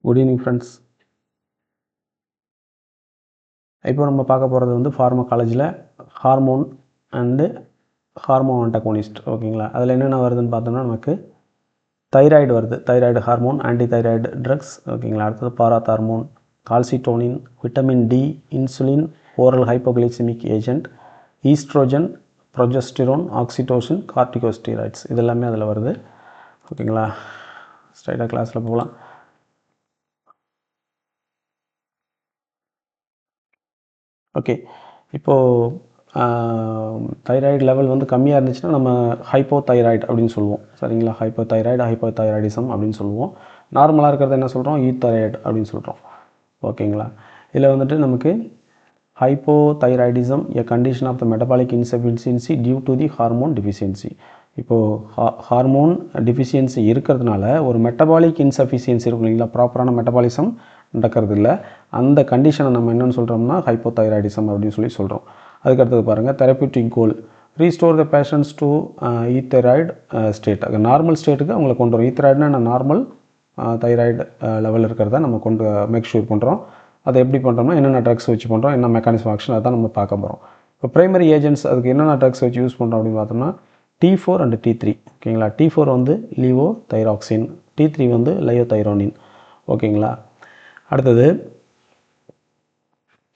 Good evening friends. இப்போ நம்ம பார்க்க போகிறது வந்து ஃபார்மகாலஜியில் ஹார்மோன் அண்டு ஹார்மோன் அன்டகோனிஸ்ட். ஓகேங்களா, அதில் என்னென்ன வருதுன்னு பார்த்தோம்னா நமக்கு தைராய்டு வருது, thyroid hormone, anti thyroid drugs. ஓகேங்களா, அடுத்தது parathormone, calcitonin, vitamin D, insulin, oral hypoglycaemic agent, oestrogen, progesterone, oxytocin, corticosteroids, இது எல்லாமே அதில் வருது. ஓகேங்களா, ஸ்ட்ரைட்டாக கிளாஸில் போகலாம். ஓகே, இப்போது தைராய்டு லெவல் வந்து கம்மியாக இருந்துச்சுன்னா நம்ம ஹைப்போதைராய்டு அப்படின்னு சொல்லுவோம். சரிங்களா, ஹைப்போதைராய்டு, ஹைப்போதைராய்டிசம் அப்படின்னு சொல்லுவோம். நார்மலாக இருக்கிறத என்ன சொல்கிறோம், ஈத்தைராய்டு அப்படின்னு சொல்கிறோம். ஓகேங்களா, இதில் வந்துட்டு நமக்கு hypothyroidism a condition of the metabolic insufficiency due to the hormone deficiency. இப்போது ஹார்மோன் டிஃபிஷியன்சி இருக்கிறதுனால ஒரு மெட்டபாலிக் இன்சஃபிஷியன்சி இருக்கும் இல்லைங்களா, ப்ராப்பரான மெட்டபாலிசம் நடக்கிறது இல்லை. அந்த கண்டிஷனை நம்ம என்னென்னு சொல்கிறோம்னா ஹைப்போதைராய்டிசம் அப்படின்னு சொல்கிறோம். அதுக்கடுத்தது பாருங்கள், therapeutic goal restore the patients to euthyroid state. அது நார்மல் ஸ்டேட்டுக்கு அவங்களை கொண்டு வரும். ஈத்தைராய்டுனா நார்மல் தைராய்டு லெவல் இருக்கிறத நம்ம கொண்டு மேக் ஷூர் பண்ணுறோம். அதை எப்படி பண்ணுறோம்னா என்னென்ன ட்ரக்ஸ் வச்சு பண்ணுறோம், என்ன மெக்கானிசம் ஆக்ஷன், அதை தான் நம்ம பார்க்க போகிறோம். இப்போ ப்ரைமரி ஏஜென்ட்ஸ் அதுக்கு என்னென்ன ட்ரக்ஸ் வச்சு யூஸ் பண்ணுறோம் அப்படின்னு பார்த்தோம்னா T4 அண்ட் T3. ஓகேங்களா, T4 வந்து லிவோ தைராக்சின், T3 வந்து லயோதைரோனின். ஓகேங்களா, அடுத்தது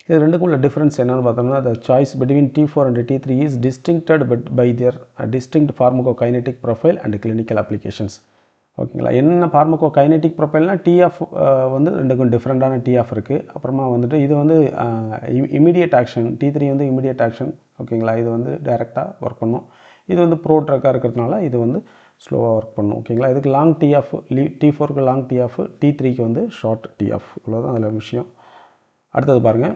இது ரெண்டுக்கும் உள்ள டிஃப்ரென்ஸ் என்னென்னு பார்த்தோம்னா the choice between T4 and T3 is distinguished by their distinct pharmacokinetic profile and clinical applications. ஓகேங்களா, என்ன ஃபார்மகோகைனெட்டிக் ப்ரொஃபைல்னா TF வந்து ரெண்டுக்கும் டிஃப்ரெண்ட்டான TF இருக்குது. அப்புறமா வந்துட்டு இது வந்து இமீடியட் ஆக்ஷன், T3 வந்து இமீடியட் ஆக்ஷன். ஓகேங்களா, இது வந்து டைரெக்டாக ஒர்க் பண்ணும். இது வந்து ப்ரோ ட்ரக்காக இருக்கிறதுனால இது வந்து ஸ்லோவாக ஒர்க் பண்ணும். ஓகேங்களா, இதுக்கு லாங் TF, T4க்கு லாங் TF, T3க்கு வந்து ஷார்ட் TF. இவ்வளோதான் அதில் விஷயம். அடுத்தது பாருங்கள்,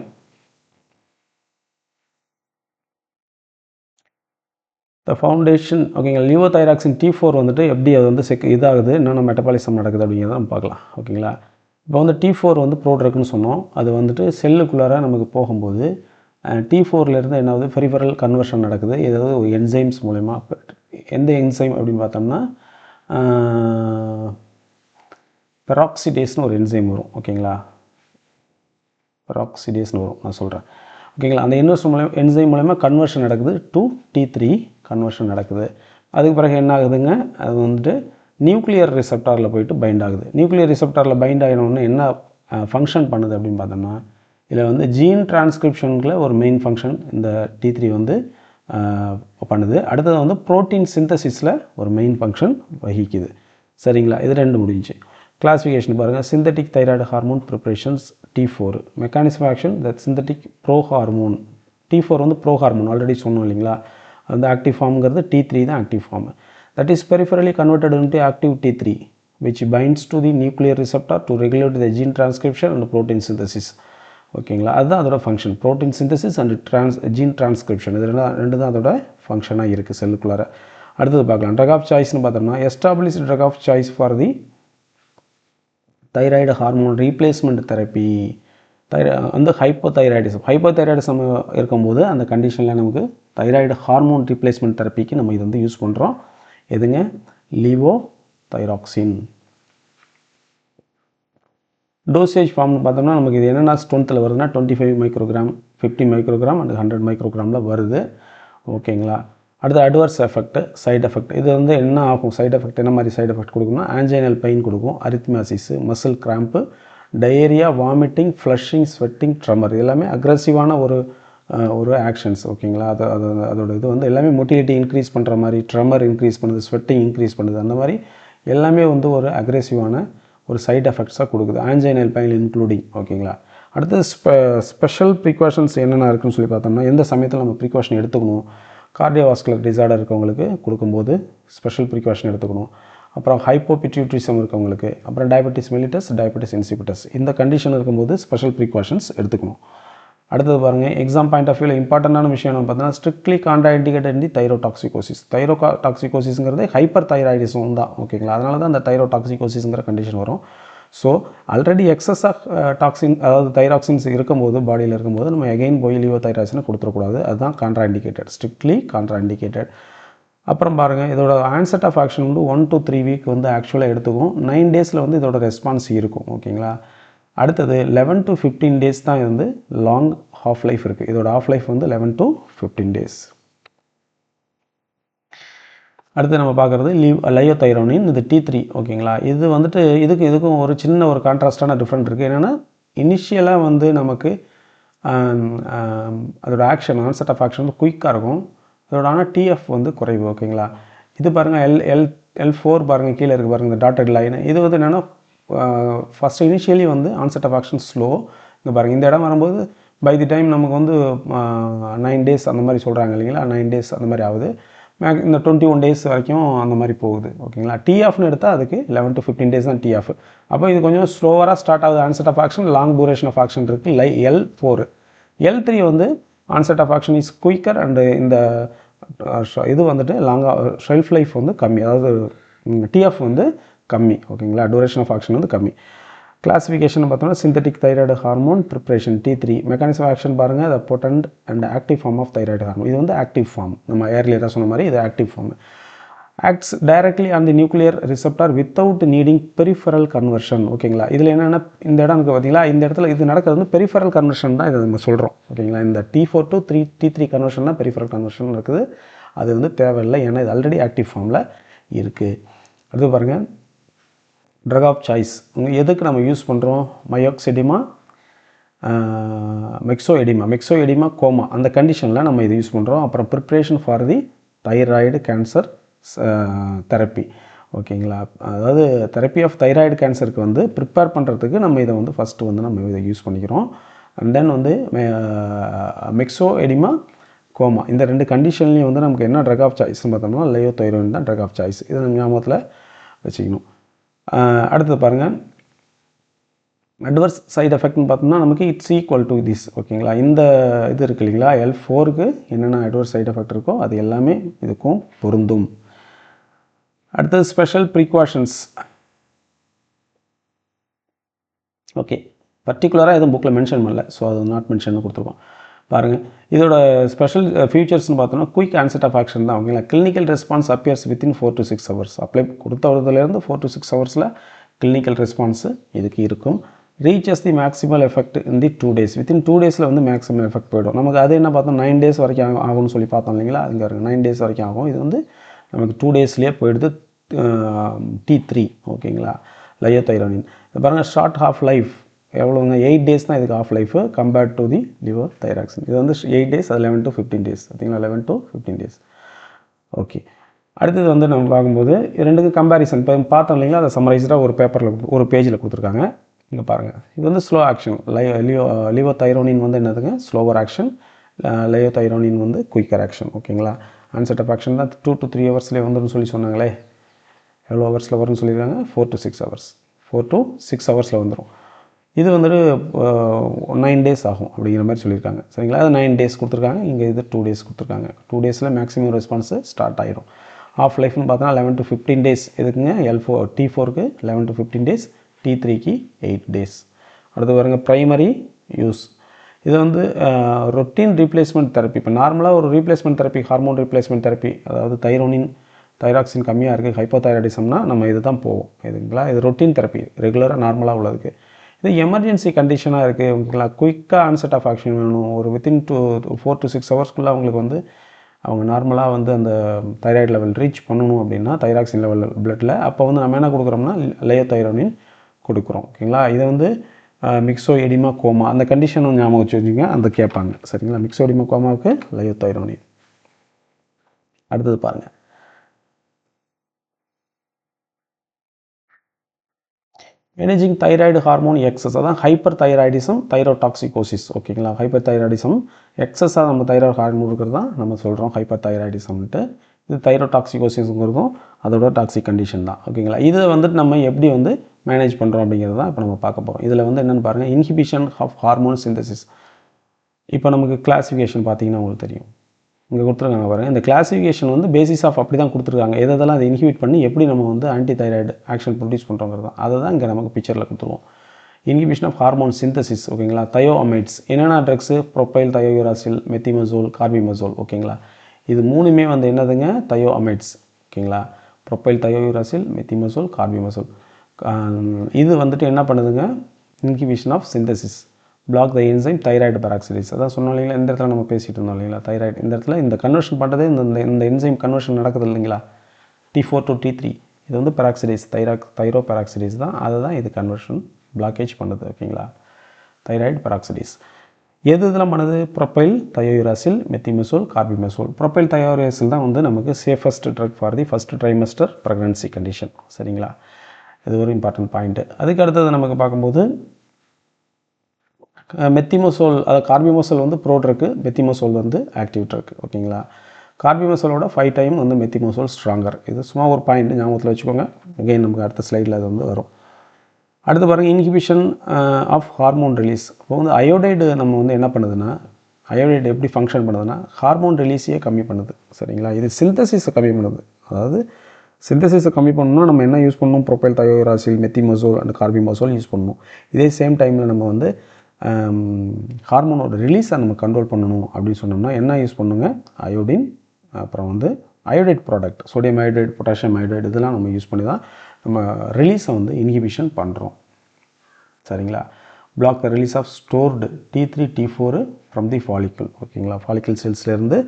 த ஃபவுண்டேஷன். ஓகேங்களா, லிவோதைராக்சின் T4 வந்துட்டு எப்படி அது வந்து இதாகுது, என்னென்ன மெட்டபாலிசம் நடக்குது அப்படிங்கிறத நம்ம பார்க்கலாம். ஓகேங்களா, இப்போ வந்து T4 வந்து ப்ரோட்ரக்னு சொன்னோம். அது வந்துட்டு செல்லுக்குள்ளார நமக்கு போகும்போது T4லேருந்து என்ன ஆகுது, பெரிஃபரல் கன்வர்ஷன் நடக்குது. ஏதாவது ஒரு என்சைம்ஸ் மூலமா. எந்த என்சைம் அப்படின்னு பார்த்தோம்னா பெராக்சிடேஸ்னு ஒரு என்சைம் வரும். ஓகேங்களா, பெராக்சிடேஸ்னு வரும், நான் சொல்கிறேன். ஓகேங்களா, அந்த என்சைம் மூலமா கன்வர்ஷன் நடக்குது, டு T3 கன்வர்ஷன் நடக்குது. அதுக்கு பிறகு என்ன ஆகுதுங்க, அது வந்துட்டு நியூக்ளியர் ரிசெப்டாரில் போயிட்டு பைண்ட் ஆகுது. நியூக்ளியர் ரிசெப்டாரில் பைண்ட் ஆகினோன்னு என்ன ஃபங்க்ஷன் பண்ணுது அப்படின்னு பார்த்தோம்னா இதில் வந்து ஜீன் டிரான்ஸ்கிரிப்ஷனுக்குள்ள ஒரு மெயின் ஃபங்க்ஷன் இந்த T3 வந்து பண்ணுது. அடுத்தது வந்து ப்ரோட்டீன் சிந்தசிஸில் ஒரு மெயின் ஃபங்க்ஷன் வகிக்குது. சரிங்களா, இது ரெண்டு முடிஞ்சு. கிளாஸிஃபிகேஷன் பாருங்கள், synthetic thyroid hormone preparations T4. Mechanism action த சிந்தட்டிக் ப்ரோ ஹார்மோன். T4 வந்து ப்ரோ ஹார்மோன் ஆல்ரெடி சொன்னோம் இல்லைங்களா, அந்த ஆக்டிவ் ஃபார்ம்ங்கிறது T3 தான் active form. That is peripherally converted into active T3 which binds to the nuclear receptor to regulate the gene transcription and protein synthesis. ஓகேங்களா, அதுதான் அதோட function. Protein synthesis and gene transcription, இது ரெண்டு தான் அதோட ஃபங்க்ஷனாக இருக்குது செல்லுக்குள்ளார. அடுத்தது பார்க்கலாம், ட்ரக் ஆஃப் சாய்ஸ்னு பார்த்தோம்னா establish drug of choice for the thyroid hormone replacement therapy. வந்து ஹைப்போதைராய்டிசம் இருக்கும்போது அந்த கண்டிஷனில் நமக்கு தைராய்டு ஹார்மோன் ரீப்ளேஸ்மெண்ட் தெரப்பிக்கு நம்ம இது வந்து யூஸ் பண்ணுறோம். எதுங்க, லிவோ தைராக்சின். டோசேஜ் ஃபார்ம்னு பார்த்தோம்னா நமக்கு இது என்னென்ன ஸ்ட்ரென்த்தில் வருதுன்னா 25 மைக்ரோகிராம், 50 மைக்ரோகிராம் அண்ட் 100 மைக்ரோகிராமில் வருது. ஓகேங்களா, அடுத்து அட்வர்ஸ் எஃபெக்ட், சைடு எஃபெக்ட். இது வந்து என்ன ஆகும், சைடு எஃபெக்ட் என்ன மாதிரி சைடு எஃபெக்ட் கொடுக்கும்னா ஆன்ஜைனல் பெயின் கொடுக்கும், arrhythmias, muscle cramp, diarrhoea, vomiting, flushing, sweating, tremor. இது எல்லாமே அக்ரெசிவான ஒரு ஆக்ஷன்ஸ். ஓகேங்களா, அதோட இது வந்து எல்லாமே மோட்டிலிட்டி இன்க்ரீஸ் பண்ணுற மாதிரி, ட்ரமர் இன்க்ரீஸ் பண்ணுது, ஸ்வெட்டிங் இன்க்ரீஸ் பண்ணுது, அந்த மாதிரி எல்லாமே வந்து ஒரு அக்ரெசிவான ஒரு சைட் எஃபெக்ட்ஸாக கொடுக்குது, ஆன்ஜைனல் பெயின் இன்க்ளூடிங். ஓகேங்களா, அடுத்தது ஸ்பெஷல் ப்ரிகாஷன்ஸ் என்னென்ன இருக்குன்னு சொல்லி பார்த்தோம்னா எந்த சமயத்தில் நம்ம ப்ரிகாஷன் எடுத்துக்கணும், கார்டியோவாஸ்குலர் டிசார்டர் இருக்கவங்களுக்கு கொடுக்கும்போது ஸ்பெஷல் ப்ரிகாஷன் எடுத்துக்கணும். அப்புறம் ஹைப்போபிட்யூட்ரிசம் இருக்கவங்களுக்கு, அப்புறம் டயபெட்டிஸ் மெலிட்டஸ், டயபெட்டிஸ் இன்சிபிட்டஸ், இந்த கண்டிஷன் இருக்கும்போது ஸ்பெஷல் ப்ரிகாஷன்ஸ் எடுத்துக்கணும். அடுத்தது பாருங்கள், எக்ஸாம் பாயிண்ட் ஆஃப் வியூவில் இம்பார்ட்டண்டான விஷயம் என்னன்னு பார்த்தீங்கன்னா ஸ்ட்ரிக்ட்லி கான்ட்ராஇண்டிகேட்டட் தி தைரோடாக்சிகோசிஸ். தைரோடாக்சிகோசிஸ்ங்கிறது ஹைப்பர் தைராய்டிசம் தான். ஓகேங்களா, அதனால தான் அந்த தைரோடாக்சிகோசிஸ்ங்கிற கண்டிஷன் வரும். So already excess of toxin, அதாவது தைராக்சின்ஸ் இருக்கும்போது பாடியில் இருக்கும்போது நம்ம எகைன் போய் லிவோ தைராக்சினை கொடுத்துடக்கூடாது. அதுதான் கான்ட்ராஇண்டிகேட்டட், ஸ்ட்ரிக்ட்லி கான்ட்ராஇண்டிகேட்டட். அப்புறம் பாருங்கள் இதோட ஆன்செட் ஆஃப் ஆக்ஷன் வந்து 1 to 3 வீக் வந்து ஆக்சுவலாக எடுத்துக்கும். 9 டேஸில் வந்து இதோட ரெஸ்பான்ஸ் இருக்கும். ஓகேங்களா. அடுத்தது 11 to 15 டேஸ் தான் இது வந்து லாங் ஹாஃப் லைஃப் இருக்குது. இதோட ஆஃப் லைஃப் வந்து 11 to 15 டேஸ். அடுத்து நம்ம பார்க்குறது லயோதைரோனின், இது T3. ஓகேங்களா. இது வந்துட்டு இதுக்கும் ஒரு சின்ன ஒரு கான்ட்ராஸ்டான டிஃப்ரெண்ட் இருக்குது. என்னென்னா இனிஷியலாக வந்து நமக்கு அதோட ஆக்ஷன் ஆன்செட் ஆஃப் ஆக்ஷன் வந்து குயிக்காக இருக்கும். அதோட ஆனால் டிஎஃப் வந்து குறைவு. ஓகேங்களா. இது பாருங்கள் L4 பாருங்கள் கீழே இருக்குது பாருங்கள் இந்த டாட்டட் லைன். இது வந்து என்னென்னா ஃபஸ்ட்டு இனிஷியலி வந்து ஆன்செட் ஆஃப் ஆக்ஷன் ஸ்லோ. இங்கே பாருங்கள் இந்த இடம் வரும்போது பை தி டைம் நமக்கு வந்து 9 டேஸ் அந்த மாதிரி சொல்கிறாங்க இல்லைங்களா. 9 டேஸ் அந்த மாதிரி ஆகுது. இந்த 21 டேஸ் வரைக்கும் அந்த மாதிரி போகுது. ஓகேங்களா. டிஎஃப்னு எடுத்தால் அதுக்கு 11 to 15 டேஸ் தான் டிஎஃப். அப்போ இது கொஞ்சம் ஸ்லோவராக ஸ்டார்ட் ஆகுது onset of action. Long duration of action இருக்குது L4. L3 வந்து onset of action is quicker and இந்த இது வந்துட்டு லாங்காக ஷெல்ஃப் லைஃப் வந்து கம்மி, அதாவது டிஎஃப் வந்து கம்மி. ஓகேங்களா. டூரேஷன் ஆஃப் ஆக்ஷன் வந்து கம்மி. கிளாசிஃபிகேஷன் பார்த்தோம்னா synthetic thyroid hormone preparation T3. Mechanism of action பாருங்கள், the potent and active form of thyroid hormone. இது வந்து ஆக்டிவ் ஃபார்ம். நம்ம ஏர்லியராக சொன்ன மாதிரி இது active form. Acts directly on the nuclear receptor without needing peripheral conversion. ஓகேங்களா. இதில் என்னென்னா இந்த இடம் இருக்குது பார்த்தீங்களா, இந்த இடத்துல இது நடக்கிறது வந்து பெரிஃபரல் கன்வர்ஷன் தான் இதை நம்ம சொல்கிறோம். ஓகேங்களா. இந்த T4 to T3 கன்வர்ஷன் தான் பெரிஃபரல் கன்வர்ஷன் இருக்குது. அது வந்து தேவையில்லை, ஏன்னா இது ஆல்ரெடி ஆக்டிவ் ஃபார்மில் இருக்குது. அடுத்து பாருங்கள் ட்ரக் ஆஃப் சாய்ஸ். எதுக்கு நம்ம யூஸ் பண்ணுறோம்? மயோக்சிடிமா, மெக்ஸோஎடிமா, கோமா அந்த கண்டிஷனில் நம்ம இது யூஸ் பண்ணுறோம். அப்புறம் preparation for the thyroid cancer therapy. ஓகேங்களா. அதாவது தெரப்பி ஆஃப் தைராய்டு கேன்சருக்கு வந்து ப்ரிப்பேர் பண்ணுறதுக்கு நம்ம இதை வந்து ஃபஸ்ட்டு வந்து நம்ம இதை யூஸ் பண்ணிக்கிறோம். அண்ட் தென் வந்து மெக்ஸோஎடிமா, கோமா இந்த 2 கண்டிஷன்லேயும் வந்து நமக்கு என்ன ட்ரக் ஆஃப் சாய்ஸ்னு பார்த்தோம்னா லயோதைரோனின் தான் ட்ரக் ஆஃப் சாய்ஸ். இதை நம்ம ஞாபகத்தில் வச்சுக்கணும். அடுத்தது பாருங்கள் அட்வர்ஸ் சைடு எஃபெக்ட்னு பார்த்தோம்னா நமக்கு இட்ஸ் ஈக்குவல் டு திஸ். ஓகேங்களா. இந்த இது இருக்குது இல்லைங்களா, L4க்கு என்னென்ன அட்வர்ஸ் சைடு எஃபெக்ட் இருக்கோ அது எல்லாமே இதுக்கும் பொருந்தும். அடுத்தது ஸ்பெஷல் ப்ரிகாஷன்ஸ். ஓகே, பர்டிகுலராக எதுவும் புக்கில் மென்ஷன் பண்ணல, ஸோ அது நாட் மென்ஷன் கொடுத்துருக்கோம். பாருங்கள் இதோட ஸ்பெஷல் ஃபியூச்சர்ஸ்னு பார்த்தோம்னா குயிக் ஆன்செட் ஆஃப் ஆக்ஷன் தான். ஓகேங்களா. Clinical response appears within 4 to 6 hours. Apply கொடுத்ததுலேருந்து 4 to 6 ஹவர்ஸில் கிளினிக்கல் ரெஸ்பான்ஸு இதுக்கு இருக்கும். Reaches the maximal effect in the 2 days. Within 2 days வந்து மேக்ஸிமல் எஃபெக்ட் போய்டும். நமக்கு அது என்ன பார்த்தோம் 9 days வரைக்கும் ஆகும்னு சொல்லி பார்த்தோம் இல்லைங்களா. இங்கே 9 days வரைக்கும் ஆகும். இது வந்து நமக்கு 2 daysலேயே போயிடுது. T3. ஓகேங்களா. லயோதைரோனின் இது பாருங்கள் ஷார்ட் ஹாஃப் லைஃப் எவ்வளோங்க 8 days தான் இதுக்கு half life compared to the levothyroxine. இது வந்து 8 days, அது 11 to 15 days. பார்த்தீங்களா 11 to 15 days. ஓகே, அடுத்தது வந்து நம்ம பார்க்கும்போது ரெண்டுக்கும் கம்பேரிசன் இப்போ பார்த்தோம் இல்லைங்களா, அதை சம்மரைஸ்டாக ஒரு பேப்பரில் ஒரு பேஜில் கொடுத்துருக்காங்க. இங்கே பாருங்கள் இது வந்து ஸ்லோ ஆக்ஷன். லிவோதைரோனின் வந்து என்னதுங்க ஸ்லோவர் ஆக்ஷன், லயோதைரோனின் வந்து குயிக்கர் ஆக்ஷன். ஓகேங்களா. ஆன்செட் ஆஃப் ஆக்ஷன் தான் 2 to 3 ஹவர்ஸ்லேயே வந்துடும் சொல்லி சொன்னாங்களே. எவ்வளோ ஹவர்ஸில் வரும்னு சொல்லியிருக்காங்க 4 to 6 hours. 4 to 6 ஹவர்ஸில் வந்துடும். இது வந்துட்டு 9 days ஆகும் அப்படிங்கிற மாதிரி சொல்லியிருக்காங்க. சரிங்களா. அது 9 days கொடுத்துருக்காங்க. இங்கே இது 2 days கொடுத்துருக்காங்க. 2 daysல மேக்ஸிமம் ரெஸ்பான்ஸு ஸ்டார்ட் ஆயிரும். ஆஃப் லைஃப்னு பார்த்தோன்னா 11 to 15 days. எதுக்குங்க T4க்கு 11 to 15 days, T3க்கு 8 days. அடுத்து பாருங்க ப்ரைமரி யூஸ். இது வந்து ரொட்டீன் ரீப்ளேஸ்மெண்ட் தெரப்பி. இப்போ நார்மலாக ஒரு replacement therapy, hormone replacement therapy, அதாவது தைராக்சின் கம்மியாக இருக்குது ஹைப்போதைராய்டிசம்னா நம்ம இது தான் போவோம். இதுங்களா இது ரொட்டீன் தெரப்பி, ரெகுலராக நார்மலாக உள்ளதுக்கு. இது எமர்ஜென்சி கண்டிஷனாக இருக்குது உங்களா, குயிக்காக ஆன்செட் ஆஃப் ஆக்ஷன் வேணும். ஒரு வித்தின் 4 to 6 ஹவர்ஸ்க்குள்ளே அவங்களுக்கு வந்து அவங்க நார்மலாக வந்து அந்த தைராய்டு லெவல் ரீச் பண்ணணும் அப்படின்னா தைராக்சின் லெவல் பிளட்டில், அப்போ வந்து நம்ம என்ன கொடுக்குறோம்னா லயோதைரோனின் கொடுக்குறோம். ஓகேங்களா. இதை வந்து மிக்ஸோஎடிமா கோமா அந்த கண்டிஷன் ஞாபகம் வச்சு வச்சுங்க, அந்த கேட்பாங்க. சரிங்களா. மிக்ஸோஎடிமா கோமாவுக்கு லயோதைரோனின். அடுத்தது பாருங்கள் மேனேஜிங் தைராய்டு ஹார்மோன் எக்ஸஸ், அதான் ஹைப்பர் தைராய்டிசம், தைரோடாக்சிகோசிஸ். ஓகேங்களா. ஹைப்பர் தைராய்டிசம் எக்ஸஸாக நம்ம தைராய்டு ஹார்மோன் இருக்கிறது தான் நம்ம சொல்கிறோம் ஹைப்பர் தைராய்டிசம்ன்ட்டு. இது தைரோடாக்சிகோசிஸ்ங்கிறதும் அதோட டாக்ஸிக் கண்டிஷன் தான். ஓகேங்களா. இதை வந்துட்டு நம்ம எப்படி வந்து மேனேஜ் பண்ணுறோம் அப்படிங்கிறது தான் இப்போ நம்ம பார்க்க போகிறோம். இதில் வந்து என்னென்னு பாருங்கள் இன்ஹிபிஷன் ஆஃப் ஹார்மோன் சிந்தசிஸ். இப்போ நமக்கு கிளாசிஃபிகேஷன் பார்த்தீங்கன்னா உங்களுக்கு தெரியும், இங்கே கொடுத்துருக்காங்க பாருங்கள். இந்த கிளாசிஃபிகேஷன் வந்து பேசிஸ் ஆஃப் அப்படி தான் கொடுத்துருக்காங்க. எதெல்லாம் அதை இன்ஹிபிட் பண்ணி எப்படி நம்ம வந்து ஆன்டி தைராய்டு ஆக்ஷன் ப்ரொடியூஸ் பண்ணுறோங்கிறது தான். அதை தான் இங்கே நமக்கு பிக்சரில் கொடுத்துருவோம். Inhibition of hormone synthesis. ஓகேங்களா. தயோஅமைட்ஸ் என்னென்ன ட்ரக்ஸு ப்ரொப்பைல், தயோயூராசில், மெத்திமசோல், கார்பிமசோல். ஓகேங்களா. இது மூணுமே வந்து என்னதுங்க, தயோ அமைட்ஸ். ஓகேங்களா, ப்ரொப்பைல் தயோயூராசில், மெத்திமசோல், கார்பிமசோல். இது வந்துட்டு என்ன பண்ணுதுங்க, inhibition of synthesis, block the enzyme thyroid peroxidase. அதான் சொன்னோம் இல்லைங்களா, இந்த இடத்துல நம்ம பேசிகிட்டு இருந்தோம் இல்லைங்களா, தைராய்டு. இந்த இடத்துல இந்த கன்வர்ஷன் பண்ணுறதே இந்த என்சைம் கன்வர்ஷன் நடக்குது இல்லைங்களா, T4 to T3. இது வந்து பெராக்சிடேஸ், தைரோ பெராக்சிடேஸ் தான். அதை தான் இது கன்வர்ஷன் பிளாக்கேஜ் பண்ணுது. ஓகேங்களா, தைராய்டு பெராக்சிடேஸ். எது இதெல்லாம் பண்ணுது, ப்ரொப்பைல் தயோயூராசில், மெத்திமசோல், கார்பிமசோல். ப்ரொப்பைல் தயோயூராசில் தான் வந்து நமக்கு safest drug for the first trimester pregnancy condition. சரிங்களா, இது ஒரு இம்பார்ட்டன்ட் பாயிண்ட்டு. அதுக்கு அடுத்தது நமக்கு பார்க்கும்போது மெத்திமசோல், அது கார்பிமசோல் வந்து ப்ரோ ட்ரக்கு, மெத்திமசோல் வந்து ஆக்டிவ் ட்ரக். ஓகேங்களா, கார்பிமசோலோட 5 டைம் வந்து மெத்திமசோல் ஸ்ட்ராங்கர். இது சும்மா ஒரு பாயிண்ட் ஞாபகத்தில் வச்சுக்கோங்க. அகைன் நமக்கு அடுத்த ஸ்லைடில் அது வந்து வரும். அடுத்து பாருங்கள், இன்ஹிபிஷன் ஆஃப் ஹார்மோன் ரிலீஸ். இப்போ வந்து அயோடைடு நம்ம வந்து என்ன பண்ணுதுன்னா, அயோடைடு எப்படி ஃபங்க்ஷன் பண்ணுதுன்னா, ஹார்மோன் ரிலீஸையே கம்மி பண்ணுது. சரிங்களா, இது சிந்தசிஸை கம்மி பண்ணுது. அதாவது சிந்தசிஸை கம்மி பண்ணணும்னா நம்ம என்ன யூஸ் பண்ணணும், ப்ரொப்பைல் தயோயூராசில், மெத்திமசோல் அண்ட் கார்பிமசோல் யூஸ் பண்ணணும். இதே சேம் டைமில் நம்ம வந்து ஹார்மோனோட ரிலீஸை நம்ம கண்ட்ரோல் பண்ணணும் அப்படின்னு சொன்னோம்னா என்ன யூஸ் பண்ணுங்க, அயோடின், அப்புறம் வந்து iodide product, sodium iodide, potassium iodide, இதெல்லாம் நம்ம யூஸ் பண்ணி தான் நம்ம ரிலீஸை வந்து இன்ஹிபிஷன் பண்ணுறோம். சரிங்களா, block the release of stored T3 T4 from the follicle. ஓகேங்களா, ஃபாலிக்கல் செல்ஸ்லேருந்து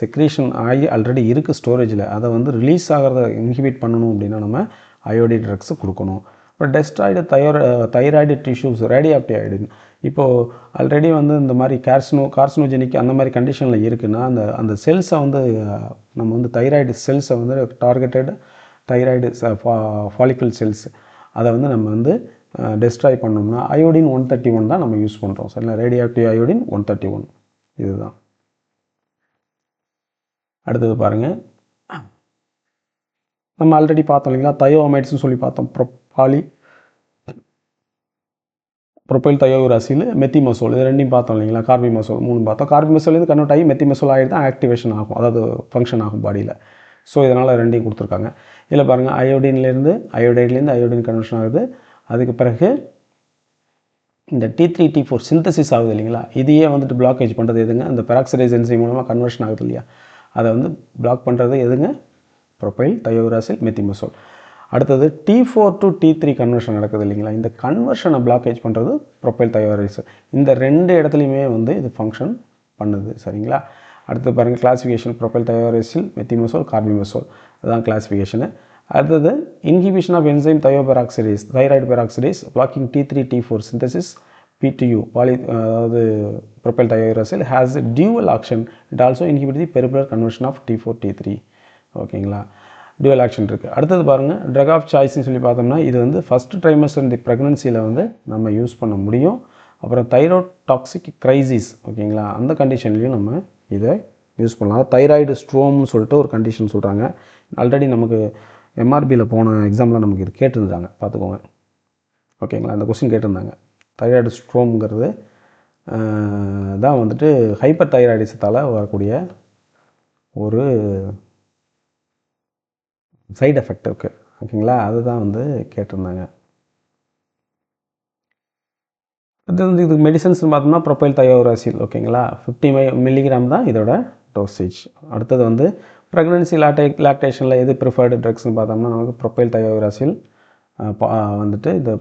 செக்ரேஷன் ஆகி ஆல்ரெடி இருக்குது ஸ்டோரேஜில், அதை வந்து ரிலீஸ் ஆகிறத இன்ஹிபிட் பண்ணணும் அப்படின்னா நம்ம அயோடைட் ட்ரக்ஸு கொடுக்கணும். அப்புறம் destroyed thyroid tissues, radio active iodine. இப்போது ஆல்ரெடி வந்து இந்த மாதிரி கார்சினோஜெனிக் அந்த மாதிரி கண்டிஷனில் இருக்குன்னா அந்த செல்ஸை வந்து நம்ம வந்து தைராய்டு செல்ஸை வந்து டார்கெட்டட் தைராய்டு ஃபாலிக்கல் செல்ஸ், அதை வந்து நம்ம வந்து டெஸ்ட்ராய் பண்ணோம்னா அயோடின் 131 தான் நம்ம யூஸ் பண்ணுறோம். சரிங்களா, ரேடியோ ஆக்டிவ் அயோடின் 131. இதுதான். அடுத்தது பாருங்கள், நம்ம ஆல்ரெடி பார்த்தோம் இல்லைங்களா, தயோ அமைட்ஸ்னு சொல்லி பார்த்தோம். ப்ரொப்பைல் தயோயூராசில், மெத்திமசோல், இது ரெண்டையும் பார்த்தோம் இல்லைங்களா, கார்பிமசோல் 3 பார்த்தோம். கார்பிமசோல் கன்வெர்ட் ஆகி மெத்திமசோல் ஆகிட்டு தான் ஆக்டிவேஷன் ஆகும், அதாவது ஃபங்க்ஷன் ஆகும் பாடியில். ஸோ இதனால் ரெண்டையும் கொடுத்துருக்காங்க. இதில் பாருங்கள், அயோடின்லேருந்து அயோடின் கன்வர்ஷன் ஆகுது. அதுக்கு பிறகு இந்த T3 T4 சிந்தசிஸ் ஆகுது இல்லைங்களா, இதையே வந்துட்டு பிளாக்கேஜ் பண்ணுறது எதுங்க, இந்த பெராக்சிடேஸ் என்சைம் மூலமாக கன்வர்ஷன் ஆகுது இல்லையா, அதை வந்து பிளாக் பண்ணுறது எதுங்க, ப்ரொப்பைல் தயோயூராசில், மெத்திமசோல். அடுத்தது T4 to T3 கன்வர்ஷன் நடக்குது இல்லைங்களா, இந்த கன்வர்ஷனை பிளாக்கேஜ் பண்ணுறது ப்ரொப்பைல் தயோயூராசில். இந்த 2 இடத்துலையுமே வந்து இது ஃபங்க்ஷன் பண்ணுது. சரிங்களா, அடுத்து பாருங்கள், கிளாசிஃபிகேஷன் ப்ரொப்பைல் தயோயூராசில், மெத்திமசோல், கார்பிமசோல், அதுதான் கிளாசிஃபிகேஷனு. அடுத்தது inhibition of enzyme thioperoxidase, thyroid peroxidase, blocking T3 T4 synthesis, PTU அதாவது propyl thiouracil has dual action. It also inhibit the peripheral conversion of T4 T3. ஓகேங்களா, dual action இருக்குது. அடுத்தது பாருங்கள், drug of சாய்ஸ்ன்னு சொல்லி பார்த்தோம்னா இது வந்து ஃபஸ்ட்டு ட்ரைமஸ்டர் இந்த ப்ரெக்னன்சியில் வந்து நம்ம யூஸ் பண்ண முடியும். அப்புறம் தைரோடாக்சிக் கிரைசிஸ், ஓகேங்களா, அந்த கண்டிஷன்லையும் நம்ம இதை யூஸ் பண்ணலாம். தைராய்டு ஸ்ட்ரோம்னு சொல்லிட்டு ஒரு கண்டிஷன் சொல்கிறாங்க. ஆல்ரெடி நமக்கு MRBயில் போன எக்ஸாமில் நமக்கு இது கேட்டிருந்தாங்க, பார்த்துக்கோங்க. ஓகேங்களா, அந்த கொஸ்டின் கேட்டிருந்தாங்க. தைராய்டு ஸ்ட்ரோம்ங்கிறது தான் வந்துட்டு ஹைப்பர் தைராய்டிசத்தால் வரக்கூடிய ஒரு சைடு எஃபெக்ட் இருக்குது. ஓகேங்களா, அதுதான் வந்து கேட்டிருந்தாங்க. இது வந்து இதுக்கு மெடிசன்ஸ்னு பார்த்தோம்னா ப்ரொப்பைல் தயோயூராசில், ஓகேங்களா, 50 மில்லிகிராம் தான் இதோட டோசேஜ். அடுத்தது வந்து ப்ரெக்னன்சி லாக்டேஷனில் எது ப்ரிஃபர்டு ட்ரக்ஸ்னு பார்த்தோம்னா நமக்கு ப்ரொப்பைல் தயோயூராசில் வந்துட்டு இந்த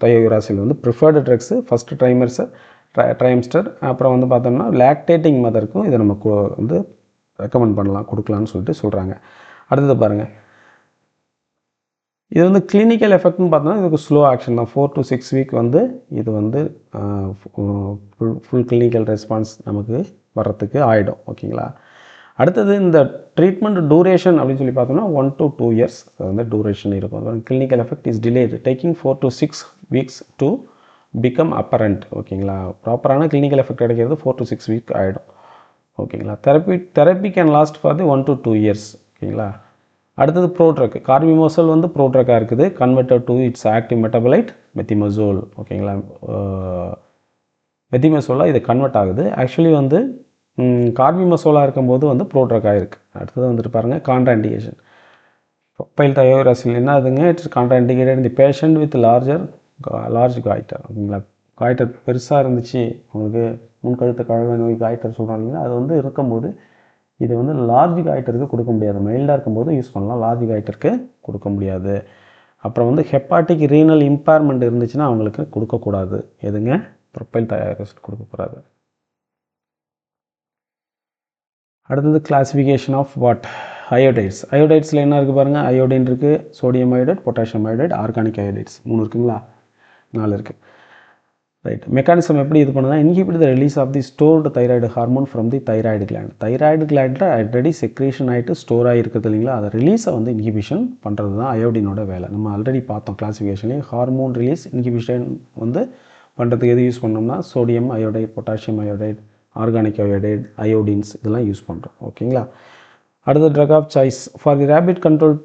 தயோயூராசில் வந்து ப்ரிஃபர்டு ட்ரக்ஸு ஃபஸ்ட்டு ட்ரைமஸ்டர். அப்புறம் வந்து பார்த்தோம்னா லாக்டேட்டிங் மதருக்கும் இதை நம்ம வந்து ரெக்கமெண்ட் பண்ணலாம், கொடுக்கலான்னு சொல்லிட்டு சொல்கிறாங்க. அடுத்தது பாருங்கள், இது வந்து கிளினிக்கல் எஃபெக்ட்னு பார்த்தோம்னா இதுக்கு ஸ்லோ ஆக்ஷன் தான். 4 to 6 வீக் வந்து இது வந்து ஃபுல் கிளினிக்கல் ரெஸ்பான்ஸ் நமக்கு வர்றதுக்கு ஆகிடும். ஓகேங்களா, அடுத்தது இந்த ட்ரீட்மெண்ட் டூரேஷன் அப்படின்னு சொல்லி பார்த்தோம்னா 1 to 2 இயர்ஸ் வந்து டூரேஷன் இருக்கும். Clinical effect is delayed taking 4 to 6 weeks to become apparent. ஓகேங்களா, ப்ராப்பரான கிளினிக்கல் எஃபெக்ட் கிடைக்கிறது 4 to 6 வீக் ஆகிடும். ஓகேங்களா, therapy can last for the 1 to 2 years. ஓகேங்களா, அடுத்தது ப்ரோட்ரக், கார்பிமசோல் வந்து ப்ரோட்ரக்காக இருக்குது, converted to its active metabolite methimazole. ஓகேங்களா, மெத்திமசோலாக இது கன்வெர்ட் ஆகுது. ஆக்சுவலி வந்து கார்பிமசோலாக இருக்கும்போது வந்து ப்ரோட்ரக்காக இருக்குது. அடுத்தது வந்துட்டு பாருங்கள், கான்ட்ராண்டிகேஷன். ப்ரொப்பைல் தயோயூராசில் என்ன ஆகுதுங்க, it's கான்ட்ராண்டிகேட்டட் the patient with large goitre. ஓகேங்களா, காய்டர் பெருசாக இருந்துச்சு, உங்களுக்கு முன்கழுத்த கழக நோய் காய்டர் சொல்கிறாங்க, அது வந்து இருக்கும்போது இது வந்து லார்ஜ் காய்டருக்கு கொடுக்க முடியாது. மைல்டாக இருக்கும்போது யூஸ் பண்ணலாம், லார்ஜ் காய்டருக்கு கொடுக்க முடியாது. அப்புறம் வந்து ஹெப்பாட்டிக் ரீனல் இம்பேர்மெண்ட் இருந்துச்சுன்னா அவங்களுக்கு கொடுக்கக்கூடாது. எதுங்க? ப்ரொப்பைல் தயாரிஸ்ட் கொடுக்கக்கூடாது. அடுத்தது கிளாசிஃபிகேஷன் ஆஃப் வாட்? அயோடைட்ஸ். அயோடைட்ஸில் என்ன இருக்குது பாருங்கள். அயோடின் இருக்குது, sodium iodide, potassium iodide, organic iodides 3 இருக்குங்களா? 4 இருக்குது. ரைட். மெக்கானிசம் எப்படி இது பண்ணுதுன்னா, inhibit the release of the stored thyroid hormone from the thyroid gland. Thyroid கிளாண்டில் ஆல்ரெடி செக்ரேஷன் ஆகிட்டு ஸ்டோர் ஆகிருக்குது இல்லைங்களா, அதை ரிலீஸை வந்து இன்ஹிபிஷன் பண்ணுறது தான் அயோடினோட வேலை. நம்ம ஆல்ரெடி பார்த்தோம் கிளாசிஃபிகேஷன்லேயே. ஹார்மோன் ரிலீஸ் இன்ஹிபிஷன் வந்து பண்ணுறதுக்கு எது யூஸ் பண்ணோம்னா, sodium iodide, potassium iodide, organic iodide, iodines இதெல்லாம் யூஸ் பண்ணுறோம். ஓகேங்களா? அடுத்த drug of choice for the rapid control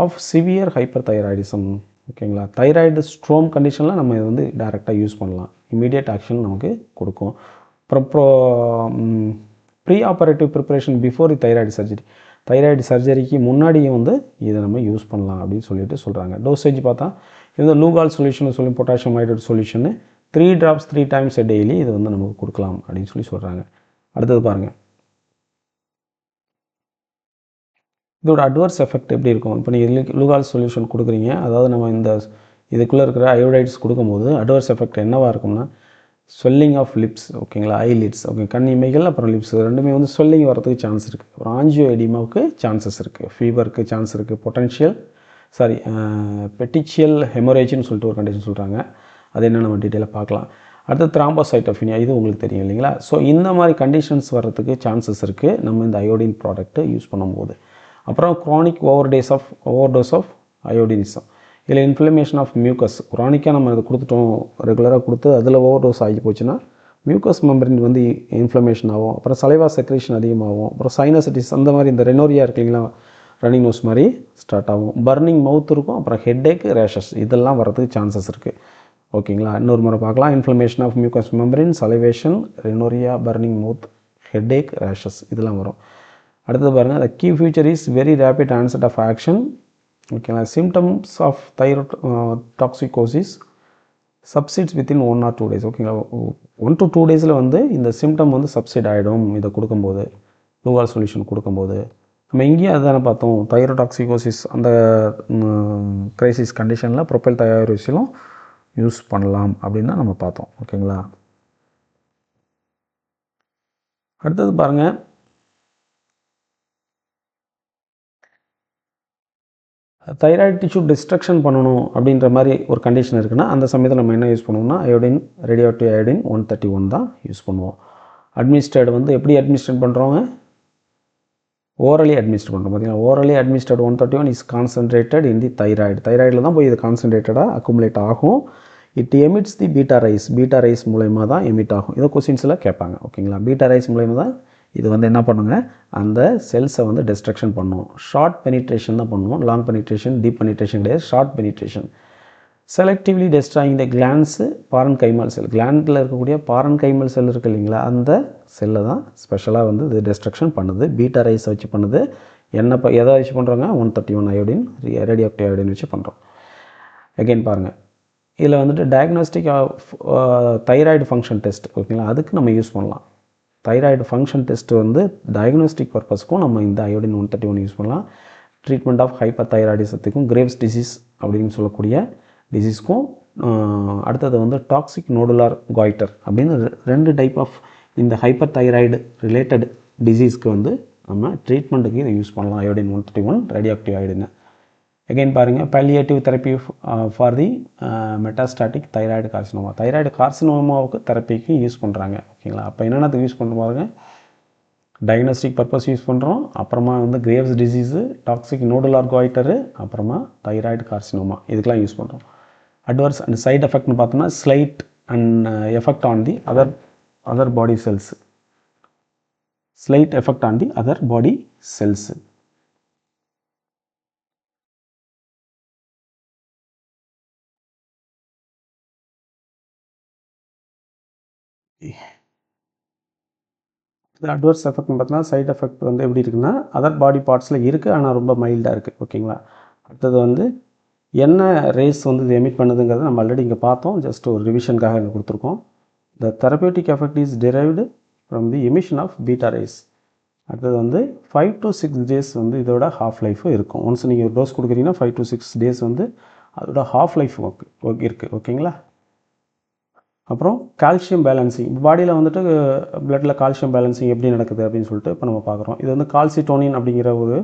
of severe hyperthyroidism. ஓகேங்களா? தைராய்டு ஸ்ட்ரோம் கண்டிஷனில் நம்ம இது வந்து டைரெக்டாக யூஸ் பண்ணலாம். இமீடியட் ஆக்ஷன் நமக்கு கொடுக்கும். அப்புறம் pre operative preparation before the thyroid surgery. Thyroid சர்ஜரிக்கு முன்னாடியே வந்து இதை நம்ம யூஸ் பண்ணலாம் அப்படின்னு சொல்கிறாங்க. டோசேஜ் பார்த்தா இது லூகால் சொல்யூஷன் சொல்லி potassium iodide solution 3 drops 3 times daily இது வந்து நமக்கு கொடுக்கலாம் அப்படின்னு சொல்கிறாங்க. அடுத்தது பாருங்கள், இதோட அட்வர்ஸ் எஃபெக்ட் எப்படி இருக்கும். இப்போ நீங்கள் லூகால் சொல்யூஷன் கொடுக்குறீங்க, அதாவது நம்ம இந்த இதுக்குள்ளே இருக்கிற அயோடைட்ஸ் கொடுக்கும்போது அட்வர்ஸ் எஃபெக்ட் என்னவாக இருக்கும்னா, ஸ்வெல்லிங் ஆஃப் லிப்ஸ். ஓகேங்களா? ஐலிட்ஸ். ஓகே, கண் இமைகள் அப்புறம் லிப்ஸ் ரெண்டுமே வந்து ஸ்வெல்லிங் வரதுக்கு சான்ஸ் இருக்குது. அப்புறம் ஆஞ்சியோ எடிமாவுக்கு சான்சஸ் இருக்குது, ஃபீவருக்கு சான்ஸ் இருக்குது, பெட்டிச்சியல் ஹெமரேஜ்னு சொல்லிட்டு ஒரு கண்டிஷன் சொல்கிறாங்க. அது என்ன நம்ம டீட்டெயிலாக பார்க்கலாம். அடுத்து த்ராம்போசைட்டோபினியா, இது உங்களுக்கு தெரியும் இல்லைங்களா? ஸோ இந்த மாதிரி கண்டிஷன்ஸ் வர்றதுக்கு சான்சஸ் இருக்குது நம்ம இந்த அயோடின் ப்ராடக்ட்டை யூஸ் பண்ணும்போது. அப்புறம் க்ரானிக் ஓவர்டோஸ் ஆஃப் அயோடினிசம். இதில் இன்ஃப்ளமேஷன் ஆஃப் மியூக்கஸ். க்ரானிக்காக நம்ம இது கொடுத்துட்டோம், ரெகுலராக கொடுத்து அதில் ஓவர்டோஸ் ஆகி போச்சுன்னா மியூக்கஸ் மெம்பரின் வந்து இன்ஃப்ளமேஷன் ஆகும். அப்புறம் சலைவா செக்ரேஷன் அதிகமாகும். அப்புறம் சைனசிட்டிஸ் அந்த மாதிரி இந்த ரெனோரியா இருக்கு இல்லைங்களா, ரன்னிங் நோஸ் மாதிரி ஸ்டார்ட் ஆகும். பர்னிங் மவுத் இருக்கும். அப்புறம் ஹெட்டேக், ரேஷஸ் இதெல்லாம் வரதுக்கு சான்சஸ் இருக்குது. ஓகேங்களா? இன்னொரு முறை பார்க்கலாம். Inflammation of mucous membrane, salivation, rhinorrhoea, burning mouth, headache, rashes இதெல்லாம் வரும். அடுத்தது பாருங்கள், the key feature is very rapid onset of action. ஓகேங்களா? symptoms of thyrotoxicosis subsides within 1 or 2 days. ஓகேங்களா? 1 to 2 days வந்து இந்த சிம்டம் வந்து சப்சைட் ஆகிடும் இதை கொடுக்கும்போது, லூகால் சொல்யூஷன் கொடுக்கும்போது. நம்ம இங்கேயும் அதுதானே பார்த்தோம், தைரோடாக்சிகோசிஸ் அந்த கிரைசிஸ் கண்டிஷனில் ப்ரொப்பைல் தயாரிசிலும் யூஸ் பண்ணலாம் அப்படின்னு தான் நம்ம பார்த்தோம். ஓகேங்களா? அடுத்தது பாருங்கள், தைராய்டு டிஷ்யூ டிஸ்ட்ரக்ஷன் பண்ணணும் அப்படின்ற மாதிரி ஒரு கண்டிஷன் இருக்குன்னா அந்த சமயத்தில் நம்ம என்ன யூஸ் பண்ணுவோம்னா, அயோடின், ரேடியோஆக்டிவ் அயோடின் 131 தான் யூஸ் பண்ணுவோம். அட்மினிஸ்ட்ரேட் வந்து எப்படி அட்மினிஸ்ட்ரேட் பண்ணுறோங்க? ஓரலி அட்மினிஸ்ட்ரேட் பண்ணுறோம். பார்த்தீங்கன்னா ஓரலி அட்மினிஸ்ட்ரேட் 131 இஸ் கான்சன்ட்ரேட்டட் இன் தி தைராய்டில் தான் போய் இது கான்சன்ட்ரேட்டடாக அக்குமுலேட் ஆகும். It emits the beta rice மூலயமா தான் எமிட் ஆகும். இதை கொஸ்டின்ஸில் கேட்பாங்க. ஓகேங்களா? பீட்டா ரைஸ் மூலயமா தான் இது வந்து என்ன பண்ணுங்க, அந்த செல்ஸை வந்து டிஸ்ட்ரக்ஷன் பண்ணும். ஷார்ட் பெனிட்ரேஷன் தான் பண்ணுவோம், லாங் பெனிட்ரேஷன், டீப் பெனிட்ரேஷன் கிடையாது, ஷார்ட் பெனிட்ரேஷன். செலக்டிவ்லி டெஸ்ட்ராயிங் த கிளான்ஸு பாரன்கைமல் செல். கிளாண்டில் இருக்கக்கூடிய பாரன்கைமல் செல் இருக்குது இல்லைங்களா, அந்த செல்லை தான் ஸ்பெஷலாக வந்து இது டிஸ்ட்ரக்ஷன் பண்ணுது. பீட்டா ரைஸ் வச்சு பண்ணுது. எதை வச்சு பண்ணுறோங்க? 131 அயோடின், ரேடியோஆக்டிவ் அயோடின் வச்சு பண்ணுறோம். அகெயின் பாருங்கள், இதில் வந்துட்டு diagnostic of thyroid function test. ஓகேங்களா? அதுக்கு நம்ம யூஸ் பண்ணலாம். தைராய்டு ஃபங்க்ஷன் டெஸ்ட் வந்து டயக்னோஸ்டிக் பர்பஸ்க்கும் நம்ம இந்த அயோடின் 131 யூஸ் பண்ணலாம். ட்ரீட்மெண்ட் ஆஃப் ஹைப்பர் தைராய்டிசத்துக்கும், கிரேவ்ஸ் டிசீஸ் அப்படின்னு சொல்லக்கூடிய டிசீஸ்க்கும். அடுத்தது வந்து டாக்ஸிக் நோடுலார் காய்டர் அப்படின்னு 2 டைப் ஆஃப் இந்த ஹைப்பர் தைராய்டு ரிலேட்டட் டிசீஸ்க்கு வந்து நம்ம ட்ரீட்மெண்ட்டுக்கு இதை யூஸ் பண்ணலாம். Iodine 131 radioactive iodine. அகெயின் பாருங்கள், palliative therapy for the metastatic thyroid carcinoma. Thyroid கார்சினோமாவுக்கு தெரப்பிக்கு யூஸ் பண்ணுறாங்க. ஓகேங்களா? அப்போ என்னென்னதுக்கு யூஸ் பண்ணுவாங்க? டயக்னோஸ்டிக் பர்பஸ் யூஸ் பண்ணுறோம். அப்புறமா வந்து Graves disease, toxic nodular goitre, அப்புறமா தைராய்டு கார்சினோமா இதுக்கெலாம் யூஸ் பண்ணுறோம். அட்வர்ஸ் அண்ட் சைட் எஃபெக்ட்னு பார்த்தோம்னா, slight and effect on the other body cells. Slide effect on the other body cells. இது அட்வர்ஸ் எஃபெக்ட்னு பார்த்தீங்கன்னா, சைட் எஃபெக்ட் வந்து எப்படி இருக்குன்னா, அதர் பாடி பார்ட்ஸில் இருக்குது, ஆனால் ரொம்ப மைல்டாக இருக்குது. ஓகேங்களா? அடுத்தது வந்து என்ன ரேஸ் வந்து இது எமிட் பண்ணுதுங்கிறத நம்ம ஆல்ரெடி இங்கே பார்த்தோம். ஜஸ்ட் ஒரு ரிவிஷனுக்காக இங்கே கொடுத்துருக்கோம். The therapeutic effect is derived from the emission of beta rays. அடுத்தது வந்து 5 to 6 டேஸ் வந்து இதோட ஹாஃப் லைஃப் இருக்கும். ஒன்ஸ் நீங்கள் ஒரு டோஸ் கொடுக்குறீங்கன்னா 5 to 6 டேஸ் வந்து அதோட ஹாஃப் லைஃப் இருக்குது. ஓகேங்களா? அப்புறம் கால்சியம் பேலன்சிங், பாடியில் வந்துட்டு பிளட்டில் கால்சியம் பேலன்சிங் எப்படி நடக்குது அப்படின்னு சொல்லிட்டு இப்போ நம்ம பார்க்குறோம். இது வந்து கால்சிட்டோனின் அப்படிங்கிற ஒரு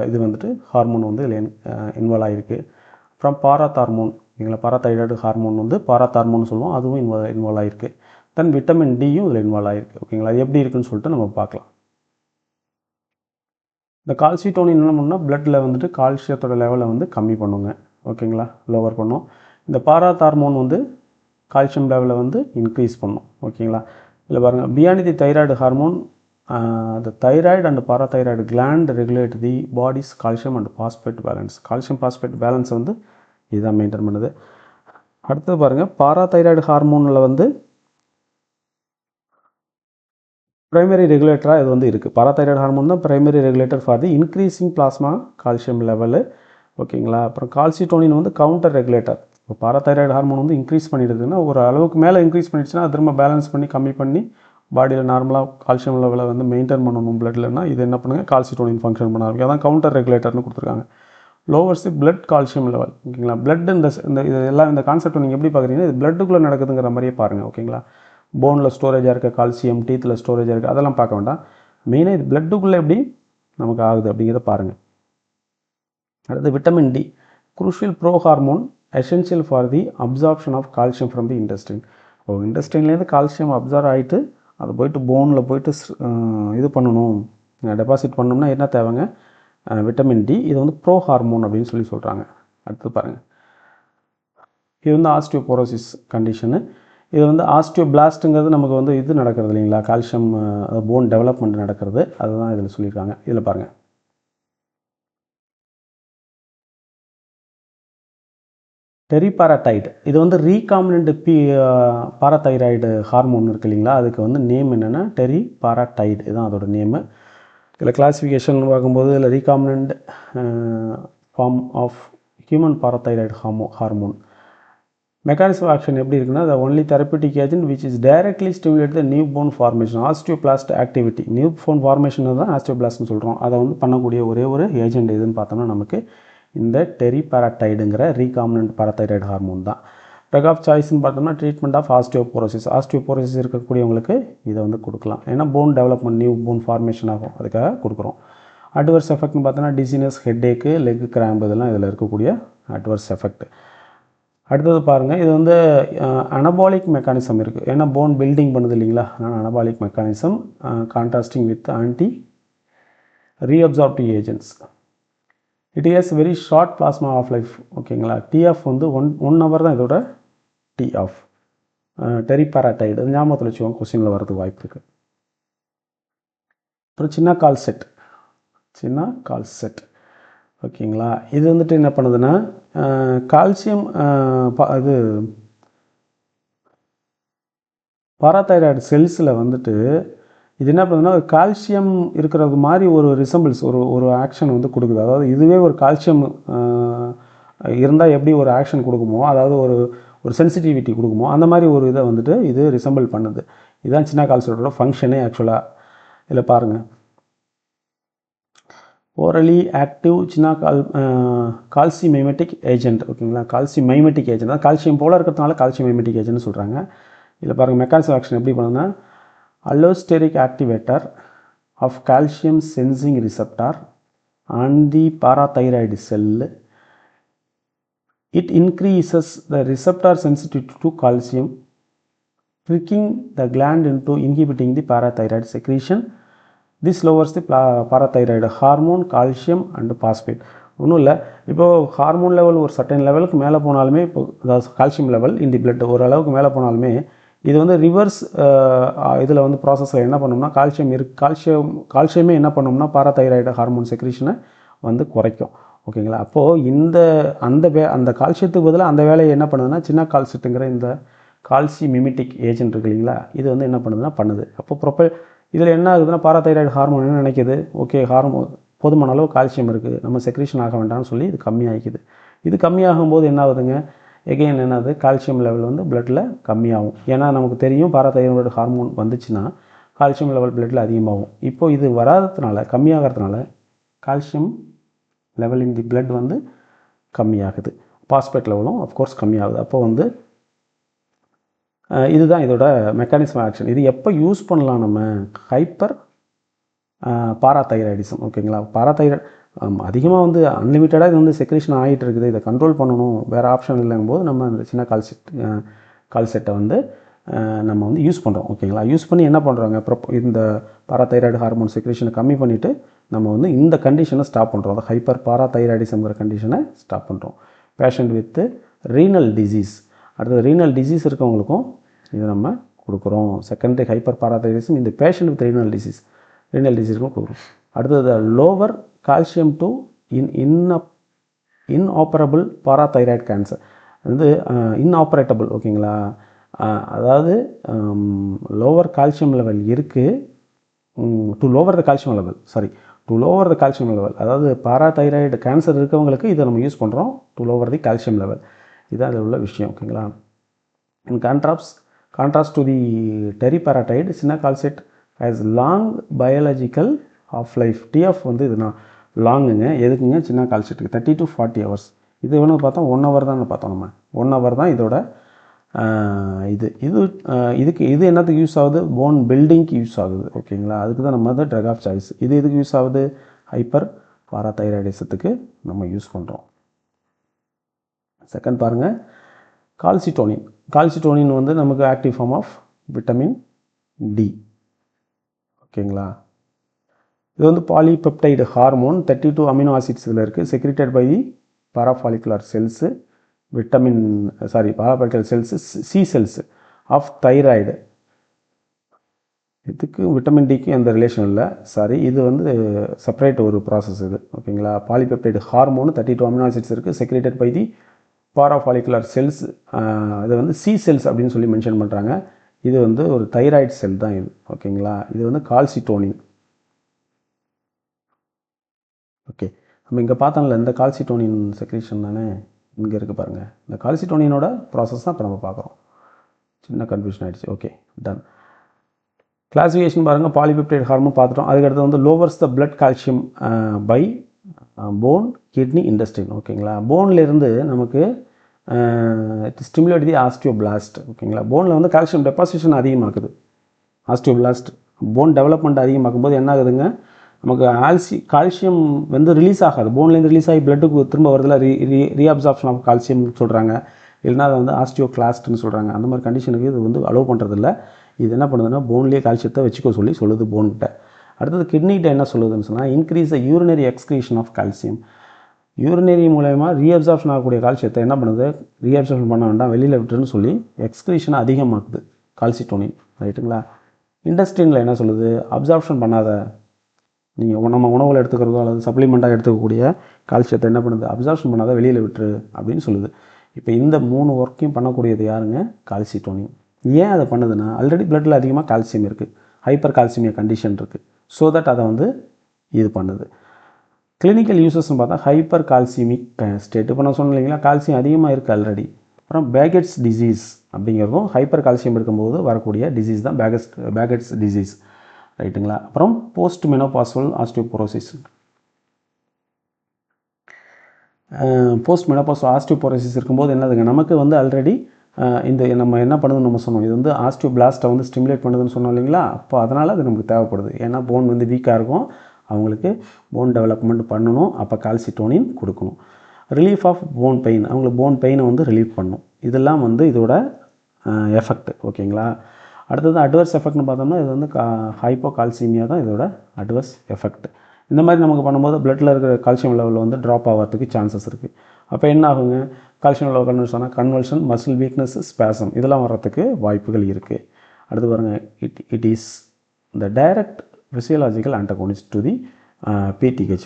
இது வந்துட்டு ஹார்மோன் வந்து இதில் இன்வால்வ் ஆகிருக்கு. அப்புறம் பாராதார்மோன், ஓகேங்களா, பாராதைராய்டு ஹார்மோன் வந்து பாராதார்மோன் சொல்லுவோம், அதுவும் இன்வால்வ் ஆகிருக்கு. தென் விட்டமின் டியும் இதில் இன்வால்வ் ஆகிருக்கு. ஓகேங்களா, அது எப்படி இருக்குன்னு சொல்லிட்டு நம்ம பார்க்கலாம். இந்த கால்சிட்டோனின் என்ன பண்ணால் பிளட்டில் வந்துட்டு கால்சியத்தோட லெவலை வந்து கம்மி பண்ணுங்க. ஓகேங்களா, லோவர் பண்ணும். இந்த பாராதார்மோன் வந்து கால்சியம் லெவலை வந்து இன்க்ரீஸ் பண்ணும். ஓகேங்களா, இதில் பாருங்கள், beyond the thyroid hormone the thyroid and parathyroid gland regulate the body's calcium and phosphate balance. Calcium phosphate balance வந்து இதுதான் மெயின்டைன் பண்ணுது. அடுத்தது பாருங்கள், பாராதைராய்டு ஹார்மோனில் வந்து பிரைமரி ரெகுலேட்டராக இது வந்து இருக்குது. பாராதைராய்டு ஹார்மோன் தான் primary regulator for the increasing plasma calcium level. ஓகேங்களா, அப்புறம் கால்சிட்டோனின் வந்து கவுண்டர் ரெகுலேட்டர். இப்போ பாராதைராய்டு ஹார்மோன் வந்து இன்க்ரீஸ் பண்ணிடுதுன்னா ஒரு அளவுக்கு மேலே இன்க்ரீஸ் பண்ணிடுச்சுன்னா அது திரும்ப பேலன்ஸ் பண்ணி கம்மி பண்ணி பாடியில் நார்மலாக கால்சியம் லெவலை வந்து மெயின்டைன் பண்ணணும் பிளட்லன்னா இது என்ன பண்ணுங்கள், கால்சிட்டோனின் ஃபங்க்ஷன் பண்ண ஆரம்பிக்கும். அதான் கவுண்டர் ரெகுலேட்டர்னு கொடுத்துருக்காங்க. லோவர்ஸ் தி பிளட் கால்சியம் லெவல். ஓகேங்களா, பிளட் இந்த இது எல்லாம் இந்த கான்செப்ட் நீங்கள் எப்படி பார்க்குறீங்கன்னா இது பிளட்டுக்குள்ளே நடக்குதுங்கிற மாதிரியே பாருங்கள். ஓகேங்களா, போனில் ஸ்டோரேஜாக இருக்க கால்சியம், டீத்தில் ஸ்டோரேஜாக இருக்குது, அதெல்லாம் பார்க்க வேண்டாம். மெயினாக இது பிளட்டுக்குள்ளே எப்படி நமக்கு ஆகுது அப்படிங்கிறத பாருங்கள். அடுத்து vitamin D, crucial pro hormone, essential for the absorption of calcium from the intestine. இன்டெஸ்டைன்லேருந்து கால்சியம் அப்சார்வ் ஆகிட்டு அதை போய்ட்டு போனில் போய்ட்டு இது பண்ணணும், டெபாசிட் பண்ணோம்னா என்ன தேவைங்க, விட்டமின் டி. இது வந்து ப்ரோ ஹார்மோன் அப்படின்னு சொல்லி சொல்கிறாங்க. அடுத்து பாருங்கள், இது வந்து ஆஸ்டியோபோரோசிஸ் கண்டிஷனு. இது வந்து ஆஸ்டியோபிளாஸ்ட்டுங்கிறது நமக்கு வந்து இது நடக்கிறது இல்லைங்களா, கால்சியம் போன் டெவலப்மெண்ட் நடக்கிறது, அதுதான் இதில் சொல்லியிருக்காங்க. இதில் பாருங்கள், டெரிபாராடைடு, இது வந்து ரீகாமினன்ட் பாராதைராய்டு ஹார்மோன் இருக்குது இல்லைங்களா, அதுக்கு வந்து நேம் என்னென்னா டெரிபாராடைடு, இதுதான் அதோட நேமு. இதில் கிளாஸிஃபிகேஷன் பார்க்கும்போது இதில் recombinant form of human parathyroid hormone. Mechanism action எப்படி இருக்குன்னா, the only therapeutic agent which is directly stimulate the new bone formation, osteoblast activity. New bone formation தான் ஆஸ்டியோபிளாஸ்ட்னு சொல்கிறோம். அதை வந்து பண்ணக்கூடிய ஒரே ஒரு ஏஜென்ட் எதுன்னு பார்த்தோம்னா நமக்கு இந்த டெரிபாராடைடுங்கிற ரீகாமினன்ட் பாராதைராய்டு ஹார்மோன் தான். ட்ரக் ஆஃப் சாய்ஸ்ன்னு பார்த்தோம்னா ட்ரீட்மெண்ட் ஆஃப் ஆஸ்டியோபோரோசிஸ் இருக்கக்கூடியவங்களுக்கு இதை வந்து கொடுக்கலாம். ஏன்னா phone development, new bone formation ஆகும், அதுக்காக கொடுக்குறோம். அட்வர்ஸ் எஃபெக்ட்னு பார்த்தோன்னா டிசினஸ், ஹெட்டேக்கு, லெக் கிராம்பு, இதெல்லாம் இதில் இருக்கக்கூடிய அட்வர்ஸ் எஃபெக்ட். அடுத்தது பாருங்கள், இது வந்து அனபாலிக் மெக்கானிசம் இருக்குது. ஏன்னா போன் பில்டிங் பண்ணுது இல்லைங்களா, அதனால் anabolic mechanism contrasting with anti reabsorptive agents. It is very short plasma half life. ஓகேங்களா, டிஎஃப் வந்து ஒன் ஹவர் தான் இதோட டிஎஃப். டெரிபாராடைடு அது ஞாபகத்தில் வச்சுக்கோங்க, கொஸ்டினில் வரதுக்கு வாய்ப்பு இருக்குது. அப்புறம் சின்ன கால் செட். ஓகேங்களா, இது வந்துட்டு என்ன பண்ணுதுன்னா கால்சியம் இது பாராதைராய்டு செல்ஸில் வந்துட்டு இது என்ன பண்ணுதுன்னா கால்சியம் இருக்கிறது மாதிரி ஒரு ரிசம்பிள்ஸ் ஒரு ஆக்ஷன் வந்து கொடுக்குது. அதாவது இதுவே ஒரு கால்சியம் இருந்தால் எப்படி ஒரு ஆக்ஷன் கொடுக்குமோ, அதாவது ஒரு சென்சிட்டிவிட்டி கொடுக்குமோ, அந்த மாதிரி ஒரு இதை வந்துட்டு இது ரிசம்பிள் பண்ணுது. இதுதான் சின்ன கால்சியோட ஃபங்க்ஷனே ஆக்சுவலாக. இதில் பாருங்கள், ஓரலி ஆக்டிவ் சின்ன கால்சிமைமெட்டிக் ஏஜென்ட். ஓகேங்களா, கால்சிமைமெட்டிக் ஏஜென்ட் தான் கால்சியம் போல இருக்கிறதுனால கால்சிமைமெட்டிக் ஏஜென்ட்னு சொல்கிறாங்க. இதில் பாருங்கள், மெக்கானிசம் ஆக்ஷன் எப்படி பண்ணுதுன்னா allosteric activator of calcium sensing receptor on the parathyroid cell. It increases the receptor sensitivity to calcium, tricking the gland into inhibiting the parathyroid secretion. This lowers the parathyroid hormone, calcium and phosphate. ஒன்றும் இல்லை, இப்போது hormone level ஒரு certain லெவலுக்கு மேலே போனாலுமே, இப்போ அதாவது calcium level in the blood ஒரு அளவுக்கு மேலே போனாலுமே இது வந்து ரிவர்ஸ் இதில் வந்து ப்ராசஸில் என்ன பண்ணோம்னா கால்சியமே என்ன பண்ணோம்னா பாராதைராய்டு ஹார்மோன் செக்ரீஷனை வந்து குறைக்கும். ஓகேங்களா, அப்போது அந்த கால்சியத்துக்கு பதிலாக அந்த வேலையை என்ன பண்ணுதுன்னா சின்ன கால்சியத்துங்கிற இந்த கால்சிமிமெட்டிக் ஏஜென்ட் இருக்கு இல்லைங்களா, இது வந்து என்ன பண்ணுது. அப்போ இதில் என்ன ஆகுதுன்னா பாராதைராய்டு ஹார்மோன் என்ன நினைக்கிது, ஓகே ஹார்மோன் போதுமான அளவு கால்சியம் இருக்குது, நம்ம செக்ரீஷன் ஆக வேண்டாம்னு சொல்லி இது கம்மியாகிக்குது. இது கம்மியாகும்போது என்ன ஆகுதுங்க, எகெயின் என்னது கால்சியம் லெவல் வந்து பிளட்டில் கம்மியாகும். ஏன்னா நமக்கு தெரியும் பாராதைராய்டு ஹார்மோன் வந்துச்சுன்னா கால்சியம் லெவல் பிளட்டில் அதிகமாகும். இப்போது இது வராததுனால கம்மியாகிறதுனால calcium level in the blood வந்து கம்மியாகுது. பாஸ்பேட் லெவலும் அஃப்கோர்ஸ் கம்மியாகுது. அப்போ வந்து இதுதான் இதோட மெக்கானிசம் ஆக்ஷன். இது எப்போ யூஸ் பண்ணலாம் நம்ம? ஹைப்பர் பாராதைராய்டிசம். ஓகேங்களா? பாராதைராய்டு அதிகமாக வந்து அன்லிமிட்டடாக இது வந்து செக்ரேஷன் ஆகிட்டு இருக்குது, இதை கண்ட்ரோல் பண்ணணும், வேறு ஆப்ஷன் இல்லைங்கும் போது நம்ம அந்த சின்ன கால்செட்டை வந்து நம்ம வந்து யூஸ் பண்ணுறோம். ஓகேங்களா? யூஸ் பண்ணி என்ன பண்ணுறாங்க, இந்த பாராதைராய்டு ஹார்மோன் செக்ரேஷனை கம்மி பண்ணிவிட்டு நம்ம வந்து இந்த கண்டிஷனை ஸ்டாப் பண்ணுறோம். அந்த ஹைப்பர் பாராதைராய்டிசம்ங்கிற கண்டிஷனை ஸ்டாப் பண்ணுறோம். பேஷண்ட் வித் ரீனல் டிசீஸ், அடுத்தது ரீனல் டிசீஸ் இருக்கவங்களுக்கும் இதை நம்ம கொடுக்குறோம். செகண்டரி ஹைப்பர் பாராதைராய்டிசம் இந்த பேஷண்ட் வித் ரீனல் டிசீஸ்க்கும் கொடுக்குறோம். அடுத்தது lower calcium to inoperable parathyroid cancer வந்து இன்ஆப்பரேட்டபிள். ஓகேங்களா? அதாவது லோவர் கால்சியம் லெவல் இருக்குது, to lower the calcium level, அதாவது பாராதைராய்டு கேன்சர் இருக்கவங்களுக்கு இதை நம்ம யூஸ் பண்ணுறோம் to lower the calcium level. இதுதான் அதில் உள்ள விஷயம். ஓகேங்களா? In contrast to the teriparatide, cinacalcet has long biological half life. TF வந்து இது நான் லாங்குங்க. எதுக்குங்க? சின்ன கால்செட்டுக்கு 30 to 40 hours. இது வேணும் பார்த்தோம் 1 hour தான் பார்த்தோம். நம்ம 1 hour தான் இதோட இது என்னத்துக்கு யூஸ் ஆகுது? போன் பில்டிங்க்கு யூஸ் ஆகுது. ஓகேங்களா? அதுக்கு தான் நம்ம தான் ட்ரக் ஆஃப் சாய்ஸ். இது எதுக்கு யூஸ் ஆகுது? ஹைப்பர் பாராதைராய்டிசத்துக்கு நம்ம யூஸ் பண்ணுறோம். செகண்ட் பாருங்கள், கால்சிட்டோனின் வந்து நமக்கு active form of vitamin D. ஓகேங்களா? இது வந்து பாலிபெப்டைடு ஹார்மோன் 32 அமினோ ஆசிட்ஸ் இதில் இருக்குது. Secreted by the parafollicular cells parafollicular cells C cells of thyroid. இதுக்கு விட்டமின் டிக்கு எந்த ரிலேஷன் இல்லை. இது வந்து செப்பரேட் ஒரு ப்ராசஸ் இது. ஓகேங்களா? பாலிபெப்டைடு ஹார்மோன் 32 அமினோ ஆசிட்ஸ் இருக்குது. Secreted by the parafollicular cells. இது வந்து சி செல்ஸ் அப்படின்னு சொல்லி மென்ஷன் பண்ணுறாங்க. இது வந்து ஒரு தைராய்டு செல் தான் இது. ஓகேங்களா? இது வந்து கால்சிட்டோனின். ஓகே, நம்ம இங்கே பார்த்தோம்ல இந்த கால்சிட்டோனின் செக்ரேஷன் தானே இங்கே இருக்குது பாருங்கள். இந்த கால்சிட்டோனினோட ப்ராசஸ் தான் இப்போ நம்ம பார்க்குறோம். சின்ன கன்ஃபியூஷன் ஆகிடுச்சு. Okay, done. கிளாசிஃபிகேஷன் பாருங்கள். பாலிபெப்டைடு ஹார்மோன் பார்த்துட்டோம். அதுக்கடுத்து வந்து lowers the blood calcium by bone, kidney, intestine. ஓகேங்களா? போன்லேருந்து நமக்கு ஸ்டிமுலேட் தி ஆஸ்டியோபிளாஸ்ட். ஓகேங்களா? போனில் வந்து கால்சியம் டெபாசிஷன் அதிகமாக்குது. ஆஸ்டியோபிளாஸ்ட் போன் டெவலப்மெண்ட் அதிகமாக்கும் போது என்ன ஆகுதுங்க, நமக்கு கால்சியம் வந்து ரிலீஸ் ஆகாது. போன்லேருந்து ரிலீஸ் ஆகி பிளட்டுக்கு திரும்ப வருதுல, ரீஅப்சார்ப்ஷன் ஆஃப் கால்சியம் சொல்கிறாங்க. இல்லைனா அதை வந்து ஆஸ்டியோகிளாஸ்ட்னு சொல்கிறாங்க. அந்த மாதிரி கண்டிஷனுக்கு இது வந்து அலோவ் பண்ணுறதில்ல. இது என்ன பண்ணுதுன்னா போன்லேயே கால்சியத்தை வச்சுக்க சொல்லி சொல்லுது போன்கிட்ட. அடுத்தது கிட்னிகிட்ட என்ன சொல்லுதுன்னு சொன்னால், increase the urinary excretion of calcium. Urinary மூலயமா ரீஅப்சார்ப்ஷன் ஆகக்கூடிய கால்சியத்தை என்ன பண்ணுது, ரீஅப்சார்ப்ஷன் பண்ண வேண்டாம், வெளியில் விட்டுருன்னு சொல்லி எக்ஸ்கிரீஷனை அதிகமாக்குது கால்சிட்டோனின். ரைட்டுங்களா? இண்டஸ்ட்ரினில் என்ன சொல்லுது, அப்சார்ப்ஷன் பண்ணாத, நீங்கள் நம்ம உணவுகள் எடுத்துக்கிறதோ அல்லது சப்ளிமெண்ட்டாக எடுத்துக்கக்கூடிய கால்சியத்தை என்ன பண்ணுது, அப்சார்ப்ஷன் பண்ணாத வெளியில் விட்டுரு அப்படின்னு சொல்லுது. இப்போ இந்த 3 ஒர்க்கையும் பண்ணக்கூடியது யாருங்க, கால்சிட்டோனின். ஏன் அதை பண்ணுதுன்னா, ஆல்ரெடி பிளட்டில் அதிகமாக கால்சியம் இருக்குது, ஹைப்பர் கால்சியமியா கண்டிஷன் இருக்குது. ஸோ தட் அதை வந்து இது பண்ணுது. கிளினிக்கல் யூசஸ்ன்னு பார்த்தா ஹைப்பர் கால்சியமிக் ஸ்டேட். இப்போ நான் சொன்னேன் இல்லைங்களா, கால்சியம் அதிகமாக இருக்குது ஆல்ரெடி. அப்புறம் பேகெட்ஸ் டிசீஸ் அப்படிங்கிறதும் ஹைப்பர் கால்சியம் இருக்கும்போது வரக்கூடிய டிசீஸ் தான் பேகெட்ஸ் டிசீஸ். ரைட்டுங்களா? அப்புறம் post menopausal osteoporosis. Post menopausal osteoporosis இருக்கும்போது என்னதுங்க, நமக்கு வந்து ஆல்ரெடி இந்த நம்ம என்ன பண்ணுதுன்னு நம்ம சொன்னோம், இது வந்து ஆஸ்டியோபிளாஸ்ட்டை வந்து ஸ்டிமுலேட் பண்ணுதுன்னு சொன்னோம் இல்லைங்களா. அப்போ அதனால் அது நமக்கு தேவைப்படுது. ஏன்னா போன் வந்து வீக்காக இருக்கும், அவங்களுக்கு போன் டெவலப்மெண்ட் பண்ணணும், அப்போ கால்சிட்டோனின் கொடுக்கணும். ரிலீஃப் ஆஃப் போன் பெயின், அவங்களுக்கு போன் பெயினை வந்து ரிலீஃப் பண்ணணும். இதெல்லாம் வந்து இதோட எஃபெக்ட். ஓகேங்களா? அடுத்தது அட்வர்ஸ் எஃபெக்ட்னு பார்த்தோம்னா, இது வந்து ஹைப்போ கால்சியமியா தான் இதோட அட்வர்ஸ் எஃபெக்ட். இந்த மாதிரி நமக்கு பண்ணும்போது பிளட்டில் இருக்கிற கால்சியம் லெவல் வந்து ட்ராப் ஆகிறதுக்கு சான்சஸ் இருக்குது. அப்போ என்ன ஆகுங்க, calcium level conversion, muscle weakness, spasm இதெல்லாம் வர்றதுக்கு வாய்ப்புகள் இருக்குது. அடுத்து பாருங்கள், it is the direct physiological antagonist to the PTH,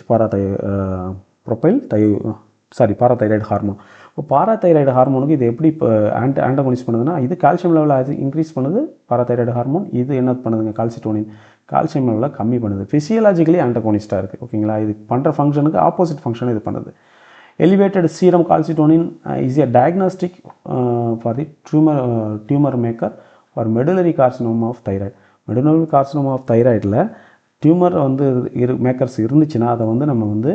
parathyroid hormone. இப்போ பாராதைராய்டு ஹார்மோனுக்கு இது எப்படி இப்போ ஆண்டகோனிஸ்ட் பண்ணுதுன்னா, இது கால்சியம் லெவலில் இன்க்ரீஸ் பண்ணுது பாராதைராய்டு ஹார்மோன். இது என்ன பண்ணுதுங்க, கால்சிட்டோனின் கால்சியம் லெவலில் கம்மி பண்ணுது. ஃபிசியலாஜிக்கலி ஆண்டகோனிஸ்ட்டாக இருக்குது. ஓகேங்களா? இது பண்ணுற ஃபங்க்ஷனுக்கு ஆப்போசிட் ஃபங்க்ஷன் இது பண்ணுது. Elevated serum calcitonin is a diagnostic for the tumour marker for medullary carcinoma of thyroid. Medullary carcinoma of தைராய்டில் டியூமர் வந்து மேக்கர்ஸ் இருந்துச்சுன்னா அதை வந்து நம்ம வந்து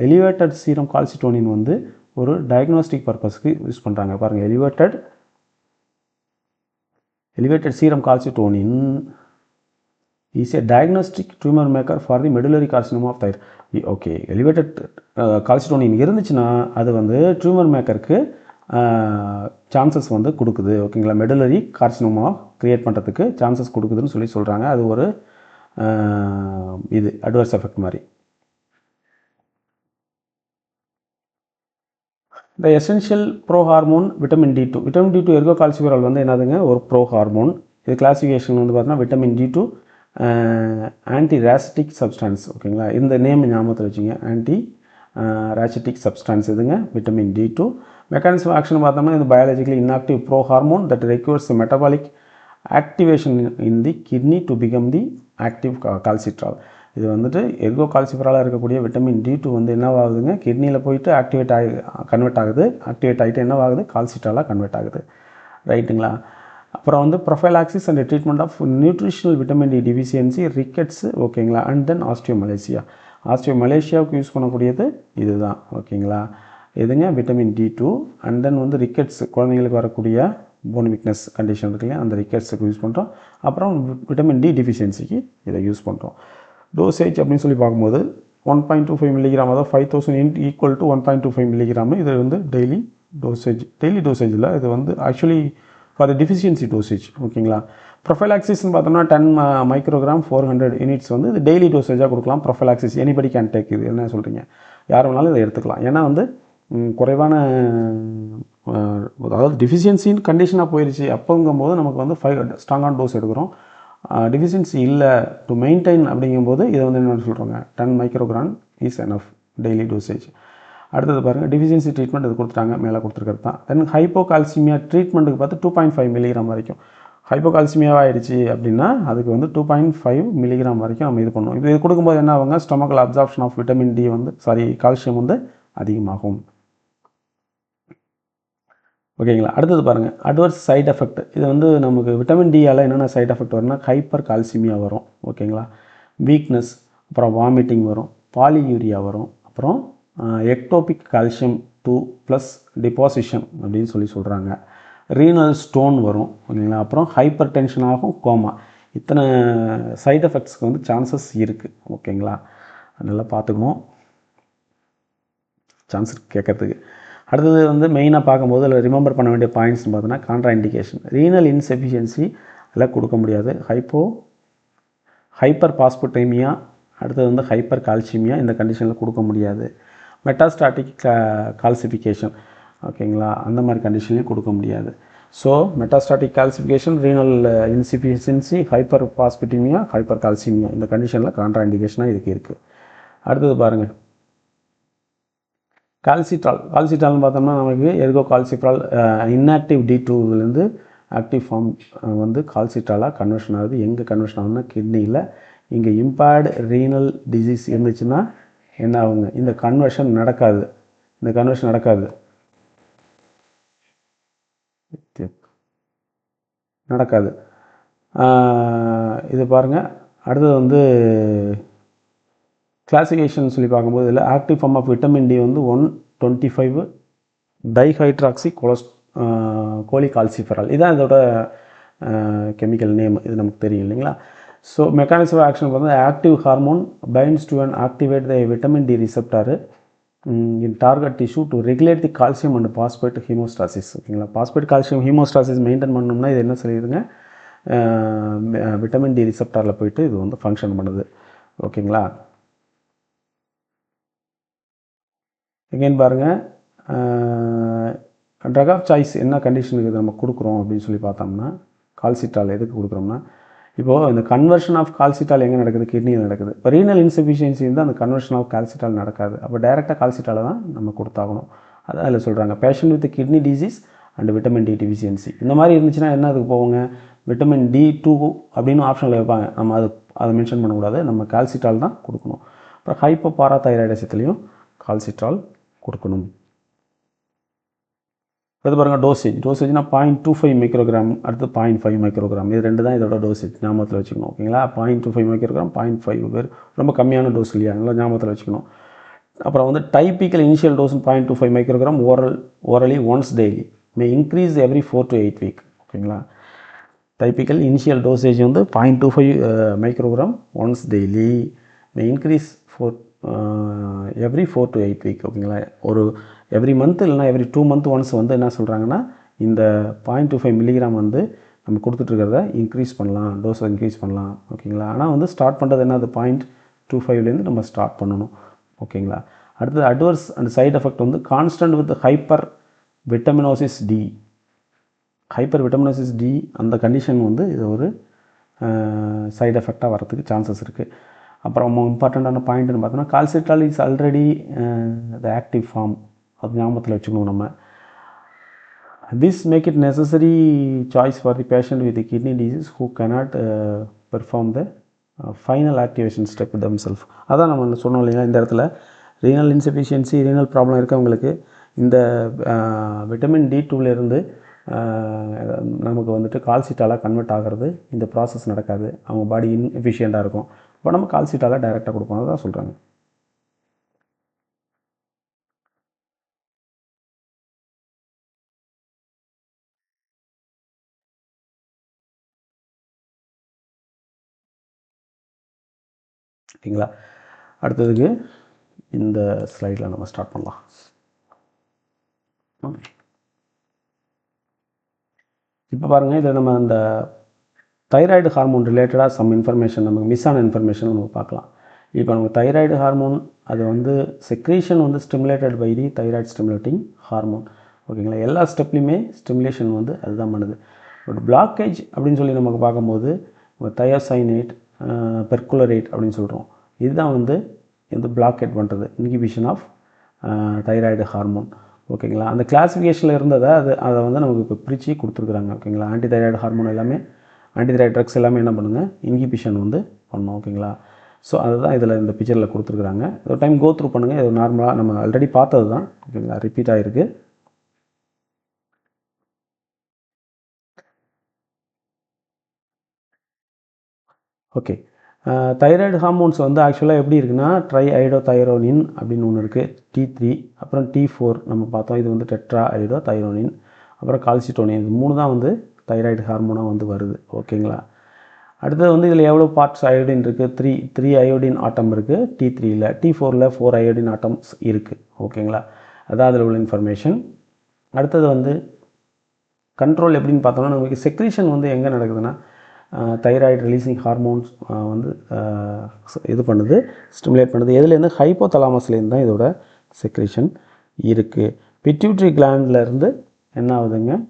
எலிவேட்டட் சீரம் கால்சிட்டோனின் வந்து ஒரு டயக்னோஸ்டிக் பர்பஸ்க்கு யூஸ் பண்ணுறாங்க. பாருங்கள், elevated serum calcitonin is a diagnostic tumor maker for the medullary carcinoma of thyroid. Okay, elevated calcitonin இருந்துச்சுன்னா அது வந்து டியூமர் மேக்கருக்கு சான்சஸ் வந்து கொடுக்குது. ஓகேங்களா, மெடுலரி கார்சினோமா க்ரியேட் பண்ணுறதுக்கு சான்சஸ் கொடுக்குதுன்னு சொல்கிறாங்க. அது ஒரு இது அட்வர்ஸ் எஃபெக்ட் மாதிரி. இந்த essential bro hormone vitamin D2 Ergo calciferol வந்து என்னதுங்க, ஒரு ப்ரோ ஹார்மோன். இது கிளாசிஃபிகேஷன் வந்து பார்த்தீங்கன்னா vitamin D2 anti rachitic substance. ஓகேங்களா, இந்த நேம் ஞாபகத்தில் வச்சுங்க, ஆன்டி ராசிட்டிக் சப்ஸ்டான்ஸ் இதுங்க விட்டமின் D2. மெக்கானிசம் ஆக்ஷன் பார்த்தோம்னா இது biologically inactive pro hormone that requires metabolic activation in the kidney to become the active calcitriol. இது வந்துட்டு எர்கோ கால்சிஃபெராலாக இருக்கக்கூடிய விட்டமின் D2 வந்து என்னவாகுதுங்க, கிட்னியில் போயிட்டு கன்வெர்ட் ஆகுது. ஆக்டிவேட் ஆகிட்டு என்னவாகுது, கால்சிட்ராலாக கன்வெர்ட் ஆகுது. ரைட்டுங்களா. அப்புறம் வந்து prophylaxis and treatment of nutritional vitamin D deficiency, rickets. ஓகேங்களா, அண்ட் தென் ஆஸ்டியோமலேசியாவுக்கு யூஸ் பண்ணக்கூடியது இதுதான். ஓகேங்களா, எதுங்க, விட்டமின் D2. அண்ட் தென் வந்து ரிக்கெட்ஸ், குழந்தைங்களுக்கு வரக்கூடிய போன் வீக்னஸ் கண்டிஷன் இருக்குல்லையா, அந்த ரிக்கெட்ஸுக்கு யூஸ் பண்ணுறோம். அப்புறம் விட்டமின் டி டிஃபிஷியன்சிக்கு இதை யூஸ் பண்ணுறோம். டோசேஜ் அப்படின்னு சொல்லி பார்க்கும்போது 1.25 மில்லிகிராம், அதாவது 5000 ஈக்குவல் டு 1.25 மில்லிகிராம். இது வந்து டெய்லி டோசேஜ் இல்லை, இது வந்து actually for the deficiency dosage. ஓகேங்களா, ப்ரொஃபைலாக்சிஸ்ன்னு பார்த்தோம்னா 10 மைக்ரோகிராம் 400 யூனிட்ஸ் வந்து இது டெய்லி டோசேஜாக கொடுக்கலாம். Prophylaxis anybody can take. இது என்ன சொல்கிறீங்க, யார் வேணாலும் இதை எடுத்துக்கலாம். ஏன்னா வந்து குறைவான அதாவது டிஃபிஷியன்சின்னு கண்டிஷனாக போயிடுச்சு அப்போங்கும்போது நமக்கு வந்து 5 ஸ்ட்ராங்கான டோஸ் எடுக்கிறோம். டிஃபிஷியன்சி இல்லை டு மெயின்டைன் அப்படிங்கும்போது இதை வந்து என்ன சொல்கிறாங்க, 10 microgram is enough daily dosage. அடுத்தது பாருங்கள், டிஃபிஷியன்சி ட்ரீட்மெண்ட் இது கொடுத்துட்டாங்க, மேலே கொடுத்துருக்கிறது தான். தென் ஹைப்போகால்சிமியா ட்ரீட்மெண்ட்டுக்கு பார்த்து 2.5 மில்லிகிராம் வரைக்கும். ஹைப்போகால்சிமியாவாக ஆயிடுச்சு அப்படின்னா அதுக்கு வந்து 2.5 மில்லிகிராம் வரைக்கும் நம்ம இது பண்ணுவோம். இது கொடுக்கும்போது என்ன ஆகுங்க, ஸ்டொமக்கல் அப்சார்ப்ஷன் ஆஃப் விட்டமின் டி வந்து கால்சியம் வந்து அதிகமாகும். ஓகேங்களா, அடுத்தது பாருங்கள், அட்வர்ஸ் சைட் எஃபெக்ட். இது வந்து நமக்கு விட்டமின் டியால் என்னென்ன சைட் எஃபெக்ட் வரும்னா ஹைப்பர் கால்சிமியா வரும். ஓகேங்களா, வீக்னஸ், அப்புறம் வாமிட்டிங் வரும், பாலியூரியா வரும், அப்புறம் எக்டோபிக் கால்சியம் 2 ப்ளஸ் டிபாசிஷன் அப்படின்னு சொல்கிறாங்க. ரீனல் ஸ்டோன் வரும். ஓகேங்களா, அப்புறம் ஹைப்பர் டென்ஷன் ஆகும், கோமா. இத்தனை சைட் எஃபெக்ட்ஸ்க்கு வந்து சான்சஸ் இருக்குது. ஓகேங்களா, நல்லா பார்த்துக்கணும், சான்ஸ் கேட்கறதுக்கு. அடுத்தது வந்து மெயினாக பார்க்கும்போது அதில் ரிமெம்பர் பண்ண வேண்டிய பாயிண்ட்ஸ்னு பார்த்தோன்னா கான்ட்ரா இண்டிகேஷன், ரீனல் இன்செஃபிஷியன்சி எல்லாம் கொடுக்க முடியாது, ஹைப்பர் பாஸ்போடைமியா, அடுத்தது வந்து ஹைப்பர் கால்சிமியா, இந்த கண்டிஷனில் கொடுக்க முடியாது. மெட்டாஸ்டாட்டிக் கால்சிஃபிகேஷன், ஓகேங்களா, அந்த மாதிரி கண்டிஷன்லையும் கொடுக்க முடியாது. So metastatic calcification, renal insufficiency, hyper phosphataemia, hyper calcaemia, இந்த கண்டிஷனில் கான்ட்ரா இண்டிகேஷனாக இதுக்கு இருக்குது. அடுத்தது பாருங்கள், கால்சிட்ரால்னு பார்த்தோம்னா நமக்கு எர்கோ கால்சிஃபெரால் இன்ஆக்டிவ் D2லேருந்து ஆக்டிவ் ஃபார்ம் வந்து கால்சிட்ராலாக கன்வர்ஷன் ஆகுது. எங்கே கன்வர்ஷன் ஆகுதுன்னா கிட்னியில். இங்கே இம்பேர்டு ரீனல் டிசீஸ் இருந்துச்சுன்னா என்ன ஆகுங்க, இந்த கன்வர்ஷன் நடக்காது. இது பாருங்கள். அடுத்தது வந்து கிளாசிஃபிகேஷன் சொல்லி பார்க்கும்போது இதில் active form of vitamin D வந்து 125 டைஹைட்ராக்சி கோலிகால்சிஃபெரால். இதுதான் இதோட கெமிக்கல் நேம், இது நமக்கு தெரியும் இல்லைங்களா. ஸோ மெக்கானிசம் ஆஃப் ஆக்ஷன் வந்து active hormone binds to and activate the vitamin D receptor in target tissue to regulate the calcium and phosphate homeostasis. ஓகேங்களா, phosphate calcium homeostasis maintain பண்ணணும்னா இது என்ன சொல்லிடுங்க, விட்டமின் டி ரிசெப்டாரில் போயிட்டு இது வந்து ஃபங்க்ஷன் பண்ணுது. ஓகேங்களா, எகெயின் பாருங்கள், ட்ரக் ஆஃப் சாய்ஸ் என்ன கண்டிஷனுக்கு இது நம்ம கொடுக்குறோம் அப்படின்னு சொல்லி பார்த்தோம்னா, கால்சிட்ரால் எதுக்கு கொடுக்குறோம்னா, இப்போது இந்த கன்வர்ஷன் ஆஃப் கால்சிட்ரால் எங்கே நடக்குது, கிட்னியில் நடக்குது. இப்போ ரீனல் இன்சஃபிஷியன்சி இருந்தால் அந்த கன்வர்ஷன் ஆஃப் கால்சிட்ரால் நடக்காது. அப்போ டைரெக்டாக கால்சிட்ராலை தான் நம்ம கொடுத்தாகணும். அதான் அதில் சொல்கிறாங்க, patient with kidney disease and vitamin D deficiency. இந்த மாதிரி இருந்துச்சுன்னா என்ன அதுக்கு போவோங்க, விட்டமின் D2 அப்படின்னு ஆப்ஷனில் வைப்பாங்க. நம்ம அதை மென்ஷன் பண்ணக்கூடாது, நம்ம கால்சிட்ரால் தான் கொடுக்கணும். அப்புறம் ஹைப்போ பாராதைராய்டிசத்துலேயும் கால்சிட்ரால் கொடுக்கணும். அது பாருங்கள் டோசேஜ்னா 0.25 மைக்ரோகிராம், அடுத்து 0.5 மைக்ரோகிராம். இது ரெண்டு தான் இதோட டோசேஜ், ஞாபகத்தில் வச்சுக்கணும். ஓகேங்களா, 0.25 மைக்ரோகிராம், 0.5 பேர் ரொம்ப கம்மியான டோஸ் இல்லையா, நல்லா ஞாபகத்தில் வச்சுக்கணும். அப்புறம் வந்து typical initial dose 0.25 microgram orally once daily may increase every 4 to 8 week. ஓகேங்களா, டைப்பிக்கல் இனிஷியல் டோசேஜ் வந்து 0.25 microgram once daily may increase every 4 to 8 week. ஓகேங்களா, ஒரு எவ்ரி மந்த் இல்லைனா எவ்ரி 2 month ஒன்ஸ் வந்து என்ன சொல்கிறாங்கன்னா இந்த 0.25 மில்லிகிராம் வந்து நம்ம கொடுத்துட்ருக்கிறத இன்க்ரீஸ் பண்ணலாம், டோஸை இன்க்ரீஸ் பண்ணலாம். ஓகேங்களா, ஆனால் வந்து ஸ்டார்ட் பண்ணுறது என்ன, அது 0.25லேருந்து நம்ம ஸ்டார்ட் பண்ணணும். ஓகேங்களா, அடுத்தது அட்வர்ஸ் அண்ட் சைட் எஃபெக்ட் வந்து constant with hypervitaminosis D அந்த கண்டிஷன் வந்து இது ஒரு சைடு எஃபெக்டாக வரதுக்கு சான்சஸ் இருக்குது. அப்புறம் இம்பார்ட்டண்ட்டான பாயிண்ட்னு பார்த்தோன்னா calcitriol is already the active form, அது ஞாபகத்தில் வச்சுக்கணும் நம்ம. This make it necessary choice for the patient with kidney disease who cannot perform the final activation step themselves. அதான் நம்ம சொன்னோம் இல்லைங்களா, இந்த இடத்துல ரீனல் இன்சஃபிஷியன்சி, ரீனல் ப்ராப்ளம் இருக்கவங்களுக்கு இந்த விட்டமின் D2லேருந்து நமக்கு வந்துட்டு கால்சிட்டாலாக கன்வெர்ட் ஆகிறது, இந்த ப்ராசஸ் நடக்காது, அவங்க பாடி இன்எஃபிஷியண்ட்டாக இருக்கும். இப்போ நம்ம கால்சிட்டாலாக டைரெக்டாக கொடுப்போம், அதுதான் சொல்கிறாங்க. ஓகேங்களா, அடுத்ததுக்கு இந்த ஸ்லைடில் நம்ம ஸ்டார்ட் பண்ணலாம். இப்போ பாருங்கள், இதில் நம்ம அந்த தைராய்டு ஹார்மோன் ரிலேட்டடாக சம் இன்ஃபர்மேஷன், நமக்கு மிஸ் ஆன இன்ஃபர்மேஷன் நம்ம பார்க்கலாம். இப்போ நமக்கு தைராய்டு ஹார்மோன் அது வந்து செக்ரீஷன் வந்து stimulated by the thyroid stimulating hormone. ஓகேங்களா, எல்லா ஸ்டெப்லையுமே ஸ்டிமுலேஷன் வந்து அதுதான் பண்ணுது. பட் பிளாக்கேஜ் அப்படின்னு சொல்லி நமக்கு பார்க்கும்போது தயோசைனேட், பெர்குலரேட் அப்படின்னு சொல்கிறோம். இதுதான் வந்து இந்த பிளாக்கேட் பண்ணுறது, இன்ஹிபிஷன் ஆஃப் தைராய்டு ஹார்மோன். ஓகேங்களா, அந்த கிளாஸிஃபிகேஷனில் இருந்ததை அதை வந்து நமக்கு இப்போ பிரித்து கொடுத்துருக்குறாங்க. ஓகேங்களா, ஆன்டி தைராய்டு ஹார்மோன் எல்லாமே, ஆன்டி தைராய்டு ட்ரக்ஸ் எல்லாமே என்ன பண்ணுங்க, இன்ஹிபிஷன் வந்து பண்ணோம். ஓகேங்களா, ஸோ அதுதான் இதில் இந்த பிக்சரில் கொடுத்துருக்குறாங்க. ஒரு டைம் கோ த்ரூ பண்ணுங்கள், இது நார்மலாக நம்ம ஆல்ரெடி பார்த்தது தான். ஓகேங்களா, ரிப்பீட் ஆகிருக்கு. ஓகே, தைராய்டு ஹார்மோன்ஸ் வந்து ஆக்சுவலாக எப்படி இருக்குன்னா, ட்ரை ஐடோ தைரோனின் அப்படின்னு ஒன்று இருக்குது, T3, அப்புறம் T4 நம்ம பார்த்தோம், இது வந்து டெட்ரா ஐடோ தைரோனின், அப்புறம் கால்சிட்டோனின். இது 3 தான் வந்து தைராய்டு ஹார்மோனாக வந்து வருது. ஓகேங்களா, அடுத்தது வந்து இதில் எவ்வளோ பார்ட்ஸ் அயோடின் இருக்குது, த்ரீ அயோடின் ஆட்டம் இருக்குது T3யில், T4ல் 4 அயோடின் ஆட்டம்ஸ் இருக்குது. ஓகேங்களா, அதான் அதில் உள்ள இன்ஃபர்மேஷன். அடுத்தது வந்து கண்ட்ரோல் எப்படின்னு பார்த்தோம்னா, நமக்கு செக்ரீஷன் வந்து எங்கே நடக்குதுன்னா, தைராய்டு ரிலீசிங் ஹார்மோன்ஸ் வந்து இது பண்ணுது, ஸ்டிமுலேட் பண்ணுது. எதுலேருந்து, ஹைப்போதலாமஸ்லேருந்து தான் இதோட செக்ரீஷன் இருக்குது. பிட்யூட்ரி கிளாண்ட்லேருந்து என்ன ஆகுதுங்க,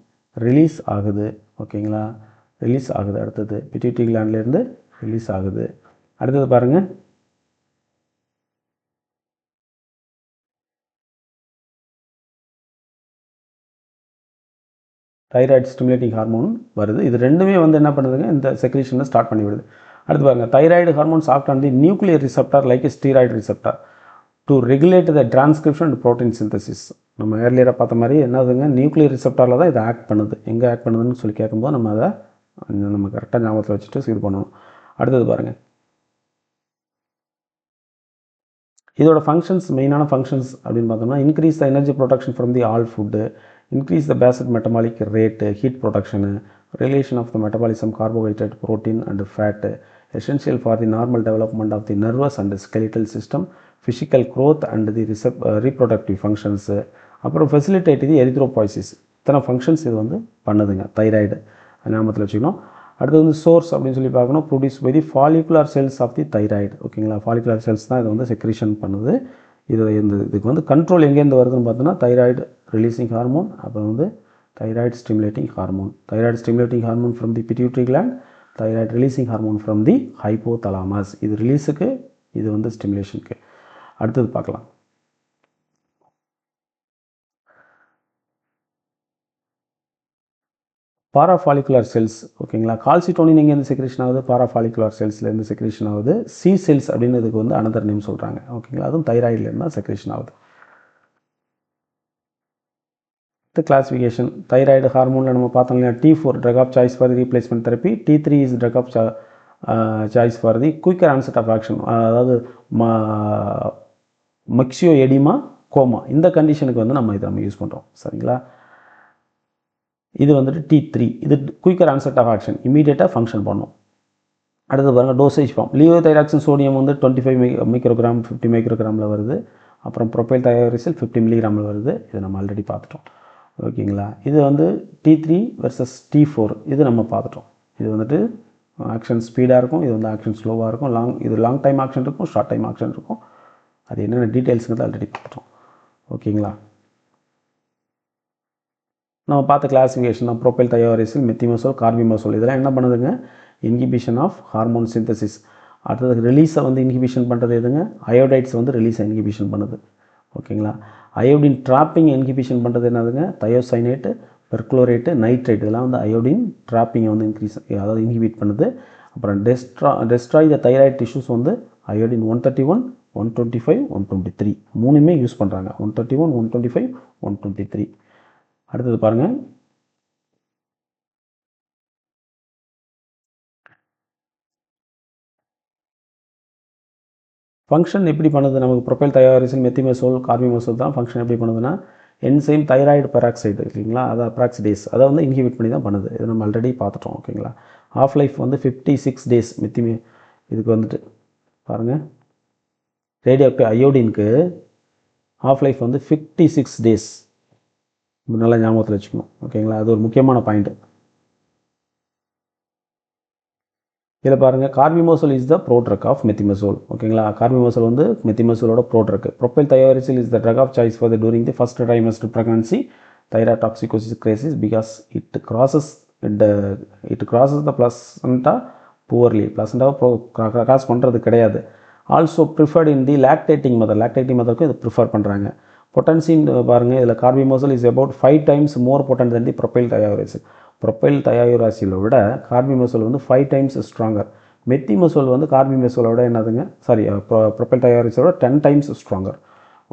ரிலீஸ் ஆகுது. ஓகேங்களா, ரிலீஸ் ஆகுது. அடுத்தது பிட்யூட்ரி கிளாண்ட்லேருந்து ரிலீஸ் ஆகுது. அடுத்தது பாருங்கள், தைராய்டு ஸ்டிமுலேட்டிங் ஹார்மோன் வருது. இது ரெண்டுமே வந்து என்ன பண்ணுதுங்க, இந்த செக்ரீஷனை ஸ்டார்ட் பண்ணிவிடுது. அடுத்து பாருங்கள், thyroid hormones act on the nuclear receptor like steroid receptor to regulate the transcription and protein synthesis. நம்ம ஏர்லியராக பார்த்த மாதிரி என்னதுங்க, நியூக்ளியர் ரிசெப்டாரில் தான் இதை ஆக்ட் பண்ணுது. எங்கே ஆக்ட் பண்ணுதுன்னு சொல்லி கேட்கும்போது நம்ம அதை நம்ம கரெக்டாக ஞாபகத்தில் வச்சுட்டு இது பண்ணணும். அடுத்தது பாருங்கள், இதோட ஃபங்க்ஷன்ஸ், மெயினான ஃபங்க்ஷன்ஸ் அப்படின்னு பார்த்தோம்னா, increase the energy production from the all food, increase the basal metabolic rate, heat production, regulation of the metabolism, carbohydrate, protein and fat, essential for the normal development of the nervous and skeletal system, physical growth and the reproductive functions, அப்புறம் facilitate the erythropoiesis. இத்தனை functions இது வந்து பண்ணுதுங்க thyroid, ஞாபகத்தில் வச்சுக்கணும். அடுத்து வந்து source அப்படின்னு சொல்லி பார்க்கணும், produce by the follicular cells of the thyroid. ஓகேங்களா, ஃபாலிகுலர் செல்ஸ் தான் இது வந்து செக்ரீஷன் பண்ணுது. இதுக்கு வந்து கண்ட்ரோல் எங்கேருந்து வருதுன்னு பார்த்தோன்னா, தைராய்டு ரிலீசிங் ஹார்மோன், அப்புறம் வந்து thyroid stimulating hormone from the pituitary gland, thyroid releasing hormone from the hypothalamus. இது ரிலீஸுக்கு, இது வந்து ஸ்டிமுலேஷனுக்கு. அடுத்தது பார்க்கலாம், பாராஃபாலிகுலர் செல்ஸ். ஓகேங்களா, கால்சிட்டோனின் எங்கேருந்து செக்ரேஷன் ஆகுது, பாராஃபாலிகுலர் செல்ஸ்லேருந்து செக்ரேஷன் ஆகுது. சி செல்ஸ் அப்படின்னு இதுக்கு வந்து அனதர் நேம் சொல்கிறாங்க. ஓகேங்களா, அதுவும் தைராய்டுலேருந்து தான் செக்ரேஷன் ஆகுது. கிளாசிஃபிகேஷன் தைராய்டு ஹார்மோனில் நம்ம பார்த்தோம் இல்லையா, T4 drug of choice for the replacement therapy, T3 is drug of choice for the quicker onset of action. அதாவது மக்சியோ எடிமா கோமா இந்த கண்டிஷனுக்கு வந்து நம்ம இதை யூஸ் பண்ணுறோம். சரிங்களா, இது வந்துட்டு T3, இது குயிக்கர் ஆன்செட் ஆஃப் ஆக்ஷன், இமீடியட்டாக ஃபங்க்ஷன் பண்ணும். அடுத்து பாருங்கள் டோசேஜ் ஃபார்ம். லியோதைராக்சின் சோடியம் வந்து 25 மைக்ரோகிராம் 50 மைக்ரோகிராமில் வருது. அப்புறம் ப்ரொபைல் தயாரிசில் 50 மில்லிகிராமில் வருது. இது நம்ம ஆல்ரெடி பார்த்துட்டோம். ஓகேங்களா, இது வந்து T3 வெர்சஸ் T4 இது நம்ம பார்த்துட்டோம். இது வந்துட்டு ஆக்ஷன் ஸ்பீடாக இருக்கும், இது வந்து ஆக்ஷன் ஸ்லோவாக இருக்கும். இது லாங் டைம் ஆக்ஷன் இருக்கும், ஷார்ட் டைம் ஆக்ஷன் இருக்கும். அது என்னென்ன டீட்டெயில்ஸுங்கிறது ஆல்ரெடி பார்த்துட்டோம். ஓகேங்களா, நம்ம பார்த்த கிளாசிஃபிகேஷன் தான் ப்ரொபைல் தயாரிசில், மெத்திமசோல், கார்பிமசோல். இதெல்லாம் என்ன பண்ணுதுங்க, இன்ஹிபிஷன் ஆஃப் ஹார்மோன் சிந்தசிஸ். அடுத்தது ரிலீஸை வந்து இன்ஹிபிஷன் பண்ணுறது எதுங்க, அயோடைட்ஸ் வந்து ரிலீஸை இன்ஹிபிஷன் பண்ணுது. ஓகேங்களா, அயோடின் ட்ராப்பிங் இன்ஹிபிஷன் பண்ணுறது என்னதுங்க, தயோசைனேட்டு, பெர்குளோரேட்டு, நைட்ரேட். இதெல்லாம் வந்து அயோடின் ட்ராப்பிங்கை வந்து அதாவது இன்ஹிபிட் பண்ணுது. அப்புறம் டெஸ்ட்ராய் த தைராய்டு டிஷ்யூஸ் வந்து அயோடின் 131, 125, 123 மூணுமே யூஸ் பண்ணுறாங்க. 131, 125, 123. அடுத்தது பாருங்கள், ஃபங்க்ஷன் எப்படி பண்ணுது நமக்கு. ப்ரொபைல் தயாரிசில், மெத்திமசோல், கார்பிமசோல் தான் ஃபங்க்ஷன் எப்படி பண்ணுதுன்னா, என்சைம் தைராய்டு பெராக்சைடு இருக்குங்களா, அதை அப்ராக்சிடேஸ் அதை வந்து இன்ஹிபிட் பண்ணி தான் பண்ணுது. இது நம்ம ஆல்ரெடி பார்த்துட்டோம். ஓகேங்களா, ஆஃப் லைஃப் வந்து 56 days. இதுக்கு வந்துட்டு பாருங்கள், ரேடியோ ஆக்டிவ் அயோடினுக்கு ஆஃப் லைஃப் வந்து 56 days. நல்லா ஞாபகத்தில் வச்சுக்கணும். ஓகேங்களா, அது ஒரு முக்கியமான பாயிண்ட்டு. இதில் பாருங்கள், கார்பிமசோல் இஸ் த ப்ரோட்ரக் ஆஃப் மெத்திமசோல். ஓகேங்களா, கார்பிமசோல் வந்து மெத்திமசோலோட prodrug. Propylthiouracil is the drug of choice for the during the first trimester pregnancy thyroid toxicosis crisis because it crosses the placenta poorly. பிளசண்டாவை கிராஸ் பண்ணுறது கிடையாது. Also preferred in the lactating மதருக்கு இது prefer பண்ணுறாங்க. பொட்டன்சின்னு பாருங்கள், இதில் carbimazole is about 5 times more potent then the propylthiouracil. ப்ரொபைல் தயாரிசிலை விட கார்பிமசோல் வந்து 5 times ஸ்ட்ராங்கர். மெத்திமசோல் வந்து கார்பிமசோலோட என்னதுங்க, ப்ரொபைல் தயாரிசிலோட 10 times ஸ்ட்ராங்கர்.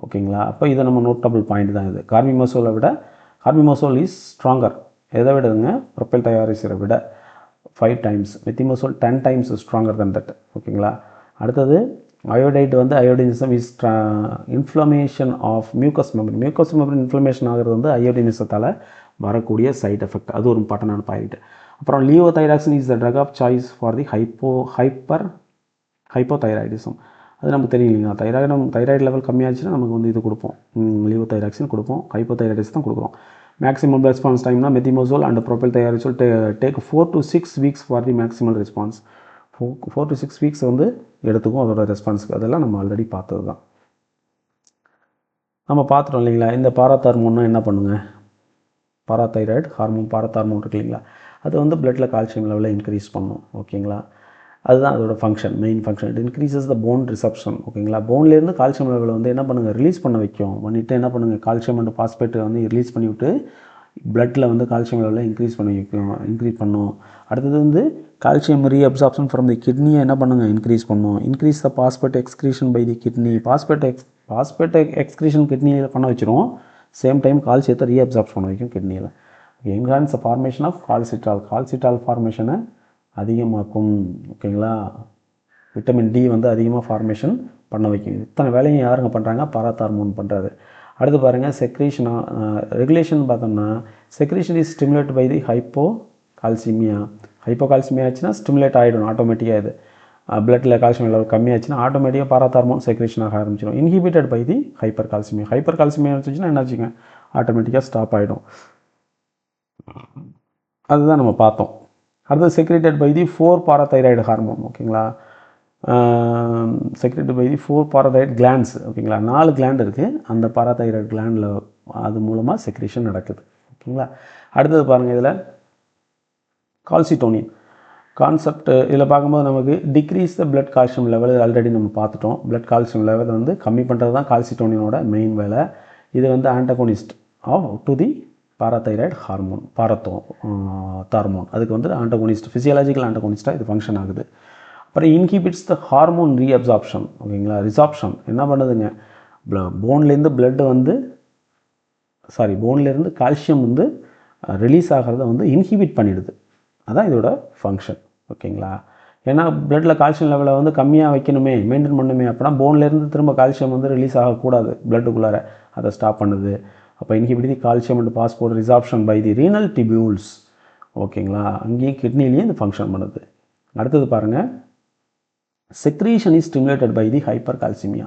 ஓகேங்களா, அப்போ இதை நம்ம நோட்டபிள் பாயிண்ட் தான். இது கார்பிமசோலை விட கார்பிமசோல் இஸ் ஸ்ட்ராங்கர். எதை விடுதுங்க, ப்ரொபைல் தயாரிசிலை விட 5 times. Methimazole 10 times stronger than that. ஓகேங்களா, அடுத்தது அயோடைட் வந்து iodinism is inflammation of mucous membrane inflammation ஆகிறது வந்து அயோடினிசத்தால் வரக்கூடிய சைட் எஃபெக்ட். அது ஒரு இம்பார்ட்டண்டான பாயிண்ட். அப்புறம் levothyroxine is the drug of choice for the hypothyroidism. அது நமக்கு தெரியும் இல்லைங்களா, தைராய்டு லெவல் கம்மியாச்சுன்னா நமக்கு வந்து இது கொடுப்போம், லியோதைராக்சின் கொடுப்போம். ஹைப்போதைராய்டிஸ் தான் கொடுக்குறோம். மேக்ஸிமம் ரெஸ்பான்ஸ் டைம்னா methimazole and propylthiouracil take 4 to 6 weeks for the maximal response. 4 to 6 weeks வந்து எடுத்துக்கும் அதோட ரெஸ்பான்ஸுக்கு. அதெல்லாம் நம்ம ஆல்ரெடி பார்த்தது தான், நம்ம பார்த்துட்டோம் இல்லைங்களா. இந்த பாராத்தார்மோன்னா என்ன பண்ணுங்க, பாராதைராய்டு ஹார்மோன் பாராத்தார்மோன் இருக்கு இல்லைங்களா, அது வந்து பிளட்டில் கால்சியம் லெவலில் இன்க்ரீஸ் பண்ணும். ஓகேங்களா, அதுதான் அதோட function, main function. It increases the phone reception. ஓகேங்களா, போன்லேருந்து கால்சியம் லெவலில் வந்து என்ன பண்ணுங்கள், ரிலீஸ் பண்ண வைக்கும். பண்ணிவிட்டு என்ன பண்ணுங்கள், கால்சியம் அண்ட் பாஸ்பேட்டை வந்து ரிலீஸ் பண்ணிவிட்டு பிளட்டில் வந்து கால்சியம் லெவலில் இன்க்ரீஸ் பண்ணும். அடுத்தது வந்து கால்சியம் ரீஅப்சார்ப்ஷன் ஃப்ரம் தி கிட்னியை என்ன பண்ணுங்கள், இன்க்ரீஸ் பண்ணும். Increase the phosphate excretion by the kidney. Phosphate excretion கிட்னியில் பண்ண வச்சிரும். சேம் டைம் கால்சியத்தை ரீஅப்சார்ப் பண்ண வைக்கும் கிட்னியில். Enhance the formation of calcitriol ஃபார்மேஷனை அதிகமாக்கும். ஓகேங்களா, விட்டமின் டி வந்து அதிகமாக ஃபார்மேஷன் பண்ண வைக்கும். இத்தனை வேலையும் யாருங்க பண்ணுறாங்க, பாராத்தார்மோன் பண்ணுறது. அடுத்து பாருங்கள், ரெகுலேஷன் பார்த்தோம்னா secretion is stimulate by the hypocalcaemia ஆச்சுன்னா ஸ்டிமுலேட் ஆகிடும் ஆட்டோமேட்டிக்காக. இது பிளட்டில் கால்சியம் லெவல் கம்மியாச்சுன்னா ஆட்டோமேட்டிக்காக பாராத்தார்மோன் செக்ரேஷன் ஆக ஆரம்பிச்சிடும். இன்ஹிபிட்டட் பை தி ஹைப்பர் கால்சிமியா இருந்துச்சுன்னா என்ன வச்சுங்க, ஆட்டோமேட்டிக்காக ஸ்டாப் ஆகிடும். அதுதான் நம்ம பார்த்தோம். அடுத்தது secreted by the 4 parathyroid hormone. ஓகேங்களா, secreted by the 4 parathyroid glands. ஓகேங்களா, 4 கிளாண்ட் இருக்குது. அந்த பாராதைராய்டு கிளாண்டில் அது மூலமாக செக்ரேஷன் நடக்குது. ஓகேங்களா, அடுத்தது பாருங்கள், இதில் கால்சிட்டோனின் கான்செப்ட் இதில் பார்க்கும்போது நமக்கு டிக்ரீஸ் த பிளட் கால்சியம் லெவல் ஆல்ரெடி நம்ம பார்த்துட்டோம். பிளட் கால்சியம் லெவல் வந்து கம்மி பண்ணுறது தான் கால்சிட்டோனினோட மெயின் வேலை. இது வந்து antagonist to the parathyroid hormone hormone. அதுக்கு வந்து ஆன்டகோனிஸ்ட், ஃபிசியாலஜிக்கல் ஆன்டகோனிஸ்ட்டாக இது ஃபங்க்ஷன் ஆகுது. அப்புறம் இன்ஹிபிட்ஸ் த ஹார்மோன் ரீஅப்சார்ப்ஷன். ஓகேங்களா, ரிசாப்ஷன் என்ன பண்ணுதுங்க, போன்லேருந்து பிளட்டு வந்து போன்லேருந்து கால்சியம் வந்து ரிலீஸ் ஆகிறத வந்து இன்ஹிபிட் பண்ணிடுது. அதான் இதோட ஃபங்க்ஷன். ஓகேங்களா? ஏன்னா பிளட்டில் கால்சியம் லெவலை வந்து கம்மியாக வைக்கணுமே, மெயின்டைன் பண்ணணுமே, அப்படின்னா போன்லேருந்து திரும்ப கால்சியம் வந்து ரிலீஸ் ஆகக்கூடாது பிளட்டுக்குள்ளார, அதை ஸ்டாப் பண்ணுது. அப்போ inhibit the calcium and phosphate resorption by the renal tubules. ஓகேங்களா? அங்கேயும் கிட்னிலையும் இந்த ஃபங்க்ஷன் பண்ணுது. அடுத்தது பாருங்கள், secretion is stimulated by the hyper calcaemia.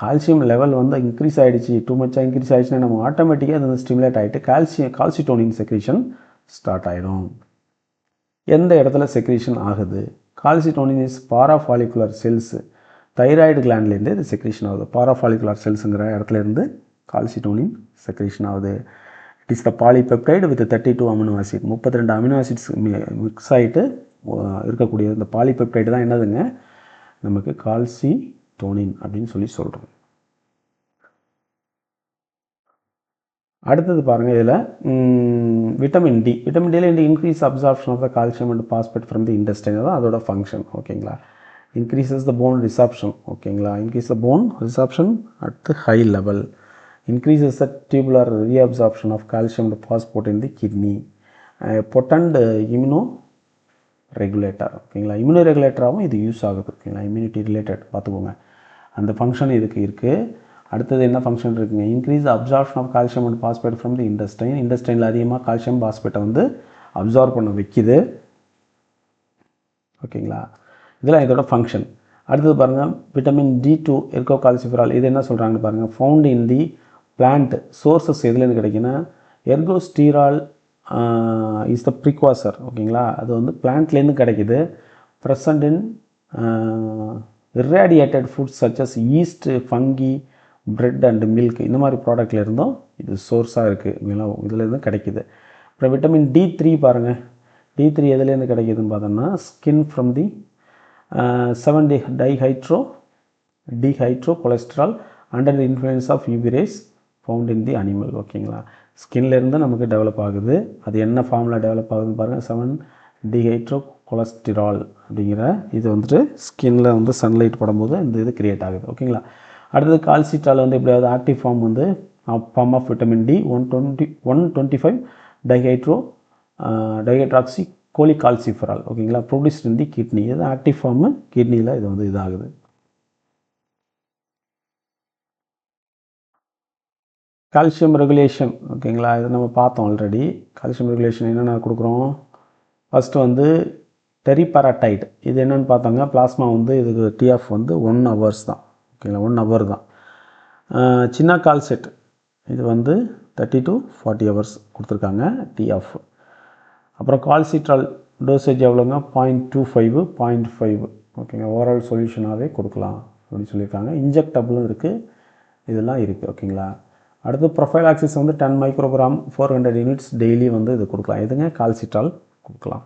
Calcium level வந்து இன்க்ரீஸ் ஆகிடுச்சு, டூ மச்சாக இன்க்ரீஸ் ஆகிடுச்சுன்னா நம்ம ஆட்டோமேட்டிக்காக அது வந்து ஸ்டிமுலேட் ஆகிட்டு கால்சிட்டோனின் செக்ரீஷன் ஸ்டார்ட் ஆகிடும். எந்த இடத்துல செக்ரீஷன் ஆகுது? Calcitonin is parafollicular cells, thyroid கிளாண்ட்லேருந்து இது செக்ரீஷன் ஆகுது. பாராஃபாலிகுலர் செல்ஸுங்கிற இடத்துலேருந்து கால்சிட்டோனின் செக்ரீஷன் ஆகுது. It is the polypeptide with 32 amino acid. 32 amino acids mix ஆகிட்டு இருக்கக்கூடிய இந்த பாலிபெப்டைடு தான் என்னதுங்க, நமக்கு கால்சிட்டோனின் அப்படின்னு சொல்லி சொல்கிறோம். அடுத்தது பாருங்கள், இதில் விட்டமின் டி. விட்டமின் டியில் increase absorption of the calcium and phosphate from the intestine தான் அதோட ஃபங்க்ஷன். ஓகேங்களா? Increases the bone resorption. ஓகேங்களா? Increase the bone resorption at the high level. Increases the tubular reabsorption of calcium and phosphate in the kidney. Potent immuno regulator. ஓகேங்களா? Immuno ரெகுலேட்டராகவும் இது use ஆகுது. ஓகேங்களா? Immunity related பார்த்துக்கோங்க, அந்த function இதுக்கு இருக்குது. அடுத்தது என்ன ஃபங்க்ஷன் இருக்குங்க, increase absorption of calcium and phosphate from the intestine. இன்டெஸ்டைனில் அதிகமாக கால்சியம் பாஸ்பேட்டை வந்து அப்சார்ப் பண்ண வைக்குது. ஓகேங்களா? இதெல்லாம் இதோட ஃபங்க்ஷன். அடுத்தது பாருங்கள், விட்டமின் D2 எர்கோகால்சிஃபெரால். இது என்ன சொல்கிறாங்கன்னு பாருங்கள், found in the plant. Sources எதுலேருந்து கிடைக்குன்னா, எர்கோஸ்டீரால் இஸ் த ப்ரிக்வாசர். ஓகேங்களா? அது வந்து பிளான்ட்லேருந்து கிடைக்குது. Present in irradiated foods such as yeast, fungi, bread and milk, இந்த மாதிரி ப்ராடக்டில் இருந்தும் இது சோர்ஸாக இருக்குது. இதிலேருந்து கிடைக்கிது. அப்புறம் விட்டமின் D3 பாருங்கள், D3 எதுலேருந்து கிடைக்கிதுன்னு பார்த்தோம்னா, skin from the 7-dihydro cholesterol under the influence of UV rays found in the animal. ஓகேங்களா? ஸ்கின்லேருந்து நமக்கு டெவலப் ஆகுது. அது என்ன ஃபார்மில் டெவலப் ஆகுதுன்னு பாருங்கள், 7-dihydro கொலஸ்ட்ரால் அப்படிங்கிற இது வந்துட்டு ஸ்கின்னில் வந்து சன்லைட் படும்போது இந்த இது கிரியேட் ஆகுது. ஓகேங்களா? அடுத்தது கால்சிட்ரால் வந்து எப்படியாவது ஆக்டிவ் ஃபார்ம் வந்து form of vitamin D 125 dihydroxy cholecalciferol. ஓகேங்களா? Produced in the kidney. இது ஆக்டிவ் ஃபார்மு கிட்னியில் இது வந்து இதாகுது. Calcium regulation. ஓகேங்களா? இது நம்ம பார்த்தோம் ஆல்ரெடி. கால்சியம் ரெகுலேஷன் என்னென்ன கொடுக்குறோம், ஃபஸ்ட்டு வந்து டெரிபாராடைட். இது என்னென்னு பார்த்தாங்க, பிளாஸ்மா வந்து இதுக்கு TF வந்து 1 hours தான். ஓகேங்களா? 1 hour தான். சின்ன கால்செட் இது வந்து 30 to 40 hours கொடுத்துருக்காங்க TF. அப்புறம் கால்சிட்ரால் டோசேஜ் எவ்வளோங்க, 0.25 0.5. ஓகேங்க, ஓவரால் சொல்யூஷனாகவே கொடுக்கலாம் அப்படின்னு சொல்லியிருக்காங்க. இன்ஜெக்டபிளும் இருக்குது, இதெல்லாம் இருக்குது. ஓகேங்களா? அடுத்து ப்ரொஃபைலாக்சிஸ் வந்து 10 microgram 400 units டெய்லி வந்து இது கொடுக்கலாம். எதுங்க, கால்சிட்ரால் கொடுக்கலாம்.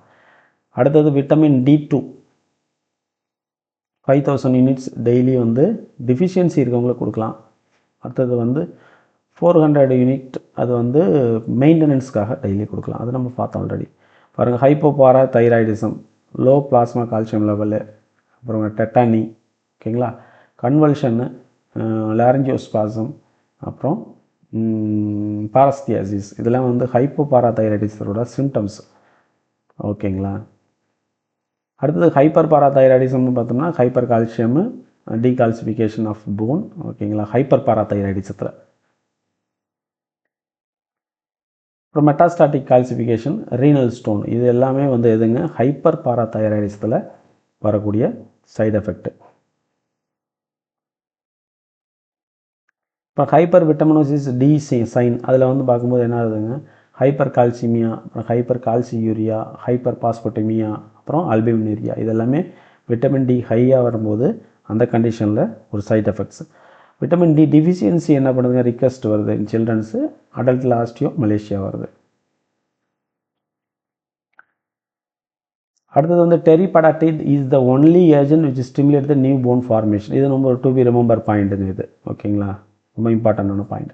அடுத்தது விட்டமின் D2 5000 units டெய்லி வந்து டிஃபிஷியன்சி இருக்கவங்களுக்கு கொடுக்கலாம். அடுத்தது வந்து 400 unit அது வந்து மெயின்டெனன்ஸ்க்காக டெய்லி கொடுக்கலாம். அது நம்ம பார்த்தோம் ஆல்ரெடி. பாருங்கள், hypoparathyroidism, low plasma calcium level, அப்புறம் டெட்டானி, ஓகேங்களா, கன்வல்ஷன்னு, லாரஞ்சியோஸ்பாசம், அப்புறம் பாரஸ்தியாசிஸ், இதெல்லாம் வந்து ஹைப்போபாரா தைராய்டிஸோட சிம்டம்ஸ். ஓகேங்களா? அடுத்தது ஹைப்பர் பாராதைராய்டிசம்னு பார்த்தோம்னா ஹைப்பர் கால்சியம், டீகால்சிஃபிகேஷன் ஆஃப் போன். ஓகேங்களா? ஹைப்பர் பாராதைராய்டிசத்தில். அப்புறம் மெட்டாஸ்டாட்டிக் கால்சிஃபிகேஷன், ரீனல் ஸ்டோன், இது எல்லாமே வந்து எதுங்க, ஹைப்பர் பாராதைராய்டிசத்தில் வரக்கூடிய சைடு எஃபெக்ட். இப்போ ஹைப்பர் விட்டமினோசிஸ் டி சைன், அதில் வந்து பார்க்கும்போது என்ன ஆகுதுங்க, ஹைப்பர் கால்சிமியா, அப்புறம் ஹைப்பர் கால்சியூரியா, ஹைப்பர் பாஸ்போட்டமியா, அப்புறம் அல்பிமினீரியா, இதெல்லாமே விட்டமின் டி ஹையாக வரும்போது அந்த கண்டிஷனில் ஒரு side effects. Vitamin D deficiency என்ன பண்ணுதுங்க, ரிக்வெஸ்ட் வருது இன் சில்ட்ரன்ஸு, அடல்ட்டில் ஆஸ்டியோ மலேசியா வருது. அடுத்தது வந்து teriparatide is the only agent which stimulate the new bone formation. இது நம்ம டு பி ரிமெம்பர் பாயிண்ட்டுங்க இது. ஓகேங்களா? ரொம்ப இம்பார்ட்டண்டான பாயிண்ட்.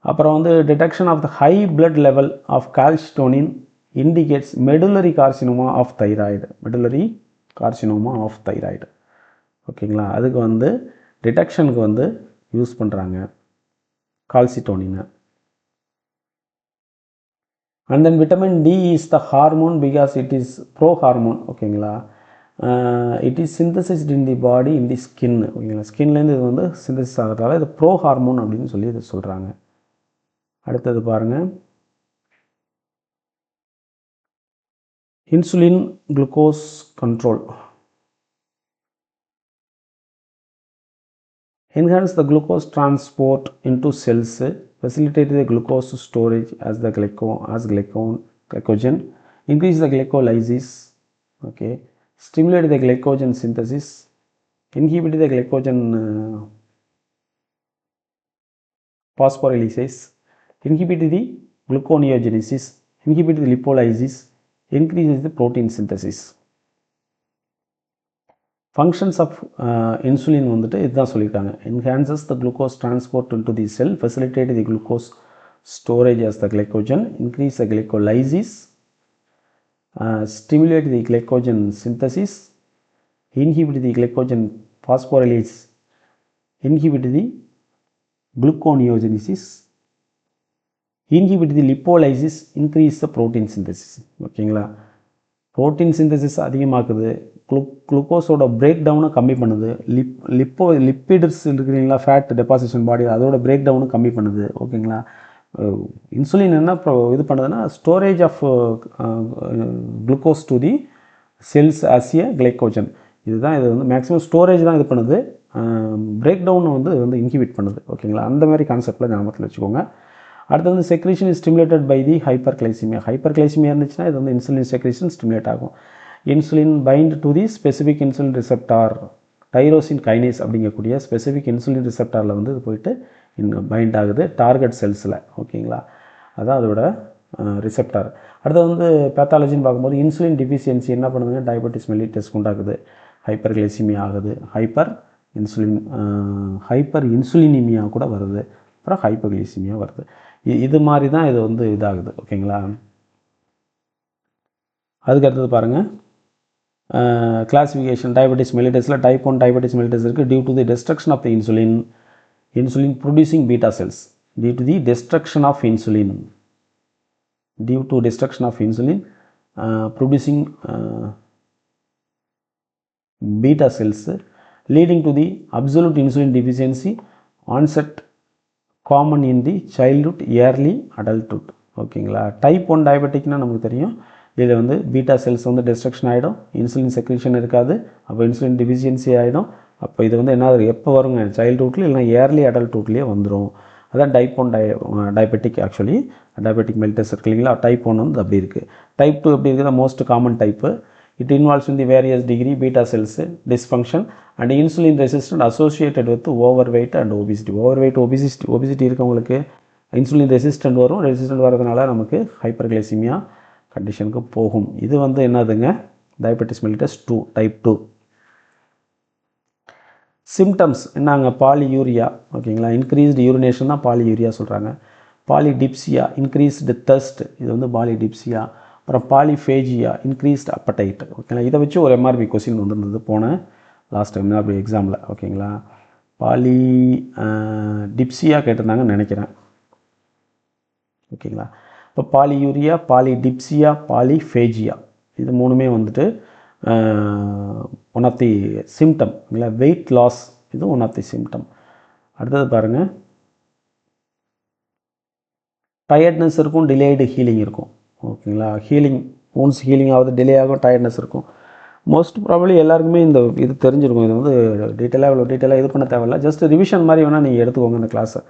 அப்புறம் வந்து detection of the high blood level of calcitonin indicates medullary carcinoma of thyroid. Medullary carcinoma of thyroid. ஓகேங்களா? அதுக்கு வந்து டிடெக்ஷனுக்கு வந்து யூஸ் பண்ணுறாங்க கால்சிட்டோனினை. And then vitamin D is the hormone because it is pro-hormone. ஓகேங்களா, it is synthesised in the body in the skin. ஓகேங்களா, ஸ்கின்லேருந்து இது வந்து synthesis ஆகிறதால இது ப்ரோ ஹார்மோன் அப்படின்னு சொல்லி இதை சொல்கிறாங்க. அடுத்தது பாருங்கள், insulin glucose control. Enhance the glucose transport into cells, facilitate the glucose storage as glycogen, increase the glycolysis, okay, stimulate the glycogen synthesis, inhibit the glycogen phosphorylases, inhibit the gluconeogenesis, inhibit the lipolysis, increases the protein synthesis. Functions of insulin வந்துட்டு இதுதான் சொல்லியிருக்காங்க. Enhances the glucose transport into the cell, facilitate the glucose storage as the glycogen, increase the glycolysis, stimulate the glycogen synthesis, inhibit the glycogen phosphorylase, inhibit the gluconeogenesis, inhibit the lipolysis, increase the protein synthesis. ஓகேங்களா, protein synthesis அதிகமாக்குது, குளுக்கோஸோட break டவுனை கம்மி பண்ணுது, lipids இருக்குங்களா, fat deposition பாடி அதோட break town கம்மி பண்ணுது. ஓகேங்களா, இன்சுலின் என்ன இது பண்ணுதுன்னா storage of glucose to the cells as a glycogen. இதுதான் இது வந்து மேக்ஸிமம் ஸ்டோரேஜ் தான் இது பண்ணுது, பிரேக் டவுன் வந்து இன்ஹிபிட் பண்ணுது. ஓகேங்களா, அந்த மாதிரி கான்செப்டில் ஞாபகத்தில் வச்சுக்கோங்க. அடுத்து வந்து secretion is stimulated by the hyperglycaemia. Hyperglycaemia இருந்துச்சுன்னா இது வந்து இன்சுலின் செக்ரேஷன் ஸ்டிமுலேட் ஆகும். Insulin bind to the specific insulin receptor, tyrosine kinase அப்படிங்கக்கூடிய ஸ்பெசிஃபிக் இன்சுலின் ரிசெப்டாரில் வந்து இது போயிட்டு பைண்ட் ஆகுது டார்கெட் செல்ஸில். ஓகேங்களா, அதான் அதோட ரிசெப்டார். அடுத்து வந்து பேத்தாலஜின்னு பார்க்கும்போது இன்சுலின் டிஃபிஷியன்சி என்ன பண்ணுதுங்க, டயபெட்டிஸ் மெல்லிட்டஸ் உண்டாக்குது, ஹைப்பர் கிளைசிமியா ஆகுது, ஹைப்பர் இன்சுலினிமியா கூட வருது, அப்புறம் ஹைப்பர் கிளைசிமியா வருது. இது மாதிரி தான் இது வந்து இதாகுது. ஓகேங்களா, அதுக்கு அடுத்தது பாருங்கள், கிளாசிஃபிகேஷன் டயபெட்டிஸ் மெல்லிட்டஸில் டைப் 1 டயபெட்டிஸ் மெல்லிட்டஸ் இருக்குது. Due to the destruction of the insulin producing beta cells, due to the destruction of insulin producing beta cells, leading to the absolute insulin deficiency onset common in the childhood early adulthood. ஓகேங்களா, type 1 டயபெட்டிக்னால் நமக்கு தெரியும், இதில் வந்து beta cells வந்து destruction ஆகிடும், insulin secretion இருக்காது, அப்போ இன்சுலின் டிஃபிஷியன்சி ஆகிடும். அப்போ இது வந்து என்ன எப்போ வருங்க, சைல்ட்ஹுட்ல இல்லைனா ஏர்லி அடல்ட்ஹுட்லேயே வந்துடும். அதான் type 1 diabetic. Actually diabetic mellitus இருக்கு இல்லைங்களா, டைப் 1 வந்து அப்படி இருக்குது. டைப் 2 எப்படி இருக்குது, most common type. It involves in the various degree beta cells dysfunction and insulin resistant associated with overweight and obesity. Overweight obesity இருக்கவங்களுக்கு insulin resistant வரும், resistant வரதுனால நமக்கு ஹைப்பர் கிளைசிமியா கண்டிஷனுக்கு போகும். இது வந்து என்னதுங்க, டயபெட்டிஸ் மெல்லிட்டஸ் 2 டைப் 2. சிம்டம்ஸ் என்னங்க, பாலியூரியா. ஓகேங்களா, இன்க்ரீஸ்டு யூரினேஷன் தான் பாலியூரியா சொல்கிறாங்க. பாலிடிப்சியா, இன்க்ரீஸ்டு தர்ஸ்ட், இது வந்து பாலிடிப்சியா. அப்புறம் பாலிஃபேஜியா, இன்க்ரீஸ்டு அப்படைட். ஓகேங்களா, இதை வச்சு ஒரு எம்ஆர்பி கொஸ்டின் வந்துருந்தது போன லாஸ்ட் டைம் எம்ஆர்பி எக்ஸாமில். ஓகேங்களா, டிப்சியா கேட்டிருந்தாங்கன்னு நினைக்கிறேன். ஓகேங்களா, இப்போ பாலியூரியா, பாலிடிப்சியா, பாலிஃபேஜியா இது மூணுமே வந்துட்டு ஒன் ஆஃப் தி சிம்டம். இல்லை, வெயிட் லாஸ் இது ஒன் ஆஃப் தி சிம்டம். அடுத்தது பாருங்கள், டயர்ட்னஸ் இருக்கும், டிலேடு ஹீலிங் இருக்கும். ஓகேங்களா, ஒன்ஸ் ஹீலிங் ஆகுது, டிலே ஆகும், டயர்ட்னஸ் இருக்கும். மோஸ்ட் ப்ராபப்ளி எல்லாருக்குமே இந்த இது தெரிஞ்சிருக்கும். இது வந்து இவ்வளோ டீட்டெயிலாக இது பண்ண தேவையில்லை, ஜஸ்ட் ரிவிஷன் மாதிரி வேணால் நீங்கள் எடுத்துக்கோங்க. இந்த கிளாஸை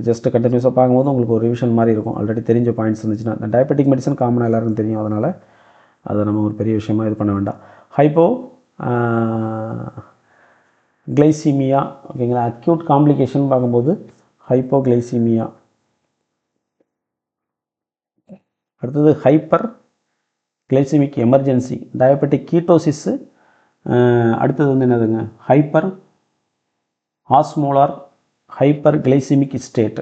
ஜஸ்ட் கண்டினியூஸாக பார்க்கும்போது உங்களுக்கு ஒரு ரிவிஷன் மாதிரி இருக்கும். ஆல்ரெடி தெரிஞ்ச பாயிண்ட்ஸ் இருந்துச்சுன்னா, இந்த டயபெட்டிக் மெடிசன் காமனாக எல்லாருக்கும் தெரியும், அதனால் அதை நம்ம ஒரு பெரிய விஷயமாக இது பண்ண வேண்டாம். Hypo glycaemia. ஓகேங்களா, அக்யூட் காம்ப்ளிகேஷன் பார்க்கும்போது ஹைப்போகிளைசிமியா. அடுத்தது ஹைப்பர் கிளைசிமிக் எமர்ஜென்சி, டயபெட்டிக் கீட்டோசிஸ்ஸு. அடுத்தது வந்து என்னதுங்க, ஹைப்பர் ஆஸ்மோலார் ஹைப்பர் கிளைசிமிக் ஸ்டேட்.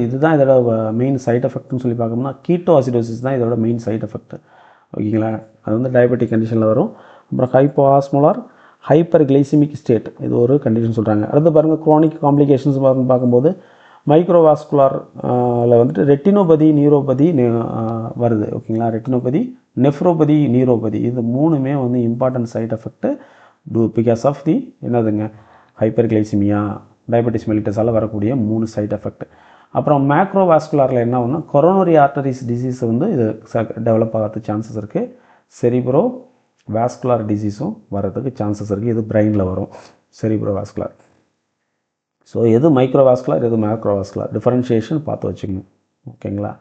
இதுதான் இதோட மெயின் சைட் எஃபெக்ட்னு சொல்லி பார்க்கணும்னா கீட்டோ அசிடோசிஸ் தான் இதோட மெயின் சைட் எஃபெக்ட். ஓகேங்களா, அது வந்து டயபெட்டிக் கண்டிஷனில் வரும். அப்புறம் ஹைப்போ ஆஸ்மோலார் ஹைப்பர் கிளைசிமிக் ஸ்டேட், இது ஒரு கண்டிஷன் சொல்கிறாங்க. அடுத்து பாருங்கள், குரோனிக் காம்ப்ளிகேஷன்ஸ் பார்க்கும்போது மைக்ரோவாஸ்குலாரில் வந்துட்டு ரெட்டினோபதி நியூரோபதி வருது. ஓகேங்களா, ரெட்டினோபதி நெஃப்ரோபதி நியூரோபதி இது மூணுமே வந்து important side effect because of the என்னதுங்க ஹைப்பர்கிளைசிமியா டயபெட்டிஸ் மெலிட்டஸால் வரக்கூடிய 3 சைட் எஃபெக்ட். அப்புறம் மேக்ரோவாஸ்குலாரில் என்ன ஒன்று கொரோனரி ஆர்டரிஸ் டிசீஸ் வந்து இது டெவலப் ஆகிறதுக்கு சான்சஸ் இருக்குது. செரிப்ரோ வாஸ்குலார் டிசீஸும் வர்றதுக்கு சான்சஸ் இருக்குது. இது பிரெயினில் வரும் செரிப்ரோ வாஸ்குலார். ஸோ எது மைக்ரோவாஸ்குலார் எது மேக்ரோவாஸ்குலார் டிஃபரன்ஷியேஷன் பார்த்து வச்சுக்கணும். ஓகேங்களா,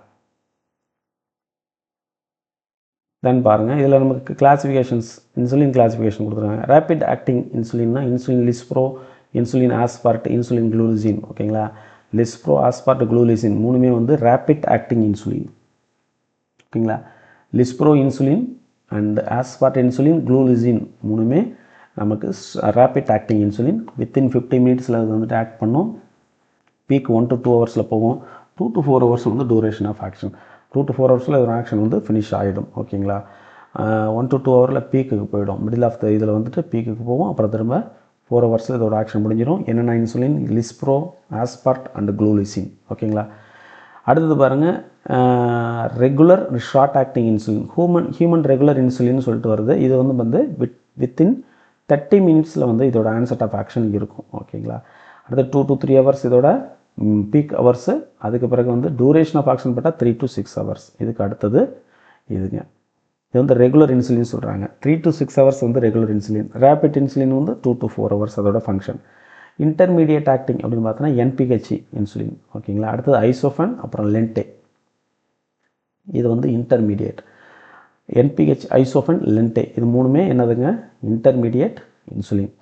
தென் பாருங்கள் இதில் நமக்கு கிளாஸிஃபிகேஷன்ஸ் இன்சுலின் கிளாஸிஃபிகேஷன் கொடுத்துருக்காங்க. ரேபிட் ஆக்டிங் இன்சுலின்னா insulin lispro, insulin aspart, insulin glulisine. ஓகேங்களா, லிஸ்ப்ரோ ஆஸ்பார்ட் குளூலிசின் மூணுமே வந்து ரேபிட் ஆக்டிங் இன்சுலின். ஓகேங்களா, lispro insulin and aspart insulin glulisine மூணுமே நமக்கு ரேபிட் ஆக்டிங் இன்சுலின். வித்தின் 50 மினிட்ஸில் அது வந்துட்டு ஆக்ட் பண்ணும். பீக் 1 to 2 ஹவர்ஸில் போகும். 2 to 4 ஹவர்ஸ் வந்து டூரேஷன் ஆஃப் ஆக்ஷன். 2 to 4 ஹவர்ஸில் ஒரு ஆக்ஷன் வந்து ஃபினிஷ் ஆகிடும். ஓகேங்களா, 1 to 2 ஹவரில் பீக்குக்கு போயிடும். மிடில் ஆஃப் த இதில் வந்துட்டு பீக்குக்கு போகும். அப்புறம் திரும்ப 4 ஹவர்ஸில் இதோட ஆக்ஷன் முடிஞ்சிடும். என்னென்ன இன்சுலின் லிஸ்ப்ரோ ஆஸ்பார்ட் அண்ட் குளூலிசின். ஓகேங்களா, அடுத்தது பாருங்கள் regular short acting insulin human regular இன்சுலின்னு சொல்லிட்டு வருது. இது வந்து வித்தின் 30 மினிட்ஸில் வந்து இதோட ஆன்செட் ஆஃப் ஆக்ஷன் இருக்கும். ஓகேங்களா, அடுத்து 2 to 3 ஹவர்ஸ் இதோட பீக் ஹவர்ஸு. அதுக்கு பிறகு வந்து டூரேஷன் ஆஃப் ஆக்ஷன் பார்த்தா 3 to 6 ஹவர்ஸ். இதுக்கு அடுத்தது இதுங்க இது வந்து ரெகுலர் இன்சுலின் சொல்கிறாங்க. 3 to 6 ஹவர்ஸ் வந்து ரெகுலர் இன்சுலின். ரேபிட் இன்சுலின் வந்து 2 to 4 ஹவர்ஸ் அதோட ஃபங்க்ஷன். இன்டர்மீடியட் ஆக்டிங் அப்படின்னு பார்த்தோன்னா என்பிஹெச்இ இன்சுலின். ஓகேங்களா, அடுத்தது ஐசோஃபன் அப்புறம் லென்டே இது வந்து இன்டர்மீடியட். என்பிஹெச் ஐசோஃபன் லென்டே இது மூணுமே என்னதுங்க இன்டர்மீடியட் இன்சுலின்.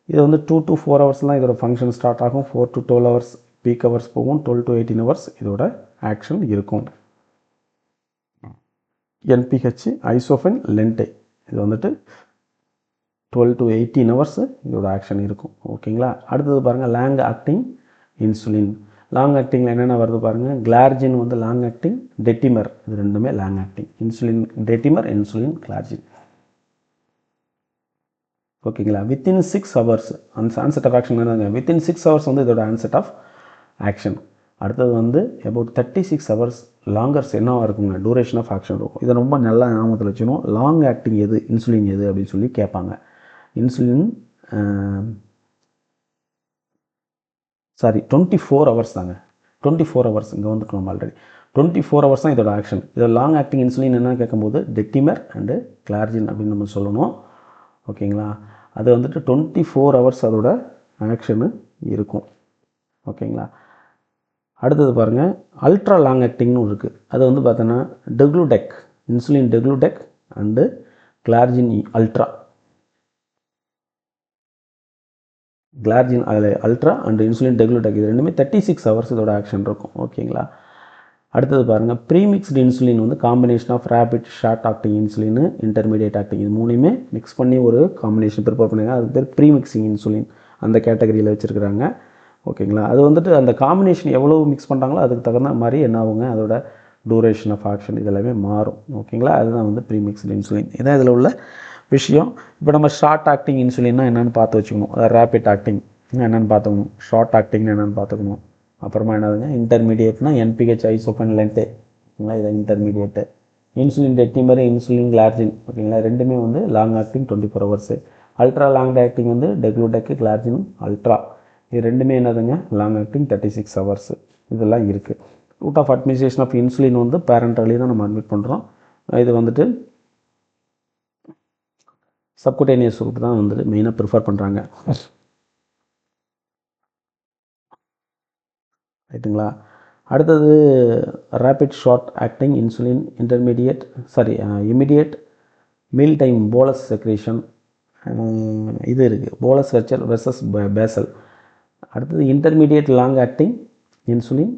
இது வந்து 2 to 4 ஹவர்ஸ்லாம் இதோட ஃபங்க்ஷன் ஸ்டார்ட் ஆகும். 4 to 12 ஹவர்ஸ் பீக் ஹவர்ஸ் போகும். 12 to 18 ஹவர்ஸ் இதோட ஆக்ஷன் இருக்கும். என்பிஹெச் ஐசோஃபன் லென்டே இது வந்துட்டு 12 to 18 ஹவர்ஸ் இதோட ஆக்ஷன் இருக்கும். ஓகேங்களா, அடுத்தது பாருங்கள் லாங் ஆக்டிங் இன்சுலின். லாங் ஆக்டிங்கில் என்னென்ன வருது பாருங்கள். கிளார்ஜின் வந்து லாங் ஆக்டிங், டெட்டிமர் இது ரெண்டுமே long acting. Insulin detemir, insulin glargine. ஓகேங்களா, வித்தின் 6 ஹவர்ஸ் அந்த ஆன்செட் ஆஃப் ஆக்ஷன் என்னங்க வித்தின் 6 ஹவர்ஸ் வந்து இதோட ஆன்செட் ஆஃப் ஆக்ஷன். அடுத்தது வந்து அபவுட் 36 ஹவர்ஸ் லாங்கர்ஸ் என்னவாக இருக்குங்க டூரேஷன் ஆஃப் ஆக்ஷன் இருக்கும். இதை ரொம்ப நல்லா ஞாபகத்தில் வச்சுக்கணும். லாங் ஆக்டிங் எது இன்சுலின் எது அப்படின்னு சொல்லி கேட்பாங்க. இன்சுலின் 24 ஹவர்ஸ் தாங்க. 24 ஹவர்ஸ் இங்கே வந்துட்டு நம்ம ஆல்ரெடி 24 ஹவர்ஸ் தான் இதோட ஆக்ஷன். இதில் லாங் ஆக்டிங் இன்சுலின் என்ன கேட்கும்போது டெட்டிமர் அண்டு கிளார்ஜின் அப்படின்னு நம்ம சொல்லணும். ஓகேங்களா, அது வந்துட்டு 24 ஹவர்ஸ் அதோட ஆக்ஷனு இருக்கும். ஓகேங்களா, அடுத்தது பாருங்கள் அல்ட்ரா லாங் ஆக்டிங்னு இருக்குது. அது வந்து பார்த்தோன்னா degludec insulin degludec and glargine ultra glargine ultra and insulin degludec இது ரெண்டுமே 36 ஹவர்ஸ் இதோட ஆக்ஷன் இருக்கும். ஓகேங்களா, அடுத்தது பாருங்கள் ப்ரீமிக்ஸ்டு இன்சுலின் வந்து combination of rapid short acting insulin intermediate acting இது மூணுமே மிக்ஸ் பண்ணி ஒரு காம்பினேஷன் ப்ரிப்பேர் பண்ணுங்க. அது பேர் ப்ரீமிக்ஸிங் இன்சுலின் அந்த கேட்டகரியில் வச்சுருக்கிறாங்க. ஓகேங்களா, அது வந்துட்டு அந்த காம்பினேஷன் எவ்வளோ மிக்ஸ் பண்ணுறாங்களோ அதுக்கு தகுந்த மாதிரி என்ன ஆகுங்க அதோட டூரேஷன் ஆஃப் ஆக்ஷன் இதெல்லாமே மாறும். ஓகேங்களா, அதுதான் வந்து ப்ரீமிக்ஸ்டு இன்சுலின். இதான் இதில் உள்ள விஷயம். இப்போ நம்ம ஷார்ட் ஆக்டிங் இன்சுலின்னா என்னென்னு பார்த்து வச்சுக்கணும். அதாவது ரேபிட் ஆக்டிங் என்னென்னு பார்த்துக்கணும், ஷார்ட் ஆக்டிங்னு என்னென்னு பார்த்துக்கணும். அப்புறமா என்னதுங்க இன்டர்மீடியட்னா என்பிஹெச் ஐசோஃபன் லென்டே. ஓகேங்களா, இது intermediate. Insulin detemir, insulin glargine. ஓகேங்களா, ரெண்டுமே வந்து long acting 24 hours. Ultra long acting வந்து டெக்லூடெக் கிளார்ஜின் அல்ட்ரா இது ரெண்டுமே என்னதுங்க லாங் ஆக்டிங் 36 ஹவர்ஸு இதெல்லாம் இருக்குது. Route of administration of insulin வந்து பேரண்டலி தான் நம்ம அட்மிட் பண்ணுறோம். இது வந்துட்டு சப்குட்டேனியஸ் ரூட் தான் வந்துட்டு மெயினாக ப்ரிஃபர் பண்ணுறாங்க. ரைட்டுங்களா, அடுத்தது rapid short acting insulin intermediate immediate meal time bolus secretion இது இருக்குது. Bolus versus basal. அடுத்தது intermediate long acting insulin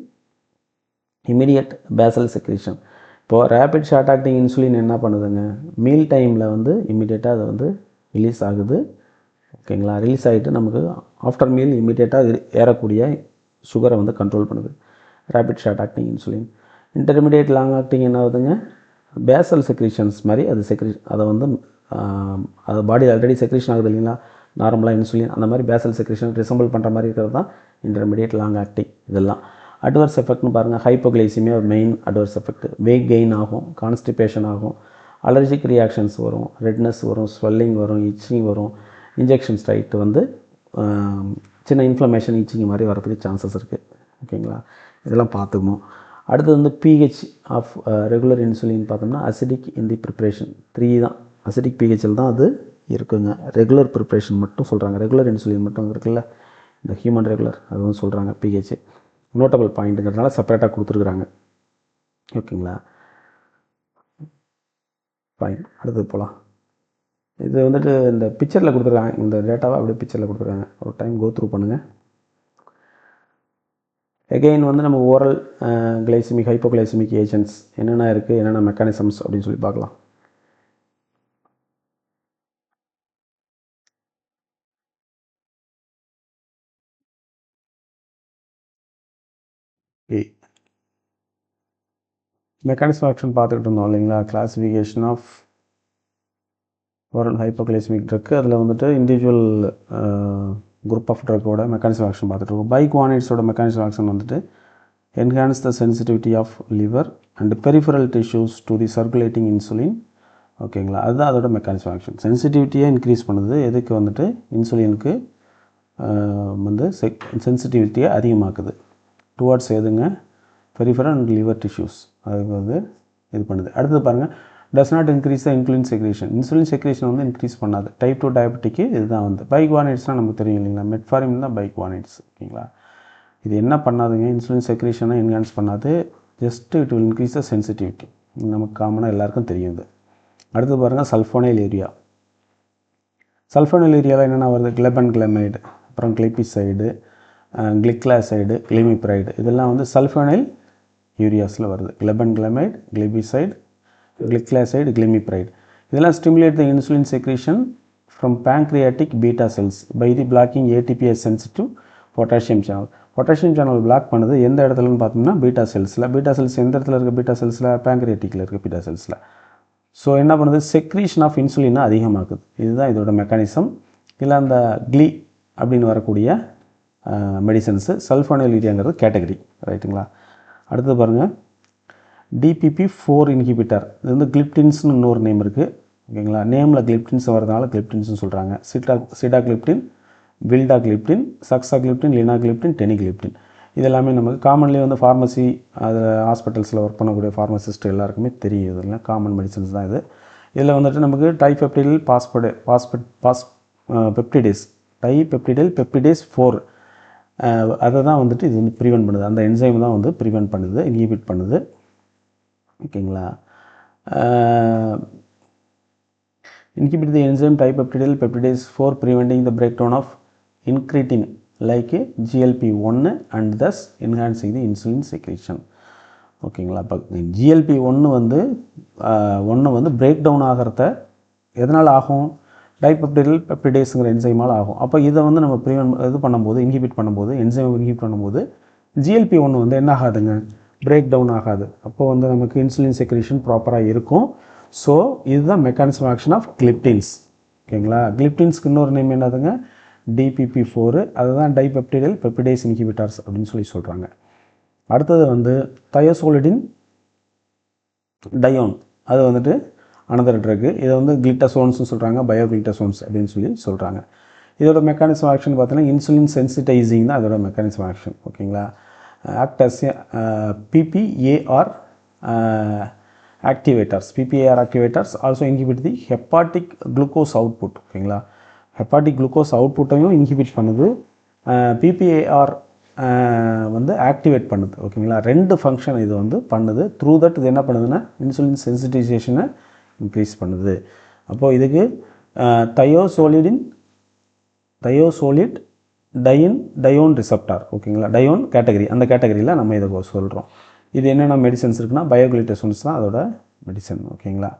immediate basal secretion. இப்போது ரேபிட் ஷார்ட் ஆக்டிங் இன்சுலின் என்ன பண்ணுதுங்க மீல் டைமில் வந்து இமிடியேட்டாக அது வந்து ரிலீஸ் ஆகுது. ஓகேங்களா, ரிலீஸ் ஆகிட்டு நமக்கு ஆஃப்டர் மீல் இமிடியேட்டாக ஏறக்கூடிய சுகரை வந்து கண்ட்ரோல் பண்ணுது rapid short acting insulin. Intermediate long acting என்ன ஆகுதுங்க பேசல் செக்ரேஷன்ஸ் மாதிரி அது அதை வந்து அது பாடி ஆல்ரெடி செக்ரேஷன் ஆகுது இல்லைங்களா நார்மலாக இன்சுலின் அந்த மாதிரி பேசல் செக்ரேஷன் ரிசம்பிள் பண்ணுற மாதிரி இருக்கிறது தான் இன்டர்மீடியட் லாங் ஆக்டிங் இதெல்லாம். அட்வர்ஸ் எஃபெக்ட்னு பாருங்கள், ஹைப்போகிளைசிமியா ஒரு main adverse effect. Weight gain ஆகும், கான்ஸ்டிபேஷன் ஆகும், அலர்ஜிக் ரியாக்ஷன்ஸ் வரும், ரெட்னஸ் வரும், ஸ்வெல்லிங் வரும், இச்சிங் வரும், இன்ஜெக்ஷன் சைட்டு வந்து சின்ன இன்ஃப்ளமேஷன் இச்சிங் மாதிரி வரதுக்கு சான்சஸ் இருக்குது. ஓகேங்களா, இதெல்லாம் பார்த்துக்கணும். அடுத்தது வந்து பிஹெச் ஆஃப் ரெகுலர் இன்சுலின் பார்த்தோம்னா அசிடிக் இன் தி ப்ரிப்ரேஷன் 3 தான். அசிடிக் பிஹெச்சில் தான் அது இருக்குங்க. ரெகுலர் ப்ரிப்ரேஷன் மட்டும் சொல்கிறாங்க. ரெகுலர் இன்சுலின் மட்டும் இருக்குல்ல, இந்த ஹியூமன் ரெகுலர் அது வந்து சொல்கிறாங்க பிஹெச். நோட்டபிள் பாயிண்ட்டுங்கிறதுனால செப்பரேட்டாக கொடுத்துருக்குறாங்க. ஓகேங்களா, ஃபைன். அடுத்தது போகலாம். இது வந்துட்டு இந்த பிக்சரில் கொடுத்துருக்காங்க, இந்த டேட்டாவை அப்படியே பிக்சரில் கொடுத்துருக்காங்க. ஒரு டைம் கோ த்ரூ பண்ணுங்கள். எகெயின் வந்து நம்ம ஓரல் கிளைசிமிக் ஹைப்போகிளைசிமிக் ஏஜென்ட்ஸ் என்னென்ன இருக்குது, என்னென்ன மெக்கானிசம்ஸ் அப்படின்னு சொல்லி பார்க்கலாம். மெக்கானிசம் ஆக்ஷன் பார்த்துக்கிட்டு இருந்தோம் இல்லைங்களா, classification of oral hypoglycaemic drug. அதில் வந்துட்டு இண்டிவிஜுவல் குரூப் ஆஃப் ட்ரக்கோட மெக்கானிசம் ஆக்ஷன் பார்த்துட்டு இருக்கோம். பைகுவானைட்ஸோட மெக்கானிசம் ஆக்ஷன் வந்துட்டு enhance the sensitivity of liver and peripheral tissues to the circulating insulin. ஓகேங்களா, அதுதான் அதோட மெக்கானிசம் ஆக்ஷன். சென்சிட்டிவிட்டியை இன்க்ரீஸ் பண்ணுது. எதுக்கு வந்துட்டு இன்சுலினுக்கு வந்து சென்சிட்டிவிட்டியை அதிகமாக்குது டுவார்ட்ஸ் எதுங்க, பெரிஃபரல் அண்ட் லிவர் டிஷ்யூஸ். அதுக்கு வந்து இது பண்ணுது. அடுத்தது பாருங்கள், does not increase the insulin secretion. Insulin secretion வந்து இன்க்ரீஸ் பண்ணாது. டைப் 2 டயபெட்டிக்கு இதுதான் வந்து பைகுவானைட்ஸ்னால் நமக்கு தெரியும் இல்லைங்களா, மெட்ஃபார்மின் தான் பைகுவானைட்ஸ். ஓகேங்களா, இது என்ன பண்ணாதுங்க, இன்சுலின் செக்ரேஷனை என்ஹான்ஸ் பண்ணாது, just it will increase the sensitivity. நமக்கு காமனாக எல்லாருக்கும் தெரியும் இது. அடுத்து பாருங்கள், சல்ஃபோனைல் ஏரியா. சல்ஃபோனைல் ஏரியாவில் என்னென்ன வருது, கிளெபன் கிளமைடு, அப்புறம் கிளிபிசைடு, கிளிக்லாசைடு, கிளிமிப்ரைடு, இதெல்லாம் வந்து சல்ஃபோனைல் யூரியாஸில் வருது. கிளெபன் கிளமைடு, கிளிபிசைடு, கிளிக்லாசைடு, கிளிமிப்ரைடு, இதெல்லாம் stimulate the insulin secretion from pancreatic beta cells by the blocking ATPs sensitive potassium channel. Potassium channel block பண்ணுது எந்த இடத்துலன்னு பார்த்தோம்னா பீட்டா செல்ஸில். பீட்டா செல்ஸ் எந்த இடத்துல இருக்குது, பீட்டா செல்ஸில், பேங்க்ரியாட்டிக்கில் இருக்குது பீட்டா செல்ஸில். ஸோ என்ன பண்ணுது, செக்ரீஷன் ஆஃப் இன்சுலினை அதிகமாக்குது. இதுதான் இதோட மெக்கானிசம். இல்லை அந்த கிளி அப்படின்னு வரக்கூடிய மெடிசன்ஸு. சல்ஃபோனைல் ஏரியாங்கிறது கேட்டகரி, ரைட்டுங்களா. அடுத்தது பாருங்கள், DPP-4 இன்ஹிபிட்டர். இது வந்து கிளிப்டின்ஸ்னு இன்னொரு நேம் இருக்குது. ஓகேங்களா, நேமில் கிளிப்டின்ஸ் வரதுனால கிளிப்டின்ஸ்னு சொல்கிறாங்க. சிடாக்ளிப்டின், வில்டாக்ளிப்டின், சக்ஸாக்ளிப்டின், லினாக்ளிப்டின், டெனிக்ளிப்டின், இது எல்லாமே நமக்கு காமன்லி வந்து ஃபார்மசி, அது ஹாஸ்பிட்டல்ஸில் ஒர்க் பண்ணக்கூடிய ஃபார்மசிஸ்ட் எல்லாருக்குமே தெரியும். இதெல்லாம் காமன் மெடிசன்ஸ் தான் இது. இதில் வந்துட்டு நமக்கு டைபெப்டிடைல் பெப்டிடேஸ், டைபெப்டிடைல் பெப்டிடேஸ் 4 அதை தான் வந்துட்டு இது வந்து ப்ரிவென்ட் பண்ணுது. அந்த என்சைம் தான் வந்து ப்ரிவென்ட் பண்ணுது, இன்ஹிபிட் பண்ணுது. ஓகேங்களா, inhibit the enzyme dipeptidyl peptidase 4 preventing the breakdown of incretin like GLP-1 and thus enhancing the insulin secretion. ஓகேங்களா, இப்போ GLP-1 வந்து பிரேக் டவுன் ஆகிறத எதனால் ஆகும், டைபெப்டிடைல் பெப்டிடேஸுங்கிற என்சைமால் ஆகும். அப்போ இதை வந்து நம்ம இது பண்ணும்போது, இன்ஹிபிட் பண்ணும்போது, என்சைமை இன்ஹிபிட் பண்ணும்போது GLP-1 வந்து என்ன ஆகாதுங்க, பிரேக் டவுன் ஆகாது. அப்போ வந்து நமக்கு இன்சுலின் செக்ரேஷன் ப்ராப்பராக இருக்கும். ஸோ இதுதான் மெக்கானிசம் ஆக்ஷன் ஆஃப் கிளிப்டின்ஸ். ஓகேங்களா, கிளிப்டின்ஸ்க்கு இன்னொரு நேம் என்னதுங்க, DPP-4. அதுதான் டைபெப்டிடைல் பெப்டிடேஸ் இன்ஹிபிட்டர்ஸ் அப்படின்னு சொல்லி சொல்கிறாங்க. அடுத்தது வந்து தயோசோலிடின் டயோன், அது வந்துட்டு அனதர் ட்ரக்கு. இதை வந்து கிளிட்டசோன்ஸ்னு சொல்கிறாங்க, பயோகிளிட்டசோன்ஸ் அப்படின்னு சொல்லி சொல்கிறாங்க. இதோட மெக்கானிசம் ஆக்ஷன் பார்த்தீங்கன்னா இன்சுலின் சென்சிடைசிங் தான் அதோட மெக்கானிசம் ஆக்ஷன். ஓகேங்களா, act as PPAR activators. PPAR activators also inhibit the hepatic glucose output. ஓகேங்களா, ஹெப்பாட்டிக் குளுக்கோஸ் அவுட்புட்டையும் இன்ஹிபிட் பண்ணுது, PPAR வந்து ஆக்டிவேட் பண்ணுது. ஓகேங்களா, 2 ஃபங்க்ஷன் இது வந்து பண்ணுது. த்ரூ தட் இது என்ன பண்ணுதுன்னா இன்சுலின் சென்சிடைசேஷனை இன்க்ரீஸ் பண்ணுது. அப்போது இதுக்கு தயோசோலிட் டயோன் ரிசப்டார். ஓகேங்களா, டயோன் கேட்டகரி, அந்த கேட்டகரியில் நம்ம இதை சொல்கிறோம். இது என்னென்ன மெடிசன்ஸ் இருக்குன்னா பயோகிளிட்டசோன்ஸ் தான் அதோட மெடிசன். ஓகேங்களா,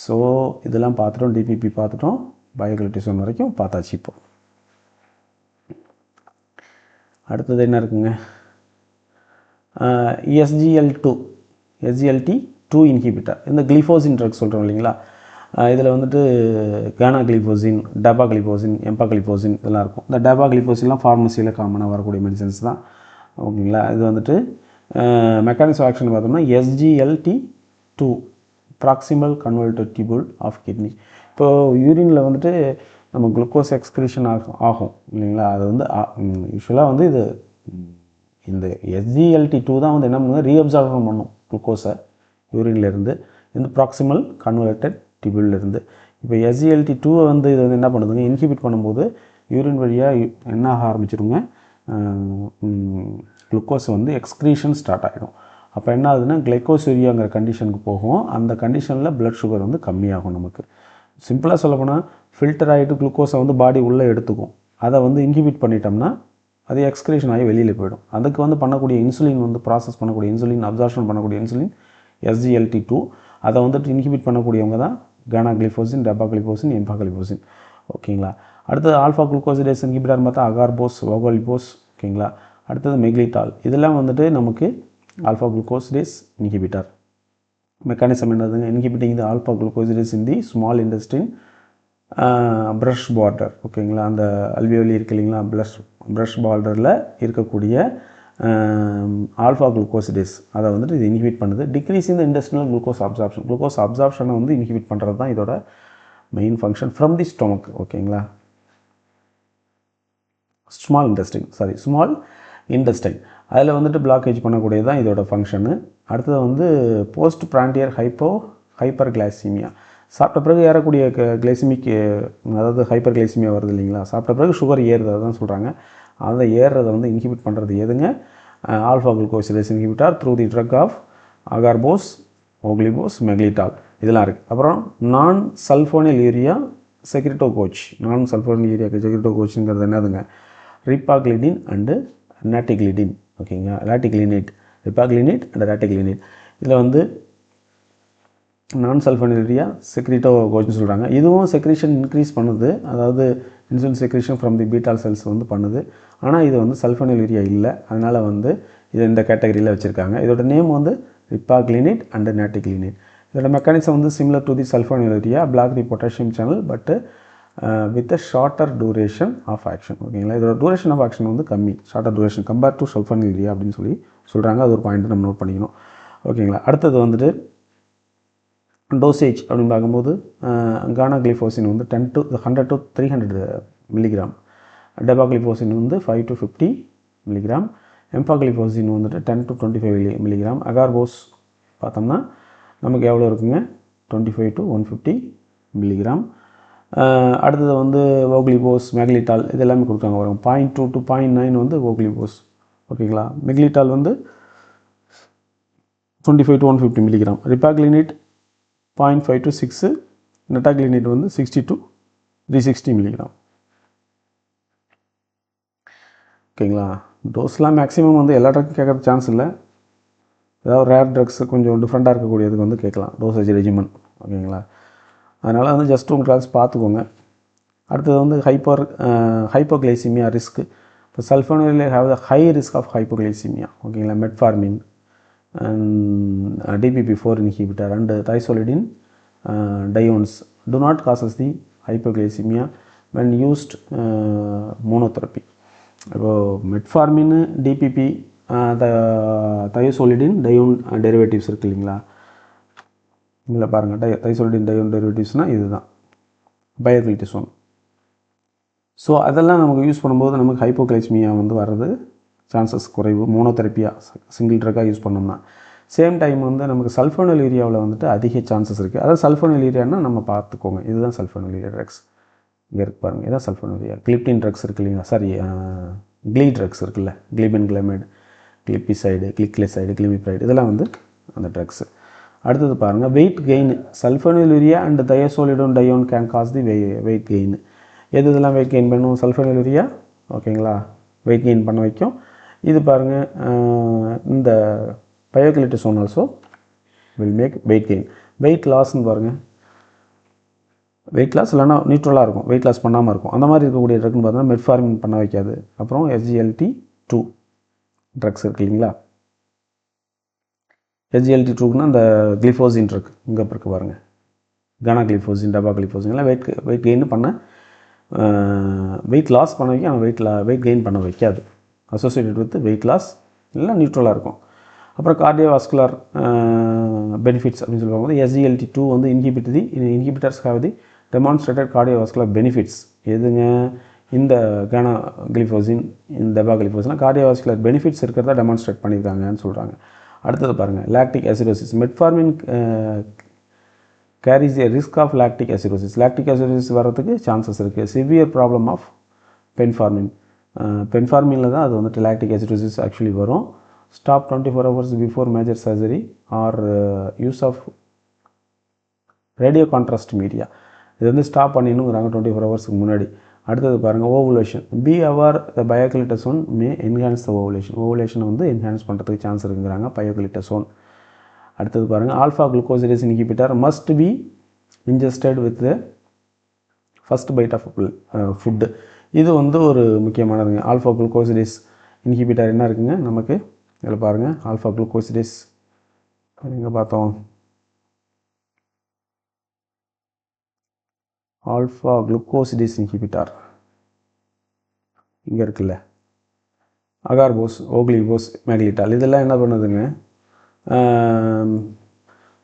ஸோ இதெல்லாம் பார்த்துட்டோம், DPP பார்த்துட்டோம், பயோகிளிட்டசோன் வரைக்கும் பார்த்தாச்சு. இப்போ அடுத்தது என்ன இருக்குங்க, SGLT2 இன்ஹிபிட்டர். இந்த கிளிஃபோசின் ட்ரக் சொல்கிறோம் இல்லைங்களா, இதில் வந்துட்டு கானாகிளிஃபோசின், டபாகிளிஃபோசின், எம்பாகிளிஃபோசின் இதெல்லாம் இருக்கும். இந்த டபாகிளிஃபோசின்லாம் ஃபார்மசியில் காமனாக வரக்கூடிய மெடிசன்ஸ் தான். ஓகேங்களா. இது வந்துட்டு மெக்கானிசம் ஆக்ஷன் பார்த்தோம்னா SGLT2 proximal converter tubule of kidney. இப்போது யூரினில் வந்துட்டு நம்ம குளுக்கோஸ் எக்ஸ்கிரீஷன் ஆகும் இல்லைங்களா. அது வந்து யூஸ்வலாக வந்து இது இந்த SGLT2 தான் வந்து என்ன பண்ணுவோம், ரீஅப்சார்பன் பண்ணும் குளுக்கோஸை யூரின்லேருந்து இந்த ப்ராக்சிமல் கன்வெர்ட்டட் டியூபுல்லேருந்து. இப்போ SGLT2 வந்து இது வந்து என்ன பண்ணுதுங்க, இன்ஹிபிட் பண்ணும்போது யூரின் வழியாக என்ன ஆக ஆரம்பிச்சிருங்க, குளுக்கோஸ் வந்து எக்ஸ்க்ரீஷன் ஸ்டார்ட் ஆகிடும். அப்போ என்ன ஆகுதுன்னா கிளைக்கோசூரியாங்கிற கண்டிஷனுக்கு போகும். அந்த கண்டிஷனில் ப்ளட் சுகர் வந்து கம்மியாகும். நமக்கு சிம்பிளாக சொல்லப்போனால் ஃபில்டர் ஆகிட்டு குளுக்கோஸை வந்து பாடி உள்ளே எடுத்துக்கும். அதை வந்து இன்ஹிபிட் பண்ணிட்டோம்னா அது எக்ஸ்க்ரீஷன் ஆகி வெளியில் போயிடும். அதுக்கு வந்து பண்ணக்கூடிய இன்சுலின் வந்து ப்ராசஸ் பண்ணக்கூடிய இன்சுலின், அப்சார்ப்ஷன் பண்ணக்கூடிய இன்சுலின் SGLT2. அதை வந்துட்டு இன்ஹிபிட் பண்ணக்கூடியவங்க தான் கானாக்ளிஃபோசின், டெபாக்ளிஃபோசின், எம்பாக்ளிஃபோசின். ஓகேங்களா. அடுத்தது ஆல்ஃபா குளுக்கோசிடேஸ் இன்ஹிபிட்டர்னு பார்த்தா அகார்போஸ், ஓகோலிபோஸ். ஓகேங்களா. அடுத்தது மெக்லிட்டால். இதெல்லாம் வந்துட்டு நமக்கு ஆல்ஃபா குளுக்கோசிடேஸ் இன்ஹிபிட்டர். மெக்கானிசம் என்னதுங்க, inhibiting the alpha glucosidase in the small intestine brush border. ஓகேங்களா. அந்த அல்வியோலி இருக்கு இல்லைங்களா, ப்ரஷ் பார்டரில் இருக்கக்கூடிய ஆல்ஃபா குளுக்கோசிடேஸ் அதை வந்துட்டு இது இன்ஹிபிட் பண்ணுது. டிக்ரீஸ் இந்த இன்டெஸ்டினல் குளுக்கோஸ் அப்சார்ப்ஷன். குளுக்கோஸ் அப்சார்ப்ஷனை வந்து இன்ஹிபிட் பண்ணுறது தான் இதோட main function from the stomach. ஓகேங்களா. ஸ்மால் இன்டெஸ்டைன் அதில் வந்துட்டு பிளாக்கேஜ் பண்ணக்கூடியது தான் இதோட ஃபங்க்ஷனு. அடுத்தது வந்து போஸ்ட் பிராண்டியர் ஹைப்பர் கிளைசீமியா. சாப்பிட்ட பிறகு ஏறக்கூடிய கிளைசிமிக், அதாவது ஹைப்பர் கிளைசிமியா வருது இல்லைங்களா, சாப்பிட்ட பிறகு சுகர் ஏறுது, தான் சொல்கிறாங்க. அதை ஏறுறதை வந்து இன்ஹிபிட் பண்ணுறது எதுங்க, alpha glucosidase inhibitor through the drug of acarbose, voglibose, miglitol இதெல்லாம் இருக்குது. அப்புறம் நான் சல்ஃபோனில் யூரியா செக்ரிட்டோகோச். செக்ரிட்டோகோச்சுங்கிறது என்னதுங்க, ரிப்பாக்ளிடின் அண்டு நாட்டிக்ளிடின். ஓகேங்களா. லாட்டிக்ளினேட், ரிப்பாக்ளினேட் அண்ட் ராட்டிக்ளினேட். இதில் வந்து நான் சல்ஃபோனில் செக்ரிட்டோகோச்னு சொல்கிறாங்க. இதுவும் செக்ரீஷன் இன்க்ரீஸ் பண்ணுது, அதாவது insulin secretion from the beta cells வந்து பண்ணுது. ஆனால் இது வந்து சல்ஃபோனில் இல்லை, அதனால் வந்து இது இந்த கேட்டகரியில் வச்சுருக்காங்க. இதோட நேம் வந்து ரிப்பாக்ளினேட் அண்ட் நாட்டிக்ளினேட். இதோட மெக்கானிசம் வந்து similar to the sulphonyl block the potassium channel but with a shorter duration of action. ஓகேங்களா. இதோட டூரேஷன் ஆஃப் ஆக்ஷன் வந்து கம்மி, shorter duration compare to sulphonyl அப்படின்னு சொல்லி சொல்கிறாங்க. அது ஒரு பாயிண்ட் நம்ம நோட் பண்ணிக்கணும். ஓகேங்களா. அடுத்தது வந்துட்டு டோசேஜ் அப்படின்னு பார்க்கும்போது கானாக்ளிஃபோசின் வந்து 100 to 300 மில்லிகிராம், டெபாக்ளிஃபோசின் வந்து 5 to 50 மில்லிகிராம், எம்பாக்ளிஃபோசின் வந்துட்டு 10 to 25 மில்லிகிராம். அகார்போஸ் பார்த்தோம்னா நமக்கு எவ்வளோ இருக்குங்க, 25 to 150 மில்லிகிராம். அடுத்தது வந்து ஓக்லிபோஸ், மெக்லிட்டால் இது எல்லாமே கொடுத்தாங்க வரும். 0.2 to 0.9 வந்து ஓக்லிபோஸ். ஓகேங்களா. மெக்லிட்டால் வந்து 25 to 150 மில்லிகிராம். ரிப்பாக்ளினேட் 0.5 to 6, நெட்டாக்ளினேட் வந்து 60 to 360 மில்லிகிராம். ஓகேங்களா. டோஸ்லாம் மேக்ஸிமம் வந்து எல்லா ட்ரக்கும் கேட்கறது சான்ஸ் இல்லை. ஏதாவது ரேர் ட்ரக்ஸ் கொஞ்சம் டிஃப்ரெண்ட்டாக இருக்கக்கூடியதுக்கு வந்து கேட்கலாம் டோசேஜ் ரெஜிமன். ஓகேங்களா. அதனால் வந்து ஜஸ்ட் உங்கள் கிளாஸ் பார்த்துக்கோங்க. அடுத்தது வந்து ஹைப்போகிளைசிமியா ரிஸ்க்கு. இப்போ sulphonyl have the high risk of hypoglycaemia. ஓகேங்களா. Metformin, DPP-4 inhibitor and thiazolidine diones do not causes the hypoglycemia when used monotherapy. இப்போது metformin, DPP, thiazolidine dione derivatives இருக்குது இல்லைங்களா. இதில் பாருங்கள், thiazolidine dione டெரிவேட்டிவ்ஸ்னால் இதுதான் பயோக்ளிட்டிசோன். ஸோ அதெல்லாம் நமக்கு யூஸ் பண்ணும்போது நமக்கு ஹைப்போகிளைசிமியா வந்து வர்றது சான்சஸ் குறைவு, மோனோதெரப்பியாக சிங்கிள் ட்ரக்காக யூஸ் பண்ணோம்னா. சேம் டைம் வந்து நமக்கு சல்ஃபோனில் வந்துட்டு அதிக சான்சஸ் இருக்குது. அதாவது சல்ஃபோனில் நம்ம பார்த்துக்கோங்க, இதுதான் சல்ஃபோனில் ட்ரக்ஸ். இங்கே இருக்கு பாருங்கள், இதுதான் சல்ஃபோனில். கிளிப்டின் ட்ரக்ஸ் இருக்குது இல்லைங்களா, சாரி க்ளீ ட்ரக்ஸ் இருக்குல்ல, கிளிபின் கிளைமைடு, கிளிப்பிசைடு, கிளிக்லெசைடு, கிளிமிப்ரைடு இதெல்லாம் வந்து அந்த ட்ரக்ஸு. அடுத்தது பாருங்கள், weight gain. Sulphonyl and thiazolidinedione can cause the weight gain. எது இதெல்லாம் வெயிட் கெயின் பண்ணும், சல்ஃபோனில். ஓகேங்களா. வெயிட் கெயின் பண்ண வைக்கும். இது பாருங்கள், இந்த pioglitazone also will make weight gain. Weight லாஸ்ன்னு பாருங்கள், வெயிட் லாஸ் இல்லைனா நியூட்ரலாக இருக்கும், வெயிட் லாஸ் பண்ணாமல் இருக்கும். அந்த மாதிரி இருக்கக்கூடிய ட்ரக்னு பார்த்தோன்னா மெட்ஃபார்மின் பண்ண வைக்காது. அப்புறம் SGLT2 ட்ரக்ஸ் இருக்குது இல்லைங்களா. SGLT2க்குன்னா அந்த கிளிஃபோசின் ட்ரக் இங்கே இருக்குது பாருங்கள், கானாக்ளிஃபோசின், டெபாக்ளிஃபோசின் எல்லாம் வெயிட் கெயின் பண்ண, வெயிட் லாஸ் பண்ண வைக்கும். ஆனால் வெயிட் கெயின் பண்ண வைக்காது. அசோசியேட்டட் வித் வெயிட் லாஸ் இல்லை நியூட்ரலாக இருக்கும். அப்புறம் கார்டியோவாஸ்குலர் பெனிஃபிட்ஸ் அப்படின்னு சொல்லுவாங்க. SGLT2 வந்து inhibitors have the demonstrated cardiovascular benefits. எதுங்க? இந்த கனாகிளிஃபோசின், இந்த டெபாகிளிஃபோசின் கார்டியோவாஸ்குலர் பெனிஃபிட்ஸ் இருக்கிறதா டெமான்ஸ்ட்ரேட் பண்ணியிருக்காங்கன்னு சொல்கிறாங்க. அடுத்தது பாருங்கள், lactic acidosis. Metformin carries a risk of lactic acidosis. Lactic acidosis வர்றதுக்கு சான்சஸ் இருக்குது. Severe problem of phenformin. பென்ஃபார்மினில் தான் அது வந்துட்டு லாக்டிக் அசிடோசிஸ் ஆக்சுவலி வரும். Stop 24 hours before major surgery or use of radio contrast media. இது வந்து ஸ்டாப் பண்ணிடணுங்கிறாங்க 24 ஹவர்ஸ்க்கு முன்னாடி. அடுத்தது பாருங்கள், ovulation. Be aware the pioglitazone may enhance the ovulation. ஓவுலேஷனை வந்து என்ஹான்ஸ் பண்ணுறதுக்கு சான்ஸ் இருக்குங்கிறாங்க பயோக்ளிட்டசோன். அடுத்தது பாருங்கள், alpha glucosidase inhibitor must be ingested with the first bite of food. இது வந்து ஒரு முக்கியமானதுங்க. ஆல்ஃபா குளுக்கோசிடேஸ் இன்ஹிபிட்டர் என்ன இருக்குங்க நமக்கு இதில் பாருங்கள், ஆல்ஃபா குளுக்கோசிடேஸ் எங்கே பார்த்தோம்? ஆல்ஃபா குளுக்கோசிடேஸ் இன்ஹிபிட்டார் இங்கே இருக்குல்ல, அகார்போஸ், ஓக்லிபோஸ், மேக்லிட்டால். இதெல்லாம் என்ன பண்ணுதுங்க?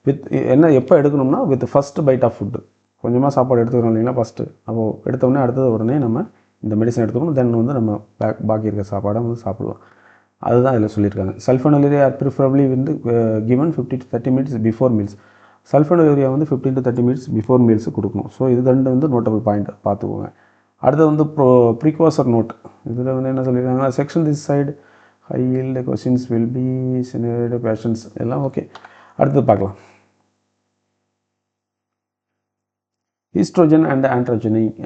வித் என்ன எப்போ எடுக்கணும்னா with first bite of food. கொஞ்சமாக சாப்பாடு எடுத்துக்கிறோம் இல்லைங்களா ஃபஸ்ட்டு. அப்போது எடுத்தோடனே அடுத்தது உடனே நம்ம இந்த மெடிசன் எடுத்துக்கணும். தென் வந்து நம்ம பாக்கி இருக்க சாப்பாடை வந்து சாப்பிடலாம். அதுதான் இதில் சொல்லியிருக்காங்க. சல்ஃபோனலுரியா ஆர் ப்ரிஃபரபிளி வந்து given 50 to 30 minutes before meals. Sulfonylurea வந்து 15 to 30 minutes பிஃபோர் மீல்ஸு கொடுக்கணும். ஸோ இது ரெண்டு வந்து நோட்டபிள் பாயிண்ட் பார்த்துக்கோங்க. அடுத்து வந்து ப்ரீகாசர் நோட். இதில் வந்து என்ன சொல்லியிருக்காங்க? Section this side high yield questions will be generate patience எல்லாம் ஓகே. அடுத்து பார்க்கலாம். Estrogen and androgenic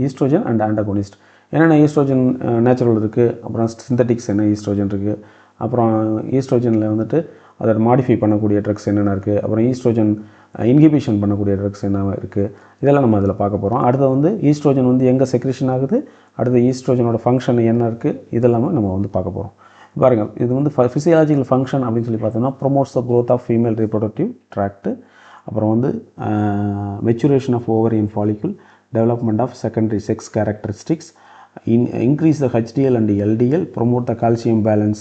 estrogen and antagonist. என்னென்ன ஈஸ்ட்ரோஜன் நேச்சுரல் இருக்குது, அப்புறம் சிந்தட்டிக்ஸ் என்ன ஈஸ்ட்ரோஜன் இருக்குது, அப்புறம் ஈஸ்ட்ரோஜனில் வந்துட்டு அதை மாடிஃபை பண்ணக்கூடிய ட்ரக்ஸ் என்னென்ன இருக்குது, அப்புறம் ஈஸ்ட்ரோஜன் இன்ஹிபிஷன் பண்ணக்கூடிய ட்ரக்ஸ் என்ன இருக்குது, இதெல்லாம் நம்ம அதில் பார்க்க போகிறோம். அடுத்து வந்து ஈஸ்ட்ரோஜன் வந்து எங்கே செக்ரேஷன் ஆகுது, அடுத்து ஈஸ்ட்ரோஜனோட ஃபங்க்ஷன் என்ன இருக்குது, இதெல்லாமே நம்ம வந்து பார்க்க போகிறோம். பாருங்கள், இது வந்து ஃபிசியாலஜிக்கல் ஃபங்க்ஷன் அப்படின்னு சொல்லி பார்த்தோம்னா promotes the growth of female reproductive tract, அப்புறம் வந்து maturation of ovarian follicle, development of secondary sex characteristics, increase the HDL and LDL, promote the calcium balance,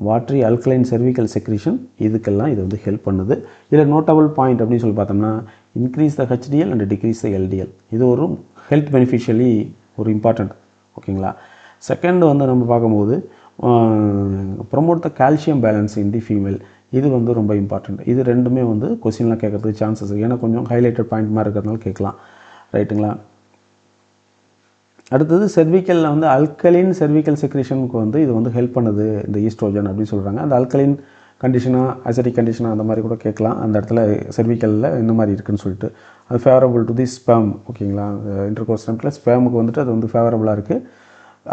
watery alkaline cervical secretion. இதுக்கெல்லாம் இது வந்து help பண்ணுது. இதில் நோட்டபிள் பாயிண்ட் அப்படின்னு சொல்லி பார்த்தோம்னா increase the HDL and decrease the LDL. இது ஒரு ஹெல்த் பெனிஃபிஷியலி ஒரு இம்பார்ட்டண்ட். ஓகேங்களா? செகண்ட் வந்து நம்ம பார்க்கும்போது ப்ரொமோட் த கால்சியம் பேலன்ஸ் இன் தி ஃபீமேல். இது வந்து ரொம்ப இம்பார்ட்டண்ட். இது ரெண்டுமே வந்து கொஸ்டின்லாம் கேட்கறதுக்கு சான்சஸ் இருக்குது. ஏன்னா கொஞ்சம் ஹைலைட்டட் பாயிண்ட் மாதிரி இருக்கிறதுனால கேட்கலாம். ரைட்டுங்களா? அடுத்தது செர்விக்கலில் வந்து அல்கலின் செர்விக்கல் செக்ரேஷனுக்கு வந்து இது வந்து ஹெல்ப் பண்ணுது இந்த ஈஸ்ட்ரோஜன் அப்படின்னு சொல்கிறாங்க. அந்த அல்கலின் கண்டிஷனாக அசிடிக் கண்டிஷனாக அந்த மாதிரி கூட கேட்கலாம். அந்த இடத்துல செர்விக்கலில் இந்த மாதிரி இருக்குதுன்னு சொல்லிட்டு அது ஃபேவரபுள் டு தி ஸ்பேம். ஓகேங்களா? இன்டர்கோர்ஸ் டைமில் ஸ்பேமுக்கு வந்துட்டு அது வந்து ஃபேவரபுளாக இருக்குது.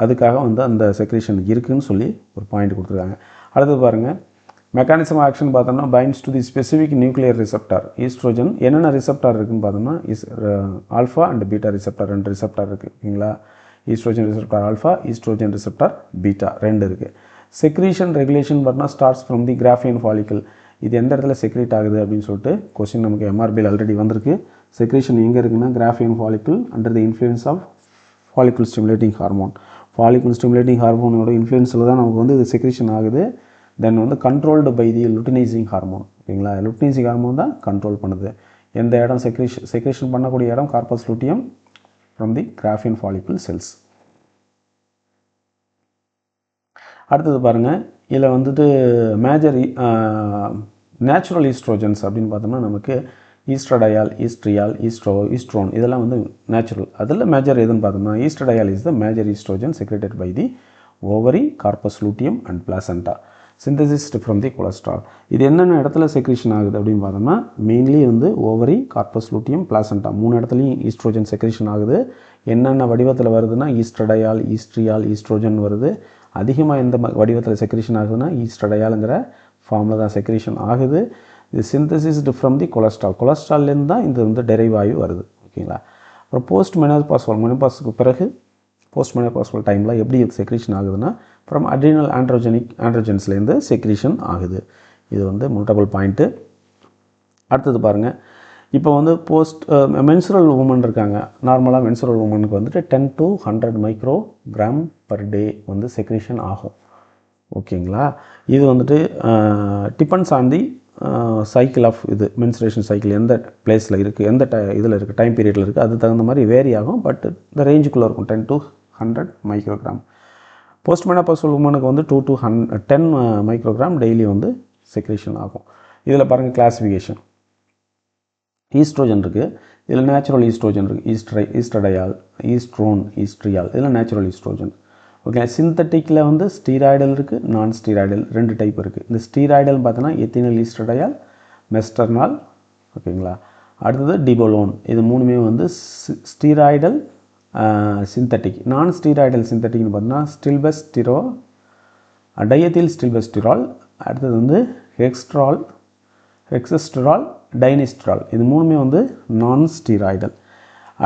அதுக்காக வந்து அந்த செக்ரேஷன் இருக்குதுன்னு சொல்லி ஒரு பாயிண்ட் கொடுத்துருக்காங்க. அடுத்து பாருங்கள், மெக்கானிசம் ஆக்ஷன் பார்த்தோம்னா binds to the specific nuclear receptor. Oestrogen என்னென்ன ரிசெப்டார் இருக்குதுன்னு பார்த்தோம்னா ஆல்ஃபா அண்ட் பீட்டா ரிசெப்டார், ரெண்டு ரிசெப்டார் இருக்குது. ஓகேங்களா? Oestrogen receptor alpha, oestrogen receptor beta, ரெண்டு இருக்குது. செக்ரீஷன் ரெகுலேஷன் பார்த்தா starts from the Graafian follicle. இது எந்த இடத்துல செக்ரேட் ஆகுது அப்படின்னு சொல்லிட்டு கொஸ்டின் நமக்கு எம்ஆர்பியில் ஆல்ரெடி வந்திருக்கு. செக்ரேஷன் எங்கே இருக்குன்னா Graafian follicle under the influence of follicle stimulating hormone. Follicle stimulating ஹார்மோனோட இன்ஃப்ளூயன்ஸில் தான் நமக்கு வந்து இது செக்ரேஷன் ஆகுது. தென் வந்து controlled by the luteinizing hormone. ஓகேங்களா? லுட்டினைசிங் ஹார்மோன் தான் கண்ட்ரோல் பண்ணுது. எந்த இடம் செக்ரேஷன் பண்ணக்கூடிய இடம் corpus luteum from the Graafian follicle cells. அடுத்தது பாருங்கள், இதில் வந்துட்டு மேஜர் நேச்சுரல் ஈஸ்ட்ரோஜன்ஸ் அப்படின்னு பார்த்தோம்னா நமக்கு ஈஸ்ட்ரடையால், ஈஸ்ட்ரியால், ஈஸ்ட்ரோன் இதெல்லாம் வந்து நேச்சுரல். அதில் மேஜர் எதுன்னு பார்த்தோம்னா estradiol is the major estrogen secreted by the ovary, corpus luteum and placenta, synthesized from the cholesterol. இது என்னென்ன இடத்துல செக்ரேஷன் ஆகுது அப்படின்னு பார்த்தோம்னா மெயின்லி வந்து ஓவரி, கார்பஸ் லூட்டியம், பிளாசண்டா மூணு இடத்துலையும் ஈஸ்ட்ரோஜன் செக்ரேஷன் ஆகுது. என்னென்ன வடிவத்தில் வருதுன்னா ஈஸ்ட்ரடையால், ஈஸ்ட்ரியால், ஈஸ்ட்ரோஜன் வருது. அதிகமாக எந்த வடிவத்தில் செக்ரேஷன் ஆகுதுன்னா ஈஸ்ட்ரடையாலுங்கிற ஃபார்மில் தான் செக்ரேஷன் ஆகுது. இது சிந்தசிஸ்ட் ஃப்ரம் தி கொலஸ்ட்ரால், கொலஸ்ட்ரால்லேருந்து தான் இது வந்து டெரைவ் ஆகி வருது. ஓகேங்களா? அப்புறம் போஸ்ட் மெனோபாசல், மெனோபாஸுக்கு பிறகு போஸ்ட் மெனோபாசல் டைமில் எப்படி செக்ரேஷன் ஆகுதுன்னா ஃப்ரம் அட்ரினல் ஆண்ட்ரோஜன்ஸ்லேருந்து செக்ரேஷன் ஆகுது. இது வந்து நோட்டபிள் பாயிண்ட்டு. அடுத்தது பாருங்கள், இப்போ வந்து மென்சுரல் உமன் இருக்காங்க. நார்மலாக மென்சுரல் உமனுக்கு வந்துட்டு 10 to 100 மைக்ரோகிராம் பர் டே வந்து செக்ரேஷன் ஆகும். ஓகேங்களா. இது வந்துட்டு depends on the cycle of இது மென்சுரேஷன் சைக்கிள் எந்த பிளேஸில் இருக்குது, எந்த இதில் இருக்குது, டைம் பீரியடில் இருக்குது, அது தகுந்த மாதிரி வேரி ஆகும். பட் இந்த ரேஞ்சுக்குள்ளே இருக்கும் 10 to 100 மைக்ரோகிராம். போஸ்ட் மெனோபாசல் உமனுக்கு வந்து 2 to 10 மைக்ரோகிராம் டெய்லி வந்து செக்ரேஷன் ஆகும். இதில் பாருங்கள் கிளாஸிஃபிகேஷன். ஈஸ்ட்ரோஜன் இருக்குது, இதில் நேச்சுரல் ஈஸ்ட்ரோஜன் இருக்குது, ஈஸ்ட்ரடையால், ஈஸ்ட்ரோன், ஈஸ்ட்ரியால், இதில் நேச்சுரல் ஈஸ்ட்ரோஜன். ஓகே. சிந்தட்டிக்கில் வந்து ஸ்டீராய்டல் இருக்குது, நான் ஸ்டீராய்டல் 2 டைப் இருக்குது. இந்த ஸ்டீராய்டல் பார்த்தோன்னா எத்தினல் ஈஸ்ட்ரடையால், மெஸ்டர்னால். ஓகேங்களா. அடுத்தது டிபோலோன். இது மூணுமே வந்து ஸ்டீராய்டல் சிந்தட்டிக். நான் ஸ்டீராய்டல் சிந்தட்டிக்னு பார்த்தோன்னா ஸ்டில்பெஸ்டிரால், டையத்தில் ஸ்டில்பெஸ்டிரால், அடுத்தது வந்து ஹெக்ஸஸ்டிரால், டைனிஸ்டிரால். இது மூணுமே வந்து நான் ஸ்டீராய்டல்.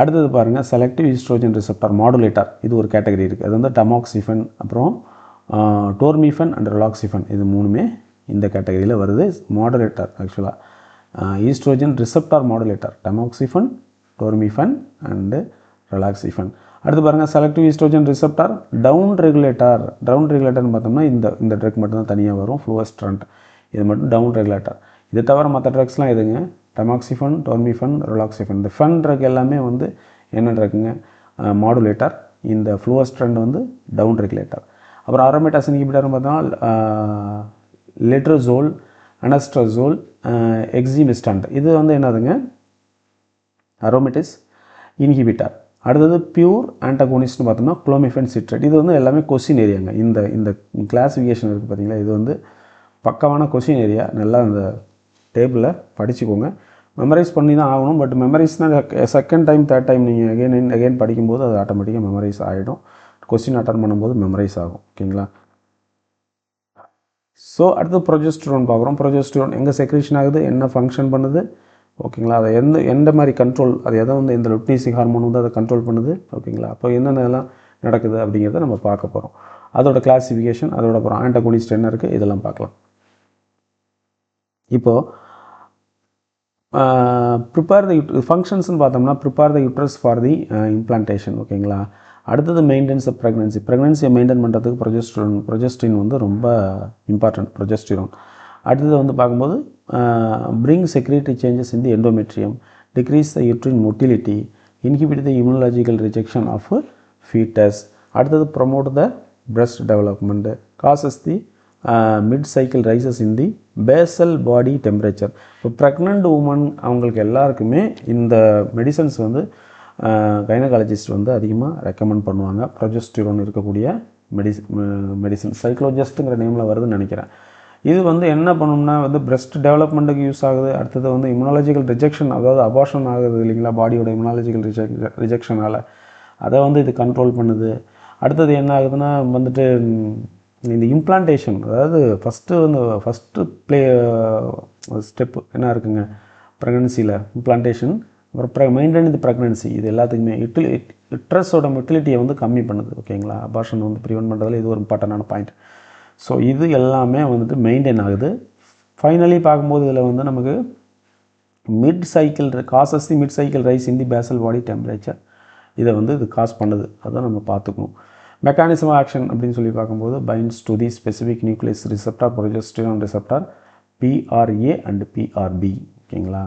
அடுத்தது பாருங்கள் செலக்டிவ் ஈஸ்ட்ரோஜன் ரிசெப்டார் மாடுலேட்டர். இது ஒரு கேட்டகரி இருக்குது. அது வந்து டமாக்சிஃபன், அப்புறம் டோர்மிஃபன் அண்ட் ரிலாக்சிஃபன். இது மூணுமே இந்த கேட்டகரியில் வருது. மாடுலேட்டர் ஆக்சுவலாக estrogen receptor modulator tamoxifen, toremifene and raloxifene. அடுத்து பாருங்கள் selective estrogen receptor down regulator. Down ரெகுலேட்டர்னு பார்த்தோம்னா இந்த ட்ரக் மட்டும்தான் தனியாக வரும், ஃப்ளூவஸ்ட்ரண்ட். இது மட்டும் டவுன் ரெகுலேட்டர். இதை தவிர மற்ற ட்ரக்ஸ்லாம் எதுங்க? டமாக்சிஃபன், டோர்மிஃபன், ரிலாக்சிஃபன். இந்த ஃபன் ட்ரக் எல்லாமே வந்து என்ன ட்ரக்குங்க? மாடுலேட்டர். இந்த ஃப்ளூவஸ்ட்ரண்ட் வந்து டவுன் ரெகுலேட்டர். அப்புறம் அரோமேட்டாஸ் இன்ஹிபிட்டர்னு பார்த்தோம்னா லெட்ரோசோல், அனஸ்ட்ரசோல், எக்ஸிமிஸ்டண்ட். இது வந்து என்னதுங்க? அரோமேட்டிஸ் இன்ஹிபிட்டர். அடுத்தது பியூர் ஆன்டகோனிஸ்ட்னு பார்த்தோம்னா குளோமிஃபென் சிட்ரேட். இது வந்து எல்லாமே கொஸ்டின் ஏரியாங்க. இந்த கிளாஸிஃபிகேஷன் இருக்குது பார்த்தீங்களா, இது வந்து பக்கமான கொஸ்டின் ஏரியா. நல்லா இந்த டேபிளில் படிச்சுக்கோங்க. மெமரைஸ் பண்ணி தான் ஆகணும். பட் மெமரைஸ்னால் செகண்ட் டைம் தேர்ட் டைம் நீங்கள் அகெயின் படிக்கும்போது அது ஆட்டோமேட்டிக்காக மெமரைஸ் ஆகிடும். கொஸ்டின் அட்டன் பண்ணும்போது மெமரைஸ் ஆகும். ஓகேங்களா. ஸோ அடுத்து ப்ரொஜெஸ்டரோன் பார்க்குறோம். ப்ரொஜெஸ்டரோன் எங்கே செக்ரேஷன் ஆகுது, என்ன ஃபங்க்ஷன் பண்ணுது, ஓகேங்களா. அதை எந்த மாதிரி கண்ட்ரோல், அது எதை வந்து இந்த லுட்னீசிங் ஹார்மோன் வந்து அதை கண்ட்ரோல் பண்ணுது. ஓகேங்களா. அப்போ என்னென்னலாம் நடக்குது அப்படிங்கிறத நம்ம பார்க்க போகிறோம். அதோட கிளாஸிஃபிகேஷன், அதோட அப்புறம் ஆன்டகோனிஸ்ட் என்ன இருக்குது, இதெல்லாம் பார்க்கலாம். இப்போது ப்ரிப்பேர் த ஃபங்க்ஷன்ஸ்னு பார்த்தோம்னா prepare the uterus for the implantation. ஓகேங்களா. அடுத்தது மெயின்டெனன்ஸ் ஆஃப் ப்ரெக்னன்சியை மெயின்டைன் பண்ணுறதுக்கு ப்ரொஜெஸ்டிரோன் வந்து ரொம்ப இம்பார்ட்டன்ட். ப்ரொஜெஸ்டிரோன் அடுத்தது வந்து பார்க்கும்போது bring secretory changes in the endometrium, decrease the uterine motility, inhibit the immunological rejection of fetus. அடுத்தது promote the breast development, causes the mid-cycle rises in the basal body temperature. இப்போ pregnant woman அவங்களுக்கு எல்லாருக்குமே இந்த medicines வந்து gynaecologist வந்து அதிகமாக recommend பண்ணுவாங்க. ப்ரொஜெஸ்டிரோன் இருக்கக்கூடிய மெடிசன் சைக்ளோஜெஸ்ட்டுங்கிற நேமில் வருதுன்னு நினைக்கிறேன். இது வந்து என்ன பண்ணணும்னா வந்து பிரெஸ்ட் டெவலப்மெண்ட்டுக்கு யூஸ் ஆகுது. அடுத்தது வந்து இம்யூனாலஜிக்கல் ரிஜெக்ஷன், அதாவது அபார்ஷன் ஆகுது இல்லைங்களா, பாடியோட இம்யூனாலஜிக்கல் ரிஜெக்ஷனால் அதை வந்து இது கண்ட்ரோல் பண்ணுது. அடுத்தது என்ன ஆகுதுன்னா வந்துட்டு இந்த இம்ப்ளான்டேஷன், அதாவது ஃபஸ்ட்டு ஸ்டெப்பு என்ன இருக்குங்க ப்ரெக்னன்சியில் இம்ப்ளான்டேஷன், அப்புறம் மெயின்டைன் தி ப்ரெக்னன்சி. இது எல்லாத்துக்குமே யுட்ரஸோட மொட்டிலிட்டியை வந்து கம்மி பண்ணுது. ஓகேங்களா. அபார்ஷன் வந்து ப்ரிவென்ட் பண்ணுறதுல இது ஒரு இம்பார்ட்டண்டான பாயிண்ட். ஸோ இது எல்லாமே வந்துட்டு மெயின்டைன் ஆகுது. ஃபைனலி பார்க்கும்போது இதில் வந்து நமக்கு மிட் சைக்கிள் ரைஸ் இன் தி பேசல் பாடி டெம்பரேச்சர், இதை வந்து இது காஸ் பண்ணுது. அதான் நம்ம பார்த்துக்கணும். மெக்கானிசம் ஆக்ஷன் அப்படின்னு சொல்லி பார்க்கும்போது binds to the specific nucleus receptor, progesterone receptor, PRA and PRB. ஓகேங்களா.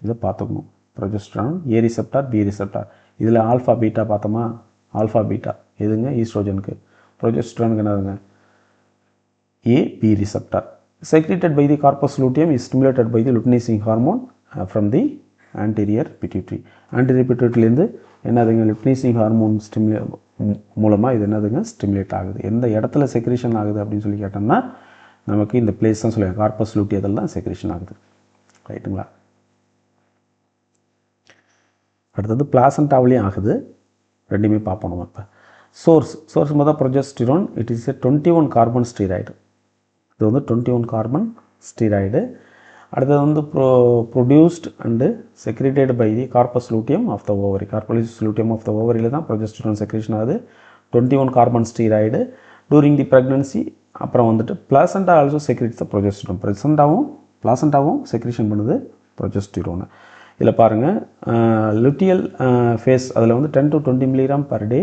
இதை பார்த்துக்கணும். Progesterone A receptor, B receptor. இதில் ஆல்ஃபா பீட்டா பார்த்தோமா, ஆல்ஃபா பீட்டா எதுங்க? ஈஸ்ட்ரோஜனுக்கு. ப்ரொஜெஸ்டிரானுக்கு என்னதுங்க? AB receptor. Secreted by the corpus luteum is stimulated by the luteinizing hormone from the anterior pituitary. Anterior pituitary என்னதுங்க? luteinizing hormone மூலமாக இது என்னதுங்க? ஸ்டிமுலேட் ஆகுது. எந்த இடத்துல செக்ரேஷன் ஆகுது அப்படின்னு சொல்லி கேட்டோம்னா நமக்கு இந்த பிளேஸ் தான் சொல்லுவாங்க, கார்பஸ் லூட்டியத்தில் தான் செக்ரேஷன் ஆகுது. ரைட்டுங்களா. அடுத்தது பிளாசண்டாவிலையும் ஆகுது. ரெண்டுமே பார்ப்போம் நம்ம. இப்போ சோர்ஸ் மொதல் progesterone. It is 21 carbon steroid. இது வந்து 21 கார்பன் ஸ்டீராய்டு. அடுத்தது வந்து produced and secreted by the corpus luteum of the ovary. Corpus luteum of the ஓவரியில் தான் ப்ரொஜெஸ்டிரோன் செக்ரேஷன் ஆகுது. 21 carbon steroid during the pregnancy. அப்புறம் வந்துட்டு placenta also secretes the progesterone. பிளாசண்டாவும் செக்ரேஷன் பண்ணுது ப்ரொஜெஸ்டிரோனை. இதில் பாருங்கள் லுட்டியல் ஃபேஸ், அதில் வந்து 10 to 20 mg per day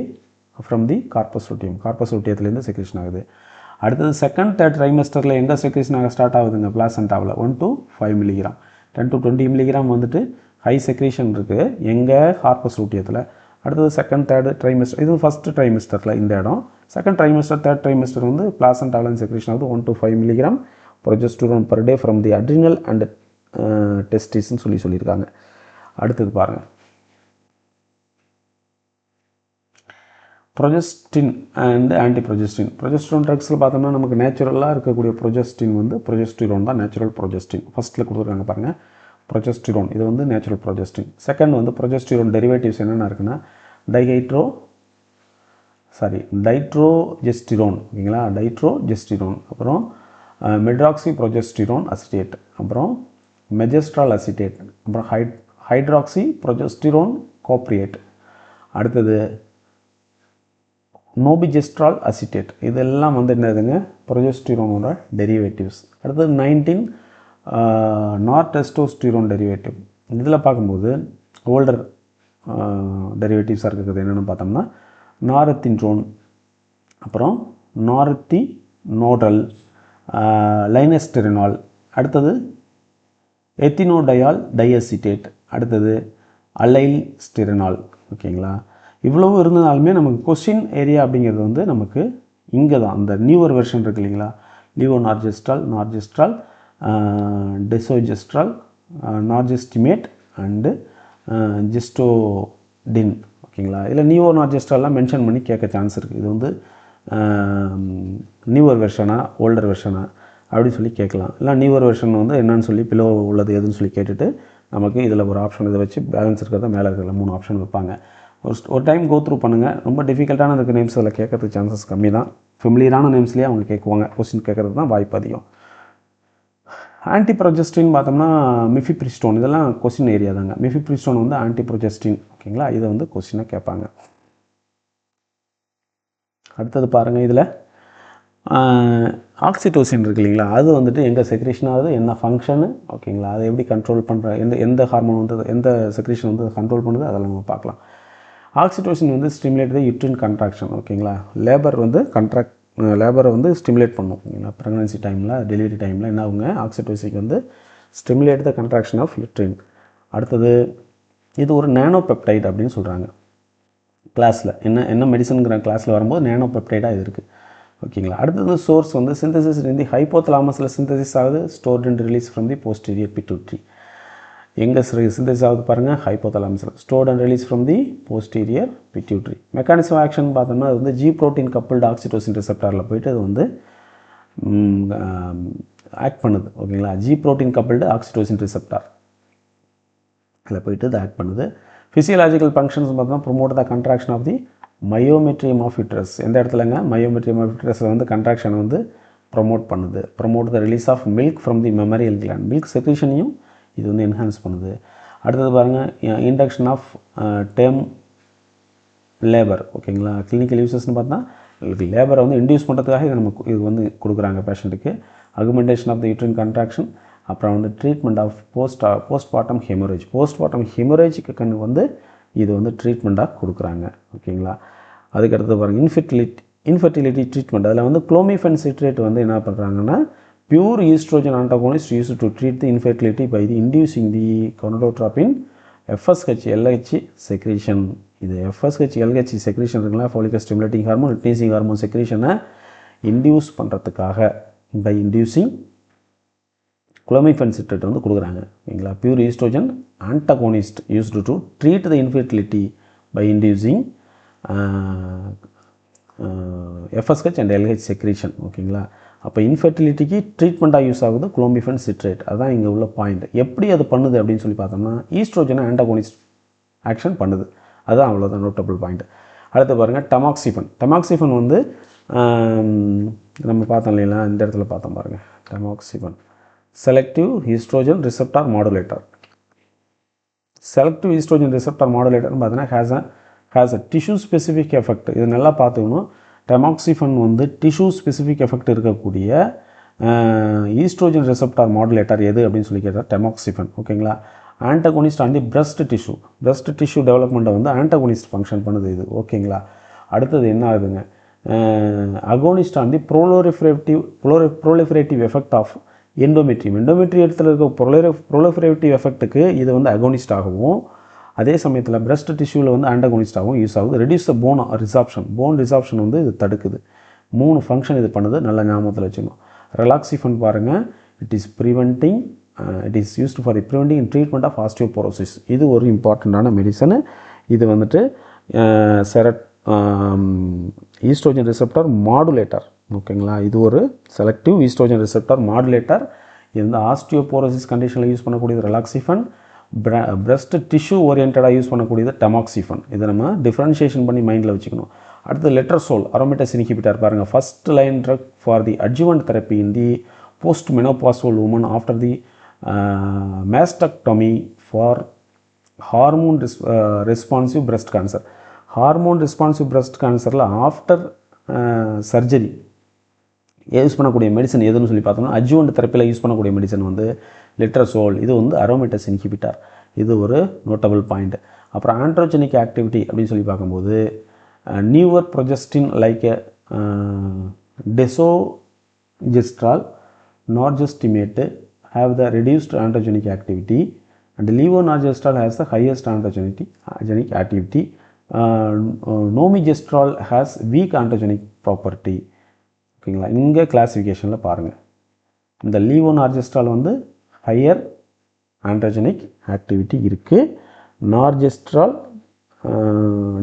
from the corpus luteum. Corpus லூட்டியத்துலேருந்து செக்ரேஷன் ஆகுது. அடுத்தது செகண்ட் தேர்ட் ட்ரைமஸ்டரில் எங்கே செக்ரேஷன் ஆக ஸ்டார்ட் ஆகுதுங்க பிளாசண்டாவில் 1 to 5 மில்லிகிராம் 10 to 20 மில்லிகிராம் வந்துட்டு ஹை செக்ரேஷன் இருக்குது எங்கே கார்பஸ் லூட்டியத்தில். அடுத்தது செகண்ட் தேர்டு ட்ரைமஸ்டர், இது ஃபஸ்ட்டு ட்ரைமஸ்டரில் இந்த இடம். செகண்ட் ட்ரைமஸ்டர் தேர்ட் ட்ரைமஸ்டர் வந்து பிளாசண்டாவில் செக்ரேஷன் ஆகுது 1 to 5 milligram progesterone per day from the adrenal and டெஸ்டிஸ்ன்னு சொல்லியிருக்காங்க. அடுத்தது பாருங்கள் ப்ரொஜெஸ்டின் அண்ட் ஆன்டிப்ரொஜெஸ்டின். ப்ரொஜெஸ்ட்ரான் ட்ரக்ஸில் பார்த்தோம்னா நமக்கு நேச்சுரலாக இருக்கக்கூடிய ப்ரொஜெஸ்டின் வந்து ப்ரொஜெஸ்டிரோன் தான் நேச்சுரல் ப்ரொஜெஸ்டின். ஃபஸ்ட்டில் கொடுத்துருக்காங்க பாருங்கள் ப்ரொஜெஸ்டிரோன், இது வந்து நேச்சுரல் ப்ரொஜெஸ்டின். செகண்ட் வந்து ப்ரொஜெஸ்டிரோன் டெரிவேட்டிவ்ஸ் என்னென்ன இருக்குன்னா டைட்ரோஜெஸ்டிரோன் ஓகேங்களா, டைட்ரோஜெஸ்டிரோன், அப்புறம் மெட்ராக்சி ப்ரொஜெஸ்டிரோன் அசிட்டேட், அப்புறம் மெஜஸ்ட்ரால் அசிட்டேட், அப்புறம் ஹைட்ராக்சி ப்ரொஜெஸ்டிரோன் கோப்ரியேட், அடுத்தது நோபிஜெஸ்ட்ரால் அசிட்டேட். இதெல்லாம் வந்து என்னதுங்க ப்ரொஜெஸ்டிரோனோட டெரிவேட்டிவ்ஸ். அடுத்தது 19 நார்டெஸ்டோஸ்டிரோன் டெரிவேட்டிவ். இதில் பார்க்கும்போது ஓல்டர் டெரிவேட்டிவ்ஸாக இருக்கிறது என்னென்னு பார்த்தோம்னா நாரத்தின்ட்ரோன், அப்புறம் நாரத்தினோடல், லைனஸ்டெரினால், அடுத்தது எத்தினோடயால் டைஅசிட்டேட், அடுத்தது அலைல் ஸ்டெரினால் ஓகேங்களா. இவ்வளவு இருந்ததாலுமே நமக்கு கொஸ்டின் ஏரியா அப்படிங்கிறது வந்து நமக்கு இங்கே தான் அந்த நியூவர் வெர்ஷன் இருக்குது இல்லைங்களா, நார்ஜெஸ்ட்ரால், டெசோஜெஸ்ட்ரால், நார்ஜெஸ்டிமேட் அண்டு ஜெஸ்டோடின் ஓகேங்களா. இதில் நார்ஜெஸ்ட்ரால்லாம் மென்ஷன் பண்ணி கேட்க சான்ஸ் இருக்குது. இது வந்து நியூவர் வெர்ஷனா ஓல்டர் வெர்ஷனா அப்படின்னு சொல்லி கேட்கலாம். இல்லை நியூவர் வெர்ஷன் வந்து என்னன்னு சொல்லி பிலோ உள்ளது எதுன்னு சொல்லி கேட்டுட்டு நமக்கு இதில் ஒரு ஆப்ஷன் இதை வச்சு பேலன்ஸ் இருக்கிறத மேலே இருக்கிற 3 ஆப்ஷன் வைப்பாங்க. ஒரு டைம் கோ த்ரூ பண்ணுங்கள். ரொம்ப டிஃபிகல்ட்டான இருக்க நேம்ஸ் அதில் கேட்கறதுக்கு சான்சஸ் கம்மி தான். ஃபெமிலியரான நேம்ஸ்லேயே அவங்க கேட்குவாங்க, கொஸ்டின் கேட்குறது தான் வாய்ப்பு அதிகம். ஆன்டிப்ரொஜெஸ்டின் பார்த்தோம்னா மிஃபிப்ரிஸ்டோன், இதெல்லாம் கொஸ்டின் ஏரியா தாங்க. மிஃபிப்ரிஸ்டோன் வந்து ஆன்டிப்ரொஜெஸ்டின் ஓகேங்களா, இதை வந்து கொஸ்டினாக கேட்பாங்க. அடுத்தது பாருங்கள், இதில் ஆக்சிடோசின் இருக்கு இல்லைங்களா, அது வந்துட்டு எங்கே செக்ரேஷன் ஆகுது, என்ன ஃபங்க்ஷனு ஓகேங்களா, அதை எப்படி கண்ட்ரோல் பண்ணுற எந்த ஹார்மோன் வந்து எந்த செக்ரேஷன் வந்து கண்ட்ரோல் பண்ணுது அதெல்லாம் நம்ம பார்க்கலாம். ஆக்சிடோசின் வந்து ஸ்டிமுலேட் த யூட்ரின் கண்ட்ராக்ஷன் ஓகேங்களா, லேபரை வந்து ஸ்டிமுலேட் பண்ணும் ஓகேங்களா. ப்ரெக்னன்சி டைமில் டெலிவரி டைமில் என்ன ஆகுங்க, ஆக்சிடோசின் வந்து stimulate the contraction of uterine. அடுத்தது இது ஒரு நானோ பெப்டைட் அப்படின்னு சொல்கிறாங்க. கிளாஸில் என்ன மெடிசனுங்கிற கிளாஸில் வரும்போது நானோ பெப்டைடாக இது இருக்குது ஓகேங்களா. அடுத்தது சோர்ஸ் வந்து சிந்தசிஸ் இந்த ஹைப்போதலாமஸில் சிந்தசிஸ் ஆகுது, stored and release from the posterior pituitary. எங்கே சிந்தசிஸ் ஆகுது பாருங்கள், ஹைப்போதலாமஸில், stored and release from the posterior pituitary. Mechanism action பார்த்தோம்னா அது வந்து ஜி ப்ரோட்டீன் கப்புல்டு ஆக்சிடோசின் ரிசெப்டாரில் போயிட்டு அது வந்து ஆக்ட் பண்ணுது ஓகேங்களா. G protein coupled oxytocin receptor அதில் போயிட்டு இது ஆக்ட் பண்ணுது. ஃபிசியலாஜிக்கல் ஃபங்க்ஷன்ஸ் பார்த்தோம்னா promote the contraction of the myometrium of uterus. எந்த இடத்துலங்க, மயோமெட்ரியம் ஆஃப் யூட்ரஸில் வந்து கண்ட்ராக்ஷன் வந்து promote the release of milk from the mammary gland. Milk செக்ரேஷனையும் இது வந்து என்ஹான்ஸ் பண்ணுது. அடுத்தது பாருங்கள், இண்டக்ஷன் ஆஃப் டேர்ம் லேபர் ஓகேங்களா. கிளினிக்கல் யூசஸ்ன்னு பார்த்தா லேபரை வந்து இன்டியூஸ் பண்ணுறதுக்காக இது வந்து கொடுக்குறாங்க பேஷண்ட்டுக்கு. Augmentation of the uterine contraction, அப்புறம் வந்து ட்ரீட்மெண்ட் ஆஃப் போஸ்ட்மார்ட்டம் ஹெமரேஜுக்கு வந்து இது வந்து ட்ரீட்மெண்ட்டாக கொடுக்குறாங்க ஓகேங்களா. அதுக்கடுத்து பாருங்கள் இன்ஃபர்டிலிட்டி ட்ரீட்மெண்ட். அதில் வந்து குளோமிஃபென் சிட்ரேட் வந்து என்ன பண்ணுறாங்கன்னா pure estrogen antagonist use to treat the infertility by the inducing the gonadotropin FSH LH secretion. இது FSH LH செக்ரேஷன் இருக்குங்களா, follicle stimulating hormone releasing hormone செக்ரேஷனை இன்டியூஸ் பண்ணுறதுக்காக பை இன்டியூசிங் குளோமிஃபென் சிட்ரேட் வந்து கொடுக்குறாங்க ஓகேங்களா. Pure estrogen antagonist used to treat the infertility by inducing FSH and LH secretion ஓகேங்களா. அப்போ இன்ஃபர்டிலிட்டிக்கு ட்ரீட்மெண்ட்டாக யூஸ் ஆகுது குளோமிஃபென் சிட்ரேட். அதுதான் இங்கே உள்ள பாயிண்ட். எப்படி அது பண்ணுது அப்படின்னு சொல்லி பார்த்தோம்னா ஈஸ்ட்ரோஜனை ஆன்டாகோனிஸ்ட் ஆக்ஷன் பண்ணுது, அதுதான் அவ்வளோதான் நோட்டபிள் பாயிண்ட். அடுத்து பாருங்கள் டமாக்சிஃபன் வந்து நம்ம பார்த்தோம் இல்லைங்களா, இந்த இடத்துல பார்த்தோம் பாருங்கள். Tamoxifen selective estrogen receptor modulator. Selective estrogen receptor மாடுலேட்டர்னு பார்த்தீங்கன்னா has a tissue specific effect. இது நல்லா பார்த்துக்கணும். டமாக்சிஃபன் வந்து டிஷ்யூ ஸ்பெசிஃபிக் எஃபெக்ட் இருக்கக்கூடிய ஈஸ்ட்ரோஜன் ரிசெப்டார் மாடுலேட்டர் எது அப்படின்னு சொல்லி கேட்டால் டமாக்சிஃபன் ஓகேங்களா. Antagonist on the breast tissue டெவலப்மெண்ட்டை வந்து ஆன்டகோனிஸ்ட் ஃபங்க்ஷன் பண்ணுது இது ஓகேங்களா. அடுத்தது என்ன ஆகுதுங்க, agonist on the proliferative effect of endometrium. எண்டோமெட்ரியத்தில் இருக்க ப்ரோலிஃபரேட்டிவ் எஃபெக்ட்டுக்கு இது வந்து அகோனிஸ்ட் ஆகவும், அதே சமயத்தில் பிரஸ்ட் டிஷ்யூவில் வந்து ஆண்டகோனிஸ்டாகவும் யூஸ் ஆகுது. ரெடியூஸ் த போன் ரிசாப்ஷன் வந்து இது தடுக்குது. 3 ஃபங்க்ஷன் இது பண்ணுது. நல்ல ஞாபகத்தில் வச்சுக்கணும். ரிலாக்ஸிஃபன் பாருங்கள், it is used for the preventing and treatment of osteoporosis. இது ஒரு இம்பார்ட்டண்ட்டான மெடிசனு. இது வந்துட்டு ஈஸ்ட்ரோஜன் ரிசெப்டார் மாடுலேட்டர். ஓகேங்களா, இது ஒரு செலக்டிவ் ஈஸ்ட்ரோஜன் ரிசெப்டார் மாடுலேட்டர். இது வந்து ஆஸ்டியோபோரோசிஸ் கண்டிஷனில் யூஸ் பண்ணக்கூடியது ரிலாக்ஸிஃபன். பிரஸ்ட் டிஷ்யூ ஓரியன்டாக யூஸ் பண்ணக்கூடியது டமாக்சிஃபன். இதை நம்ம டிஃப்ரென்ஷியேஷன் பண்ணி மைண்டில் வச்சுக்கணும். அடுத்து லெட்ரசோல் அரோமேட்டஸ் இன்ஹிபிட்டர் பாருங்கள். First line drug for the adjuvant therapy in the post menopausal women after the mastectomy for hormone responsive breast cancer. Hormone responsive breast கேன்சரில் ஆஃப்டர் சர்ஜரி யூஸ் பண்ணக்கூடிய medicine எதுன்னு சொல்லி பார்த்தோம்னா, அட்ஜுவன்ட் தெரப்பியில் use பண்ணக்கூடிய medicine வந்து letrozole. இது வந்து அரோமேட்டஸ் இன்ஹிபிட்டர். இது ஒரு நோட்டபிள் பாயிண்ட். அப்புறம் ஆண்ட்ரோஜெனிக் ஆக்டிவிட்டி அப்படின்னு சொல்லி பார்க்கும்போது newer progestin like desogestrel norgestimate have the reduced androgenic activity and levonorgestrel has the highest androgenic activity. Nomigestrel has weak androgenic property. ஓகேங்களா, இங்கே கிளாசிஃபிகேஷனில் பாருங்கள். இந்த லீவோனார்ஜெஸ்ட்ரால் வந்து ஹையர் ஆண்ட்ரோஜெனிக் ஆக்டிவிட்டி இருக்குது. நார்ஜெஸ்ட்ரால்,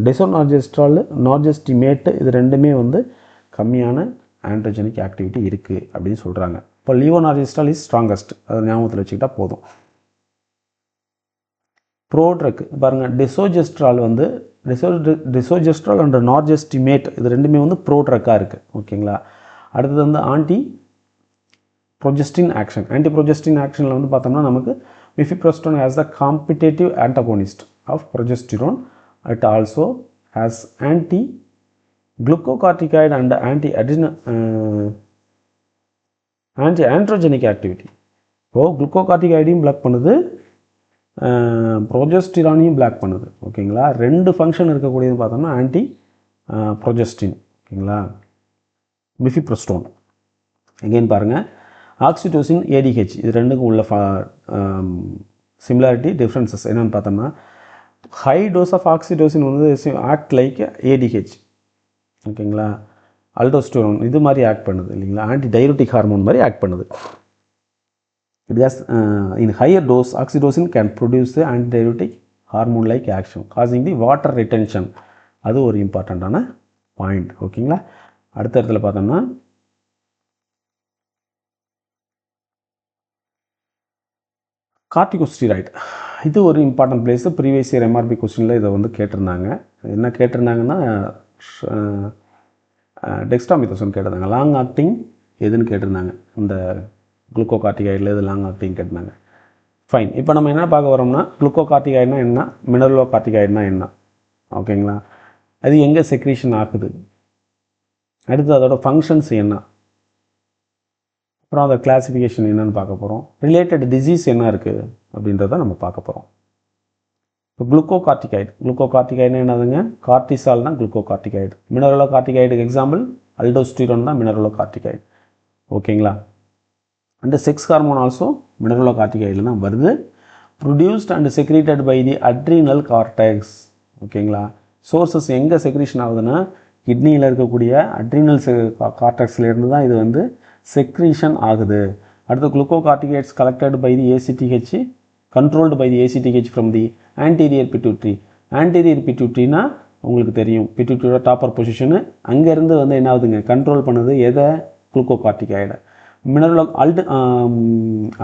டெசோனார்ஜெஸ்ட்ரால், நார்ஜெஸ்டிமேட்டு இது ரெண்டுமே வந்து கம்மியான ஆண்ட்ரோஜெனிக் ஆக்டிவிட்டி இருக்குது அப்படின்னு சொல்கிறாங்க. இப்போ லீவோனார்ஜெஸ்ட்ரால் இஸ் ஸ்ட்ராங்கஸ்ட். அதை ஞாபகத்தில் வச்சுக்கிட்டா போதும். ப்ரோட்ரக் பாருங்கள். டெசோஜெஸ்ட்ரால் வந்து டெசோஜெஸ்ட்ரால் அண்ட் நார்ஜெஸ்டிமேட் இது ரெண்டுமே வந்து ப்ரோட்ரக்காக இருக்குது. ஓகேங்களா. அடுத்தது வந்து ஆன்டி ப்ரொஜெஸ்டின் ஆக்ஷனில் வந்து பார்த்தோம்னா நமக்கு mifepristone has the competitive antagonist of progesterone. It also has anti glucocorticoid and anti androgenic activity. இப்போது குளுக்கோகார்டிகாய்டையும் பிளாக் பண்ணுது, ப்ரோஜெஸ்டிரானையும் பிளாக் பண்ணுது. ஓகேங்களா. 2 ஃபங்க்ஷன் இருக்கக்கூடியது பார்த்தோம்னா ஆன்டி ப்ரொஜெஸ்டின். ஓகேங்களா. மிஃபிப்ரோஸ்டோன் எகெயின் பாருங்கள். ஆக்சிடோசின், ஏடிஹெச் இது ரெண்டுக்கும் உள்ள சிமிலாரிட்டி டிஃப்ரென்சஸ் என்னென்னு பார்த்தோம்னா, ஹை டோஸ் ஆஃப் ஆக்சிடோசின் வந்து ஆக்ட் லைக் ஏடிஹெச். ஓகேங்களா. அல்டோஸ்டெரோன் இது மாதிரி ஆக்ட் பண்ணுது இல்லைங்களா. ஆன்டி டையூரிட்டிக் ஹார்மோன் மாதிரி ஆக்ட் பண்ணுது. It has in higher dose oxytocin can produce the antidiuretic hormone like action causing the water retention. அது ஒரு இம்பார்ட்டண்ட்டான பாயிண்ட். ஓகேங்களா. அடுத்த இடத்துல பார்த்தோம்னா கார்டிகோஸ்டீராய்டு. இது ஒரு important place. Previous year MRP கொஸ்டினில் இதை வந்து கேட்டிருந்தாங்க. என்ன கேட்டிருந்தாங்கன்னா டெக்ஸ்டாமிதோசன் கேட்டிருந்தாங்க. லாங் ஆக்டிங் எதுன்னு கேட்டிருந்தாங்க. இந்த குளுக்கோகார்டிகாய்டில் இது லாங் ஆக்டிங் கேட்டிருந்தாங்க. ஃபைன். இப்போ நம்ம என்ன பார்க்க வரோம்னா, குளுக்கோகார்டிகாய்டுனா என்ன, மினரலோகார்டிகாய்டுனா என்ன. ஓகேங்களா. அது எங்கே செக்ரீஷன் ஆகுது, அடுத்து அதோட ஃபங்க்ஷன்ஸ் என்ன, அப்புறம் அதோட கிளாசிஃபிகேஷன் என்னன்னு பார்க்க போகிறோம். ரிலேட்டட் டிசீஸ் என்ன இருக்குது அப்படின்றத நம்ம பார்க்க போகிறோம். இப்போ குளுக்கோகார்டிகாய்டு என்னதுங்க, கார்டிசால் தான் குளுக்கோகார்டிகாய்டு. மினரலோகார்டிகாய்டுக்கு எக்ஸாம்பிள் அல்டோஸ்டிரோன் தான் மினரலோகார்டிகாய்டு. ஓகேங்களா. அண்ட் செக்ஸ் ஹார்மோன் ஆல்சோ மினரலோகார்டிகாய்டில் தான் வருது. Produced and secreted by the adrenal cortex. ஓகேங்களா. சோர்ஸஸ் எங்கே செக்ரீஷன் ஆகுதுன்னா, கிட்னியில் இருக்கக்கூடிய அட்ரீனல் கார்டெக்ஸ்லேருந்து தான் இது வந்து செக்ரீஷன் ஆகுது. அடுத்து glucocorticoids collected by the ACTH, controlled by the ACTH from the anterior pituitary. Anterior பிட்யூட்ரினா உங்களுக்கு தெரியும், பிட்யூட்ரியோட டாப்பர் பொசிஷனு. அங்கேருந்து வந்து என்ன ஆகுதுங்க, கண்ட்ரோல் பண்ணுது எதை, குளுக்கோகார்டிகாய்டை.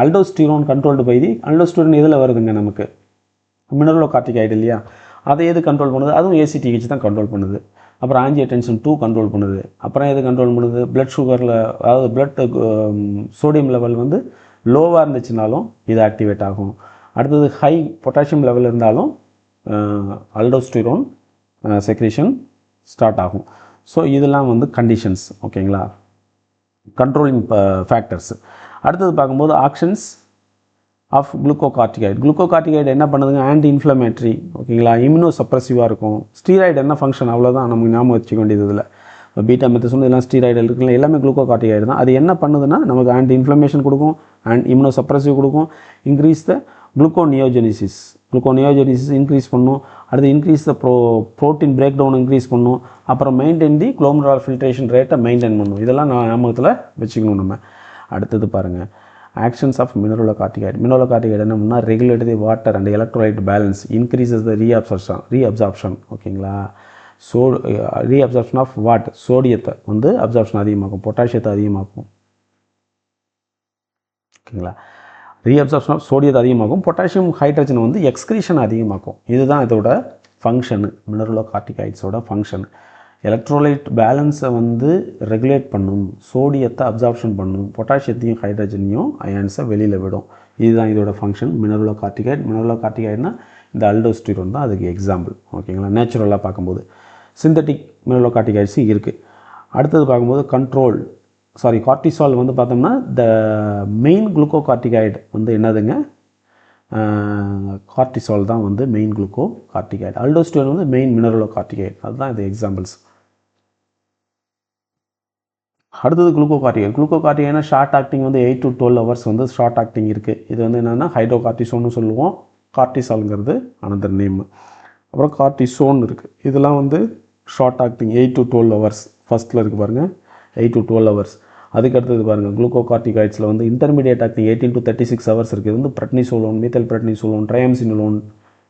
Aldosterone controlled by the, aldosterone எதில் வருதுங்க நமக்கு, மினரலோகார்டிகாய்டு இல்லையா. அதை எது கண்ட்ரோல் பண்ணுது, அதுவும் ஏசிடிஹெச் தான் கண்ட்ரோல் பண்ணுது. அப்புறம் ஆஞ்சியோடென்சின் 2 கண்ட்ரோல் பண்ணுது. அப்புறம் எது கண்ட்ரோல் பண்ணுது, பிளட் சுகரில், அதாவது பிளட் சோடியம் லெவல் வந்து லோவாக இருந்துச்சுனாலும் இது ஆக்டிவேட் ஆகும். அடுத்தது ஹை பொட்டாசியம் லெவல் இருந்தாலும் அல்டோஸ்டிரோன் செக்ரேஷன் ஸ்டார்ட் ஆகும். ஸோ இதெல்லாம் வந்து கண்டிஷன்ஸ். ஓகேங்களா, கண்ட்ரோலிங் ஃபேக்டர்ஸ். அடுத்தது பார்க்கும்போது ஆக்ஷன்ஸ் ஆஃப் குளுக்கோகார்டிகாய்டு என்ன பண்ணுதுங்க, ஆன்டி இன்ஃப்ளமேட்ரி. ஓகேங்களா, இம்யூனோ சப்ரஸிவாக இருக்கும். ஸ்டீராய்டு என்ன ஃபங்க்ஷன், அவ்வளோதான் நமக்கு ஞாபகம் வச்சுக்க வேண்டியது. இதில் பீட்டா மெத்தசோன் இதெல்லாம் ஸ்டீராய்டு இருக்குல்ல, எல்லாமே குளுக்கோகார்டிகாய்டு தான். அது என்ன பண்ணுதுன்னா நமக்கு ஆன்டி இன்ஃப்ளமேஷன் கொடுக்கும், அண்ட் இம்யூனோ சப்ரஸிவ் கொடுக்கும், இன்க்ரீஸ் த குளுக்கோனியோஜெனிசிஸ் இன்க்ரீஸ் பண்ணும். அடுத்து increase the protein break down increase பண்ணும். அப்புறம் மெயின்டைன் தி குளோமருலர் ஃபில்ட்ரேஷன் ரேட்டை மெயின்டைன் பண்ணும். இதெல்லாம் நான் ஞாபகத்தில் வச்சுக்கணும் நம்ம. அடுத்தது பாருங்கள், ஆக்ஷன்ஸ் ஆஃப் மினரலோகார்டிகாய்டு என்ன பண்ணால் regulate the water and electrolyte balance, increases the reabsorption ஓகேங்களா. ரீஅப்சார்ப்ஷன் ஆஃப் வாட், சோடியத்தை வந்து அப்சார்ப்ஷன் அதிகமாக்கும், பொட்டாசியத்தை அதிகமாக்கும் ஓகேங்களா. ரீஅப்சார்ப்ஷன் ஆஃப் சோடியத்தை அதிகமாக்கும், பொட்டாசியம் ஹைட்ரஜன் வந்து எக்ஸ்கிரீஷன் அதிகமாக்கும். இதுதான் இதோட ஃபங்க்ஷனு, மினரலோகார்டிகாய்ட்ஸோட ஃபங்க்ஷன். எலக்ட்ரோலைட் பேலன்ஸை வந்து ரெகுலேட் பண்ணும், சோடியத்தை அப்சார்ப்ஷன் பண்ணும், பொட்டாசியத்தையும் ஹைட்ரஜனையும் அயான்ஸை வெளியில் விடும். இதுதான் இதோட ஃபங்க்ஷன் மினரலோகார்டிகாய்டுனா இந்த அல்டோஸ்டிரோன் தான் அதுக்கு எக்ஸாம்பிள் ஓகேங்களா. நேச்சுரலாக பார்க்கும்போது சிந்தட்டிக் மினரலோகார்டிகாய்ட்ஸும் இருக்குது. அடுத்தது பார்க்கும்போது கார்டிசால் வந்து பார்த்தோம்னா த மெயின் குளுக்கோகார்டிகாய்டு வந்து என்னதுங்க, கார்டிசால் தான் வந்து மெயின் குளுக்கோகார்டிகாய்டு. அல்டோஸ்டிரோன் வந்து மெயின் மினரலோகார்டிகாய்டு, அதுதான் இது எக்ஸாம்பிள்ஸ். அடுத்தது குளுக்கோகார்டிகாய்டுனா ஷார்ட் ஆக்டிங் வந்து 8 to 12 hours வந்து ஷார்ட் ஆக்டிங் இருக்குது. இது வந்து என்னென்னா ஹைட்ரோகார்டிசோன்னு சொல்லுவோம், கார்டிசால்ங்கிறது அனதர் நேம். அப்புறம் கார்டிசோன் இருக்குது, இதெல்லாம் வந்து ஷார்ட் ஆக்டிங் 8 to 12 hours. ஃபஸ்ட்டில் இருக்குது பாருங்கள் 8 to 12 hours. அதுக்கடுத்தது பாருங்கள் குளுக்கோகார்டிகாய்ட்ஸில் வந்து இன்டர்மீடியட் ஆக்டிங் 18 to 36 hours இருக்குது. இது வந்து prednisolone, methyl prednisolone, triamcinolone,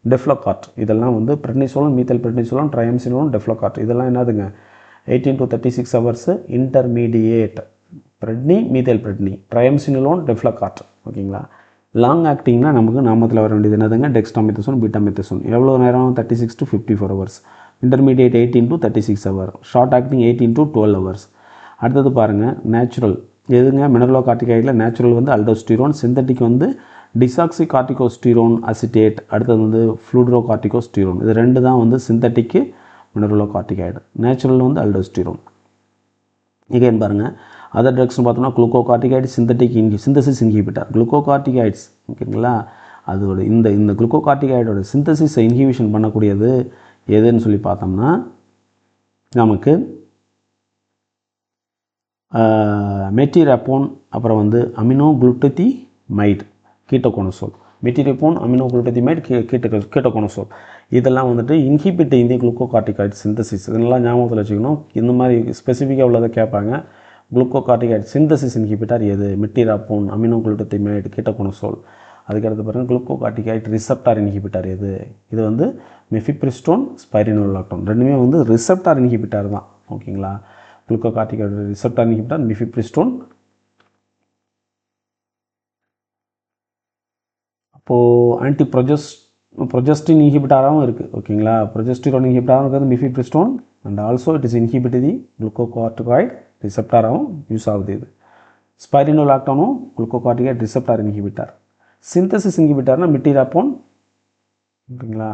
deflazacort. இதெல்லாம் வந்து prednisolone, methyl prednisolone, triamcinolone, deflazacort இதெல்லாம் என்னதுங்க 18 to 36 hours. Intermediate methyl predni, triamcinolone, deflazacort ஓகேங்களா. லாங் ஆக்டிங்னா நமக்கு நாமத்தில் வர வேண்டியது என்னதுங்க டெக்ஸ்டாமெத்தசோன், பீட்டாமெத்தசோன். எவ்வளோ நேரம் 36 to 54 hours. Intermediate 18 to 36 hours. Short acting 18 to 12 hours. அடுத்தது பாருங்கள் நேச்சுரல் எதுங்க, மினரலோகார்டிகாய்டில் நேச்சுரல் வந்து அல்டோஸ்டிரோன், சிந்தட்டிக் வந்து டிசாக்சி கார்டிகோஸ்டிரோன் அசிட்டேட், அடுத்தது வந்து ஃப்ளூட்ரோகார்டிகோஸ்டிரோன். இது ரெண்டு தான் வந்து சிந்தட்டிக்கு மினரலோகார்டிகாய்டு. நேச்சுரல் வந்து அல்டோஸ்டிரோன். இகேன் பாருங்கள் அதர் ட்ரக்ஸ்னு பார்த்தோம்னா குளுக்கோகார்டிகாய்டு சிந்தசிஸ் இன்ஹிபிட்டர். குளுக்கோகார்டிகாய்ட்ஸ் ஓகேங்களா, அதோட இந்த குளுக்கோகார்டிகாய்டோட சிந்தசிஸை இன்ஹிபிஷன் பண்ணக்கூடியது எதுன்னு சொல்லி பார்த்தோம்னா நமக்கு மெட்டிரப்போன், அப்புறம் வந்து அமினோகுளுட்டத்திமைடு, கீட்டோகோனசோல். மெட்டிரப்போன், அமினோகுளுட்டத்திமைடு, கீட்டோகோனசோல் இதெல்லாம் வந்துட்டு இன்ஹிபிட் இந்த குளுக்கோகார்டிகாய்டு சிந்தசிஸ். இதெல்லாம் ஞாபகத்தில் வச்சுக்கணும். இந்த மாதிரி ஸ்பெசிஃபிக்காக உள்ளதை கேட்பாங்க. குளுக்கோகார்டிகாய்டு சிந்தசிஸ் இன்ஹிபிட்டர் எது, மெட்டிரப்போன், அமினோகுளுட்டத்திமைடு, கீட்டோகோனசோல். அதுக்கடுத்து பாருங்கள் குளுக்கோகார்டிகாய்டு ரிசப்டார் இன்ஹிபிட்டர் எது, இது வந்து மெஃபிப்ரிஸ்டோன், ஸ்பைரினோலாக்டோன். ரெண்டுமே வந்து ரிசப்டார் இன்ஹிபிட்டர் தான் ஓகேங்களா. Glucocorticoid receptor inhibitor mifepristone. அப்போது ப்ரொஜஸ்டின் இன்ஹிபிட்டாராகவும் இருக்குது ஓகேங்களா. ப்ரொஜெஸ்டிரோன் இன்ஹிபிட்டாரும் இருக்கிறது mifepristone, and also it is inhibit the glucocorticoid ரிசப்டாராகவும் யூஸ் ஆகுது. இது ஸ்பைரினோலாக்டோனும் குளுக்கோகார்டிகாய்டு ரிசப்டார் இன்ஹிபிட்டார். சிந்தசிஸ் இன்ஹிபிட்டார்னா மெட்டிரப்போன் ஓகேங்களா,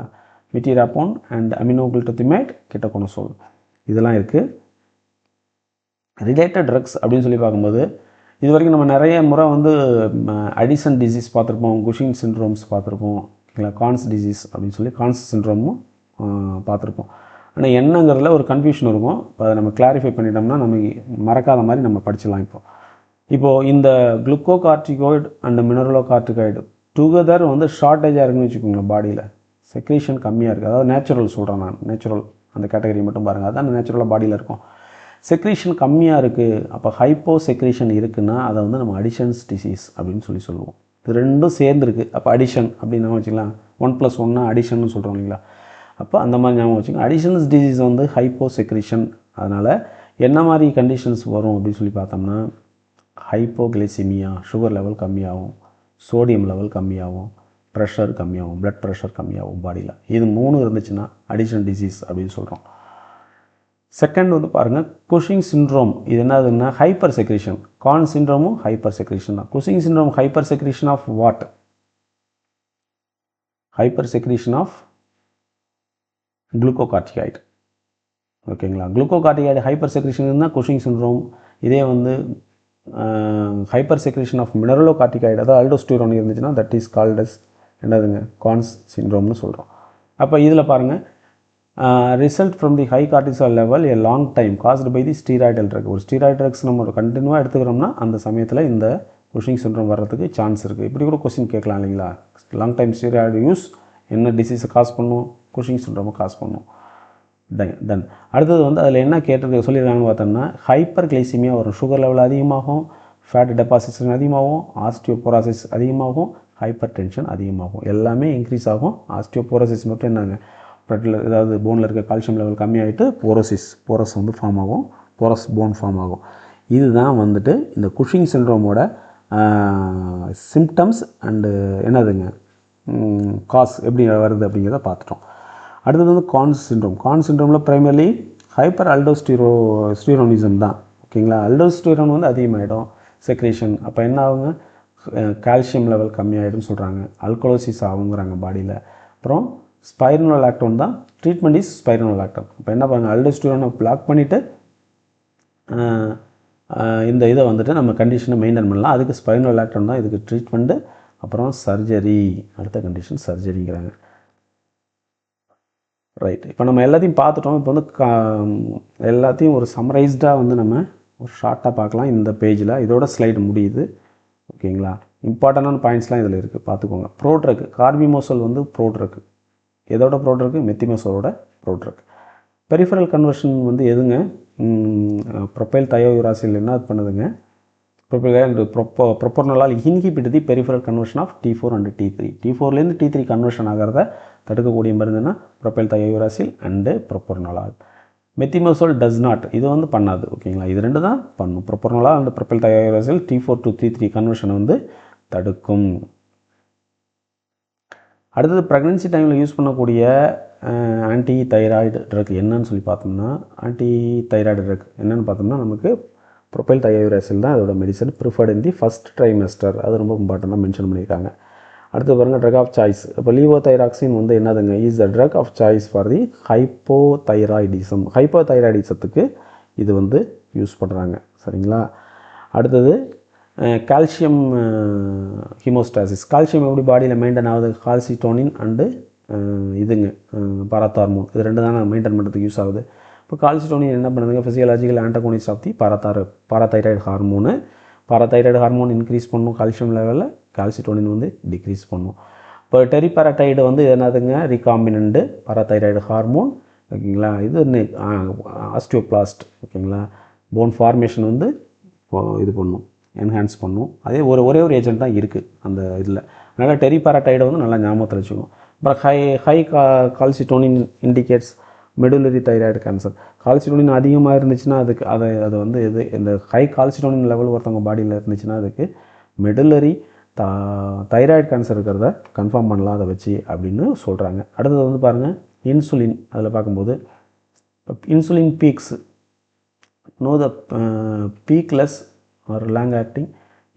மெட்டிரப்போன் அண்ட் அமினோகுளுட்டத்திமைடு, கீட்டோகோனசோல் இதெல்லாம் இருக்குது. ரிலேட்டட் ட்ரக்ஸ் அப்படின்னு சொல்லி பார்க்கும்போது இது வரைக்கும் நம்ம நிறைய முறை வந்து அடிசன் டிசீஸ் பார்த்துருப்போம், குஷிங் சிண்ட்ரோம்ஸ் பார்த்துருப்போம் ஓகேங்களா, கான்ஸ் டிசீஸ் அப்படின்னு சொல்லி கான்ஸ் சிண்ட்ரோமும் பார்த்துருப்போம். ஆனால் என்னங்கிறதுல ஒரு கன்ஃபியூஷன் இருக்கும். இப்போ அதை நம்ம கிளாரிஃபை பண்ணிட்டோம்னா நமக்கு மறக்காத மாதிரி நம்ம படிச்சிடலாம். இப்போது இந்த குளுக்கோகார்டிகாய்டு அண்ட் மினரலோகார்டிகாய்டு டுகெதர் வந்து ஷார்ட்டேஜாக இருக்குன்னு வச்சுக்கோங்களேன். பாடியில் செக்ரீஷன் கம்மியாக இருக்குது, அதாவது நேச்சுரல் சொல்கிறேன் நான், நேச்சுரல் அந்த கேட்டகரி மட்டும் பாருங்கள், அதுதான் நேச்சுரலாக பாடியில் இருக்கும். செக்ரீஷன் கம்மியாக இருக்குது, அப்போ ஹைப்போ செக்ரீஷன் இருக்குன்னா அதை வந்து நம்ம அடிஷன்ஸ் டிசீஸ் அப்படின்னு சொல்லுவோம். இது ரெண்டும் சேர்ந்துருக்கு, அப்போ அடிஷன் அப்படின்னு நம்ம வச்சுக்கலாம். 1+1 அடிஷன் சொல்கிறோம் இல்லைங்களா. அப்போ அந்த மாதிரி ஞாபகம் வச்சுக்கோங்க. அடிஷன்ஸ் டிசீஸ் வந்து ஹைப்போ செக்ரீஷன். அதனால் என்ன மாதிரி கண்டிஷன்ஸ் வரும் அப்படின்னு சொல்லி பார்த்தோம்னா ஹைப்போகிளைசிமியா, சுகர் லெவல் கம்மியாகும், சோடியம் லெவல் கம்மியாகும், ப்ரெஷர் கம்மியாகும், பிளட் ப்ரெஷர் கம்மியாகும் பாடியில். இது 3 இருந்துச்சுன்னா அடிஷன் டிசீஸ் அப்படின்னு சொல்கிறோம். செகண்ட் வந்து பாருங்கள் குஷிங் சிண்ட்ரோம். இது என்னதுன்னா ஹைப்பர் செக்ரீஷன். கான் சிண்ட்ரோமும் ஹைப்பர் செக்ரீஷன் தான். Cushing syndrome hyper secretion of what, hyper secretion of glucocorticoid ஓகேங்களா. குளுக்கோகார்டிகாய்டு ஹைப்பர் செக்ரீஷன் இருந்தால் குஷிங் சிண்ட்ரோம். இதே வந்து ஹைப்பர் செக்ரீஷன் ஆஃப் மினரலோகார்டிகாய்டு அதாவது அல்டோஸ்டிரோன் இருந்துச்சுன்னா தட் இஸ் கால்ட் அஸ் என்னதுங்க கான்ஸ் சிண்ட்ரோம்னு சொல்கிறோம். அப்போ இதில் பாருங்கள் result from the high cortisol level a long time caused by the steroidal drug. ஒரு ஸ்டீராய்டு ட்ரக்ஸ் நம்ம கண்டினியூவாக எடுத்துக்கிறோம்னா அந்த சமயத்தில் இந்த குஷிங் சிண்ட்ரோம் வர்றதுக்கு சான்ஸ் இருக்குது. இப்படி கூட கொஸ்டின் கேட்கலாம் இல்லைங்களா? லாங் டைம் ஸ்டீராய்டு யூஸ் என்ன டிசீஸை காஸ் பண்ணும்? குஷிங் சிண்ட்ரோமை காஸ் பண்ணும். டன். அடுத்தது வந்து அதில் என்ன கேட்டிருக்க சொல்லியிருக்காங்கன்னு பார்த்தோம்னா ஹைப்பர் கிளைசிமியா வரும். சுகர் லெவல் அதிகமாகும், ஃபேட் டெபாசிஷன் அதிகமாகும், ஆஸ்டியோபோரோசிஸ் அதிகமாகும், ஹைப்பர் டென்ஷன் அதிகமாகும். எல்லாமே இன்க்ரீஸ் ஆகும். ஆஸ்டியோபோரோசிஸ் மட்டும் என்னங்க, ப்ளட்டில் ஏதாவது போனில் இருக்க கால்சியம் லெவல் கம்மியாகிட்டு போரஸ் வந்து ஃபார்ம் ஆகும், போரஸ் போன் ஃபார்ம் ஆகும். இதுதான் வந்துட்டு இந்த குஷிங் சிண்ட்ரோமோட சிம்டம்ஸ் அண்டு என்னதுங்க காஸ் எப்படி வருது அப்படிங்கிறத பார்த்துட்டோம். அடுத்தது வந்து கான்ஸ் சிண்ட்ரோம். கான்ஸ் சிண்ட்ரோமில் ப்ரைமர்லி ஹைப்பர் ஸ்டீரோனிசம் தான். ஓகேங்களா? அல்டோஸ்டீரோன் வந்து அதிகமாகிடும் செக்ரேஷன். அப்போ என்ன ஆகுங்க, கால்சியம் லெவல் கம்மியாகிடும்னு சொல்கிறாங்க, அல்கலோசிஸ் ஆகுங்கிறாங்க பாடியில். அப்புறம் ஸ்பைரனோலாக்டோன் தான் ட்ரீட்மெண்ட் இஸ் ஸ்பைரனோலாக்டோன். இப்போ என்ன பாருங்கள், அல்டோஸ்டீரோனை பிளாக் பண்ணிவிட்டு இந்த இதை வந்துட்டு நம்ம கண்டிஷனை மெயின்டைன் பண்ணலாம். அதுக்கு ஸ்பைரனோலாக்டோன் தான் இதுக்கு ட்ரீட்மெண்ட்டு. அப்புறம் சர்ஜரி, அடுத்த கண்டிஷன் சர்ஜரிங்கிறாங்க. ரைட். இப்போ நம்ம எல்லாத்தையும் பார்த்துட்டோம். இப்போ வந்து எல்லாத்தையும் ஒரு சம்மரைஸ்டாக வந்து நம்ம ஒரு ஷார்ட்டாக பார்க்கலாம் இந்த பேஜில். இதோட ஸ்லைடு முடியுது. ஓகேங்களா? இம்பார்ட்டண்டான பாயிண்ட்ஸ்லாம் இதில் இருக்குது, பார்த்துக்கோங்க. ப்ரோட்ரக், கார்பிமோசோல் வந்து ப்ரோட்ரக். எதோட ப்ரோட்ரக்? மெத்திமோசோலோட ப்ரோட்ரக். பெரிஃபரல் கன்வர்ஷன் வந்து எதுங்க, ப்ரொப்பைல் தயோயூராசில் என்ன பண்ணுதுங்க, propranolol inhibit the peripheral conversion of T4 and T3. T4லேருந்து T3 கன்வர்ஷன் ஆகிறத தடுக்கக்கூடிய மருந்துன்னா propyl thiouracil and propranolol. Methimazole does not, இது வந்து பண்ணாது. ஓகேங்களா? இது ரெண்டு தான் பண்ணும். Propranolol and propyl thiouracil T4 to T3 கன்வர்ஷனை வந்து தடுக்கும். அடுத்தது ப்ரெக்னென்சி டைமில் யூஸ் பண்ணக்கூடிய ஆன்டி தைராய்டு ட்ரக் என்னன்னு சொல்லி பார்த்தோம்னா, ஆன்டி தைராய்டு ட்ரக் என்னென்னு பார்த்தோம்னா நமக்கு ப்ரொப்பைல் தயோயூராசில் தான் அதோட medicine preferred in the first trimester. அது ரொம்ப இம்பார்ட்டண்ட்டாக மென்ஷன் பண்ணியிருக்காங்க. அடுத்து பாருங்கள், ட்ரக் ஆஃப் சாய்ஸ். இப்போ லீவோதைராக்சின் வந்து என்னதுங்க, is the drug of choice for the hypothyroidism. ஹைப்போதைராய்டிசத்துக்கு இது வந்து யூஸ் பண்ணுறாங்க. சரிங்களா? அடுத்தது கால்சியம் ஹீமோஸ்டாசிஸ். கால்சியம் எப்படி பாடியில் மெயின்டைன் ஆகுது? கால்சிட்டோனின் அண்டு இதுங்க பாராத்தார்மோன், இது ரெண்டு தான் மெயின்டைன் பண்ணுறதுக்கு யூஸ் ஆகுது. இப்போ கால்சிட்டோனின் என்ன பண்ணுதுங்க, physiological antagonist of the parathyroid hormone. Parathyroid hormone increase பண்ணும் கால்சியம் லெவலில், கால்சிட்டோனின் வந்து டிக்ரீஸ் பண்ணும். இப்போ டெரிபாராடைடு வந்து என்னதுங்க, ரிகாம்பினன்ட்டு பாராதைராய்டு ஹார்மோன். ஓகேங்களா? இது ஆஸ்டியோபிளாஸ்ட். ஓகேங்களா? போன் ஃபார்மேஷன் வந்து இது பண்ணும், என்ஹான்ஸ் பண்ணும். அதே ஒரே ஒரு ஏஜென்ட் தான் இருக்குது அந்த இதில். அதனால் டெரிபாராடைடை வந்து நல்லா ஞாபகத்தில் வச்சுக்கணும். அப்புறம் high calcitonin indicates medullary thyroid cancer. Calcitonin அதிகமாக இருந்துச்சுன்னா அது வந்து இந்த ஹை கால்சிட்டோனின் லெவல் ஒருத்தவங்க பாடியில் இருந்துச்சுன்னா அதுக்கு மெடுலரி தைராய்டு கேன்சர் இருக்கிறத கன்ஃபார்ம் பண்ணலாம் அதை வச்சு அப்படின்னு சொல்கிறாங்க. அடுத்தது வந்து பாருங்கள், இன்சுலின். அதில் பார்க்கும்போது இன்சுலின் பீக்ஸ் நோ த பீக்லெஸ் ஒரு லாங் ஆக்டிங்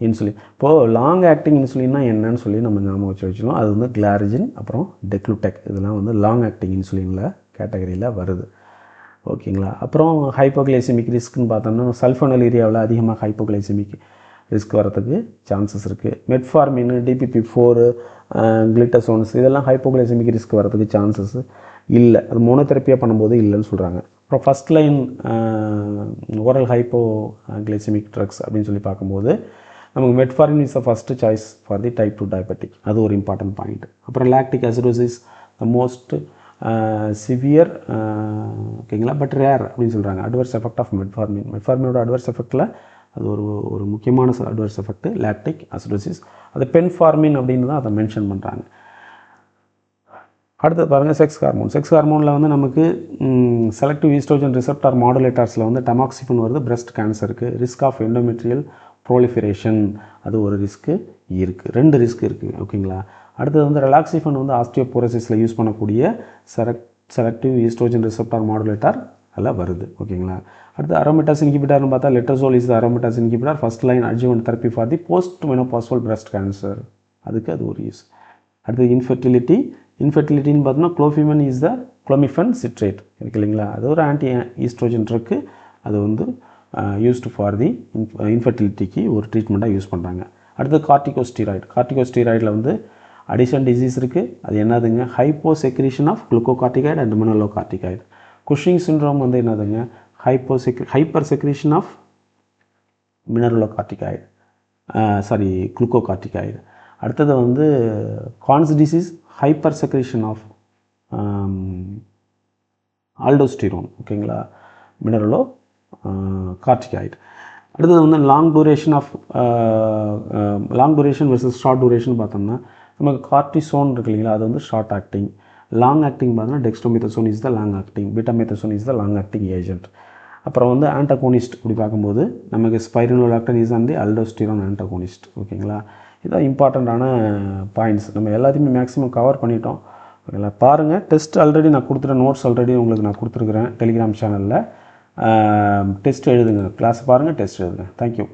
இன்சுலின். இப்போது லாங் ஆக்டிங் இன்சுலின்னா என்னன்னு சொல்லி நம்ம ஞாபகம் வச்சுக்கணும். அது வந்து கிளாரிஜின், அப்புறம் டெக்லுடெக், இதெல்லாம் வந்து லாங் ஆக்டிங் இன்சுலினில் கேட்டகரியில் வருது. ஓகேங்களா? அப்புறம் ஹைப்போகிளைசிமிக் ரிஸ்க்குன்னு பார்த்தோம்னா சல்ஃபோனலீரியாவில் அதிகமாக ஹைப்போகிளைசிமிக் ரிஸ்க் வரதுக்கு சான்சஸ் இருக்குது. மெட்ஃபார்மின், DPP-4, கிளிட்டசோன்ஸ் இதெல்லாம் ஹைப்போகிளைசிமிக் ரிஸ்க் வரதுக்கு சான்சஸ் இல்லை. அது மோனோதெரப்பியாக பண்ணும்போது இல்லைன்னு சொல்கிறாங்க. அப்புறம் first line oral hypoglycaemic drugs அப்படின்னு சொல்லி பார்க்கும்போது நமக்கு metformin is the first choice for the type 2 diabetic. அது ஒரு இம்பார்ட்டன்ட் பாயிண்ட். அப்புறம் lactic acidosis the most severe, ஓகேங்களா, பட் ரேர் அப்படின்னு சொல்கிறாங்க. அட்வர்ஸ் எஃபெக்ட் ஆஃப் மெட்ஃபார்மினோட அட்வர்ஸ் எஃபெக்டில் அது ஒரு முக்கியமான அட்வர்ஸ் எஃபெக்ட் லாக்டிக் அசிடோசிஸ். அது பென்ஃபார்மின் அப்படின்னு தான் அதை மென்ஷன் பண்ணுறாங்க. அடுத்தது பாருங்கள், செக்ஸ் ஹார்மோன். செக்ஸ் ஹார்மோனில் வந்து நமக்கு செலக்டிவ் ஈஸ்ட்ரோஜன் ரிசெப்டார் மாடுலேட்டர்ஸில் வந்து டமாக்சிஃபின் வருது பிரெஸ்ட் கேன்சருக்கு. ரிஸ்க் ஆஃப் எண்டோமெட்ரியல் ப்ரோலிஃபரேஷன் அது ஒரு ரிஸ்க்கு இருக்குது, 2 ரிஸ்க் இருக்குது. ஓகேங்களா? அடுத்தது வந்து ரிலாக்ஸிஃபன் வந்து ஆஸ்டியோபோரோசிஸில் யூஸ் பண்ணக்கூடிய செலக்டிவ் ஈஸ்ட்ரோஜன் ரிசெப்டார் மாடுலேட்டர் எல்லாம் வருது. ஓகேங்களா? அடுத்து அரோமேட்டாஸ் இன்ஹிபிட்டார்னு பார்த்தா letrozole is the aromatase inhibitor first line adjuvant therapy for the post menopausal breast cancer. அதுக்கு அது ஒரு யூஸ். அடுத்து இன்ஃபெர்டிலிட்டின்னு பார்த்தோம்னா குளோஃபிமன் இஸ் த குளோமிஃபன் சிட்ரேட் இருக்கு இல்லைங்களா? அது ஒரு ஆன்டி ஈஸ்ட்ரோஜன் இருக்குது. அது வந்து யூஸ்டு ஃபார் தி இன்ஃபெர்டிலிட்டிக்கு ஒரு ட்ரீட்மெண்ட்டாக யூஸ் பண்ணுறாங்க. அடுத்து கார்டிகோஸ்டீராய்டு. கார்டிகோஸ்டீராய்டில் வந்து அடிஷன் டிசீஸ் இருக்குது, அது என்னதுங்க, hypo secretion of glucocorticoid and mineralocorticoid. Cushing syndrome வந்து என்னதுங்க, hyper secretion of mineralocorticoid, sorry glucocorticoid. அடுத்தது வந்து Conn's disease, hyper secretion of aldosterone, ஓகேங்களா, மினரலோ கார்டிகாய்டு. அடுத்தது வந்து long duration versus short duration பார்த்தோம்னா நமக்கு கார்டிசோன் இருக்கு இல்லைங்களா, அது வந்து ஷார்ட் ஆக்டிங். லாங் ஆக்டிங் பார்த்தோம்னா dexamethasone is the long acting, betamethasone is the long acting agent. அப்புறம் வந்து ஆன்டகோனிஸ்ட் இப்படி பார்க்கும்போது நமக்கு spironolactone is and the aldosterone antagonist, ஓகேங்களா. இதான் இம்பார்ட்டண்ட்டான பாயிண்ட்ஸ். நம்ம எல்லாத்தையுமே மேக்ஸிமம் கவர் பண்ணிட்டோம். ஓகேங்களா, பாருங்கள், டெஸ்ட் ஆல்ரெடி நான் கொடுத்துட்டேன், நோட்ஸ் ஆல்ரெடி உங்களுக்கு நான் கொடுத்துருக்குறேன் டெலிகிராம் சேனலில். டெஸ்ட் எழுதுங்க, கிளாஸ் பாருங்கள், டெஸ்ட் எழுதுங்க. தேங்க்யூ.